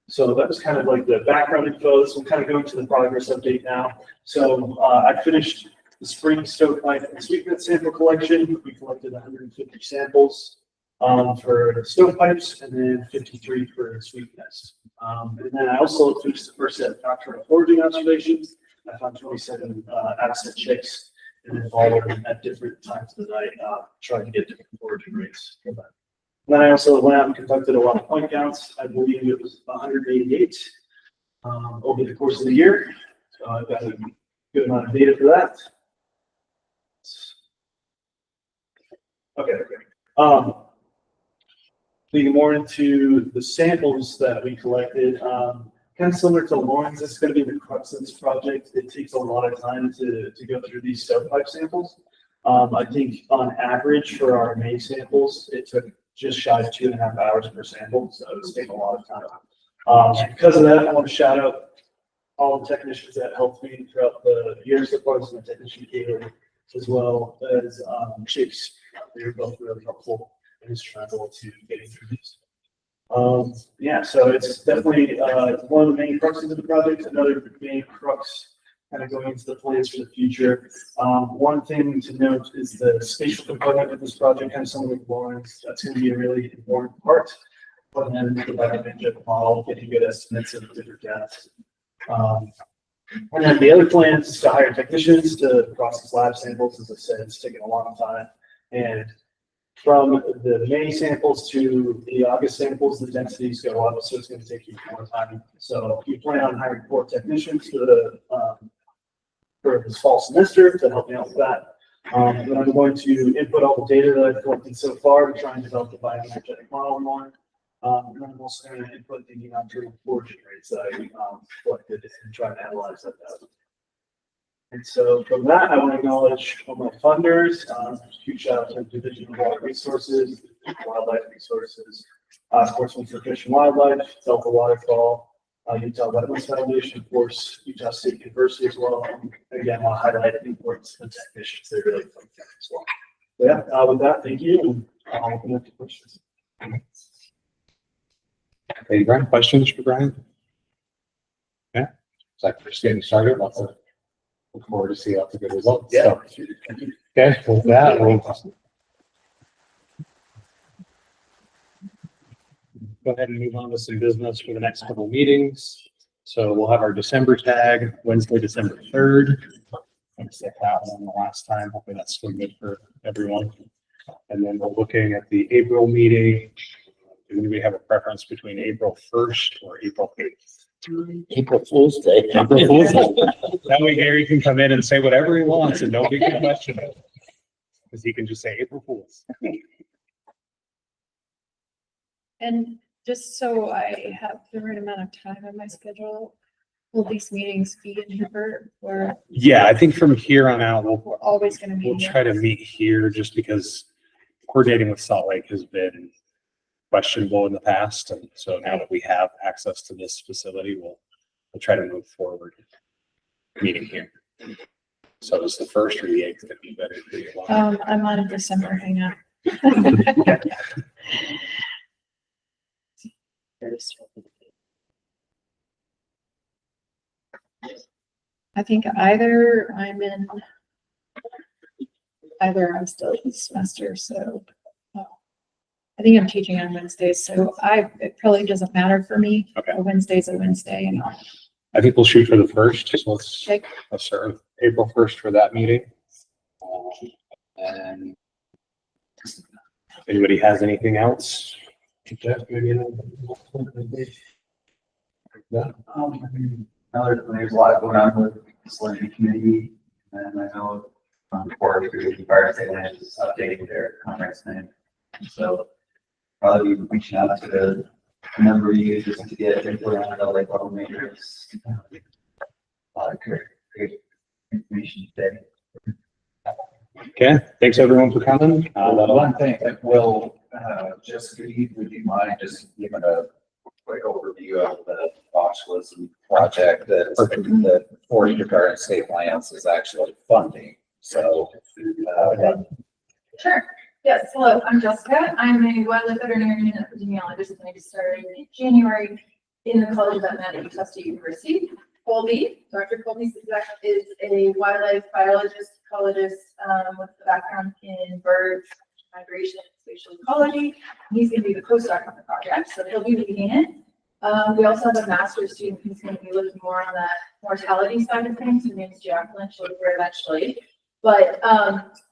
So that was kind of like the background info. So we'll kind of go into the progress update now. So I finished the spring stovepipe and sweep net sample collection. We collected 150 samples for the stovepipes and then 53 for sweep nets. And then I also finished the first set of nocturnal foraging observations. I found 27 asset chicks and then followed them at different times of the night, trying to get different foraging rates for that. And then I also went out and conducted a lot of point counts. I believe it was 188 over the course of the year. So I've got a good amount of data for that. Okay. Digging more into the samples that we collected, kind of similar to Lauren's, this is going to be the crux of this project. It takes a lot of time to go through these stovepipe samples. I think on average for our May samples, it took just shy of 2.5 hours per sample, so it's taken a lot of time. Because of that, I want to shout out all the technicians that helped me throughout the years, of course, and the technician Taylor, as well as Chase. They were both really helpful and instrumental to getting through these. So it's definitely one of the main cruxes of the project. Another main crux kind of going into the plans for the future. One thing to note is the spatial component of this project, kind of similar to Lauren's. That's going to be a really important part. But then the bioenergetic model, getting good estimates of different depths. And then the other plan is to hire technicians to process lab samples. As I said, it's taken a long time. And from the May samples to the August samples, the densities go up, so it's going to take you more time. So you plan on hiring 4 technicians for this fall semester to help me out with that. Then I'm going to input all the data that I've collected so far to try and develop the bioenergetic model more. And I'm also going to input the natural foraging rates that I collected and try to analyze that data. And so from that, I want to acknowledge all my funders. Huge shout out to the Division of Water Resources, Wildlife Resources, Sportsmen for Fish and Wildlife, Delta Waterfall, Utah Wetlands Foundation, of course, Utah State University as well. And again, I want to highlight the importance of the technicians. They really fun as well. So yeah, with that, thank you. And I'll open up to questions. Hey, Brian, questions for Brian? Yeah, it's like we're just getting started. Lots of look forward to see lots of good results. Yeah. So, okay, with that, we'll go ahead and move on to some business for the next couple of meetings. So we'll have our December tag, Wednesday, December 3rd. I said that one the last time. Hopefully that's still good for everyone. And then we're looking at the April meeting. Do we have a preference between April 1st or April 8th? April Fool's Day. April Fool's Day. That way Gary can come in and say whatever he wants and nobody can question it. Because he can just say April Fool's. And just so I have the right amount of time on my schedule, will these meetings be in here or Yeah, I think from here on out, we're always gonna be? we'll try to meet here just because coordinating with Salt Lake has been questionable in the past. And so now that we have access to this facility, we'll try to move forward meeting here. So is the 1st or the 8th gonna be better for you? I'm on in December, hang on. I think either I'm still in semester, so I think I'm teaching on Wednesdays, so it probably doesn't matter for me. Okay. A Wednesday's a Wednesday, and I think we'll shoot for the 1st. So let's Okay. start with April 1st for that meeting. And anybody has anything else? Jeff, maybe There's a lot going on with the Salinity Committee, and I know before the fire station is updating their conference name. So probably reaching out to a number of you just to get input on the lake level matrix. A lot of great information today. Okay, thanks everyone for coming. One thing that will, just would you mind just giving a quick overview of the botulism project that the Forestry Department of State Lands is actually funding? So, Sure. Yes, hello, I'm Jessica. I'm a wildlife veterinarian and epidemiologist, and I just started in January in the College of Veterinary at Utah State University. Colby, Dr. Colby is a wildlife biologist, ecologist with a background in birds, migration, and spatial ecology. He's going to be the postdoc on the project, so he'll be leading it. We also have a master's student who's going to be looking more on the mortality side of things. Her name is Jacqueline. She'll be here eventually. But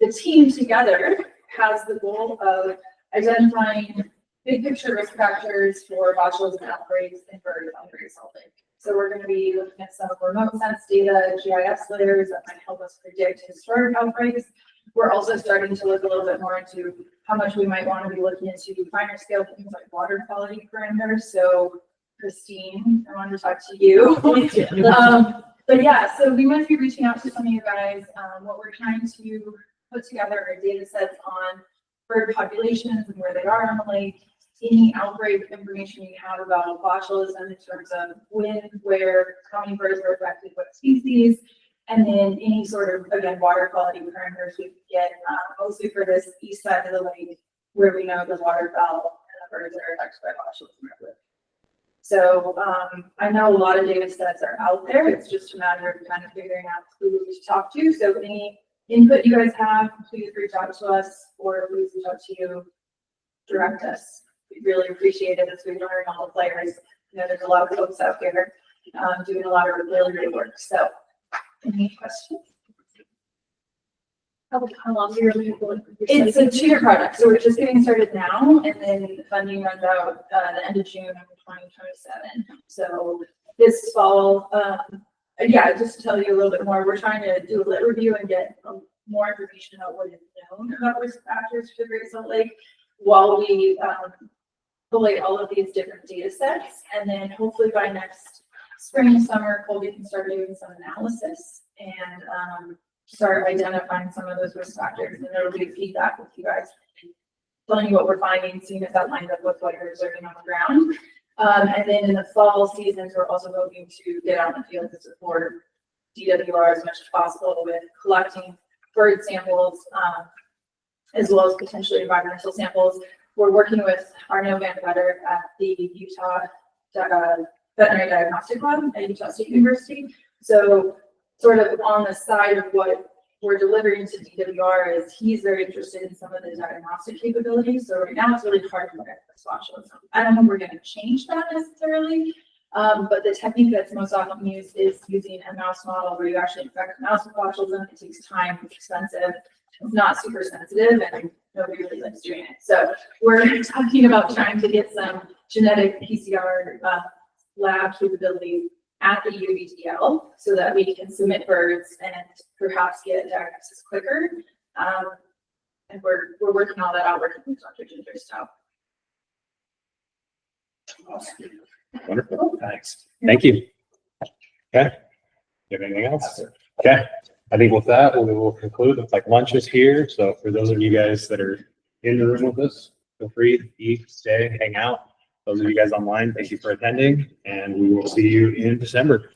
the team together has the goal of identifying big picture risk factors for botulism outbreaks in birds on Great Salt Lake. So we're going to be looking at some remote sense data, GIS layers that might help us predict historic outbreaks. We're also starting to look a little bit more into how much we might want to be looking into finer scale things like water quality parameters. So Christine, I wanted to talk to you. But yeah, so we might be reaching out to some of you guys. What we're trying to put together are data sets on bird populations and where they are on the lake, any outbreak information you have about botulism in terms of when, where, how many birds were affected, what species, and then any sort of, again, water quality parameters we can get, mostly for this east side of the lake where we know the waterfowl and the birds that are affected by botulism live. So I know a lot of data sets are out there. It's just a matter of kind of figuring out who to talk to. So any input you guys have, please reach out to us, or please reach out to you, direct us. We really appreciate it as we learn all the players. You know, there's a lot of folks out there doing a lot of really great work. So any questions? How long are you really going? It's a 2-year project, so we're just getting started now, and then funding runs out the end of June of 2027. So this fall, yeah, just to tell you a little bit more, we're trying to do a lit review and get more information about what is known about risk factors for the Great Salt Lake while we collate all of these different data sets. And then hopefully by next spring, summer, Colby can start doing some analysis and start identifying some of those risk factors. And there will be feedback with you guys, telling you what we're finding, seeing if that lines up with what you're observing on the ground. And then in the fall seasons, we're also hoping to get out in the field to support DWR as much as possible with collecting bird samples, as well as potentially environmental samples. We're working with Arno Van Vetter at the Utah Veterinary Diagnostic Lab at Utah State University. So sort of on the side of what we're delivering to DWR is he's very interested in some of the diagnostic capabilities. So right now it's really hard to look at the spot shows. I don't know if we're going to change that necessarily, but the technique that's most often used is using a mouse model where you actually infect mouse botulism. It takes time, it's expensive, it's not super sensitive, and nobody really likes doing it. So we're talking about trying to get some genetic PCR lab capabilities at the UVTL so that we can submit birds and perhaps get diagnosis quicker. And we're working all that out, working with Dr. Ginger Stout. Wonderful. Thanks. Thank you. Okay. You have anything else? Okay. I think with that, we will conclude. It's like lunch is here. So for those of you guys that are in the room with us, feel free to eat, stay, hang out. Those of you guys online, thank you for attending, and we will see you in December.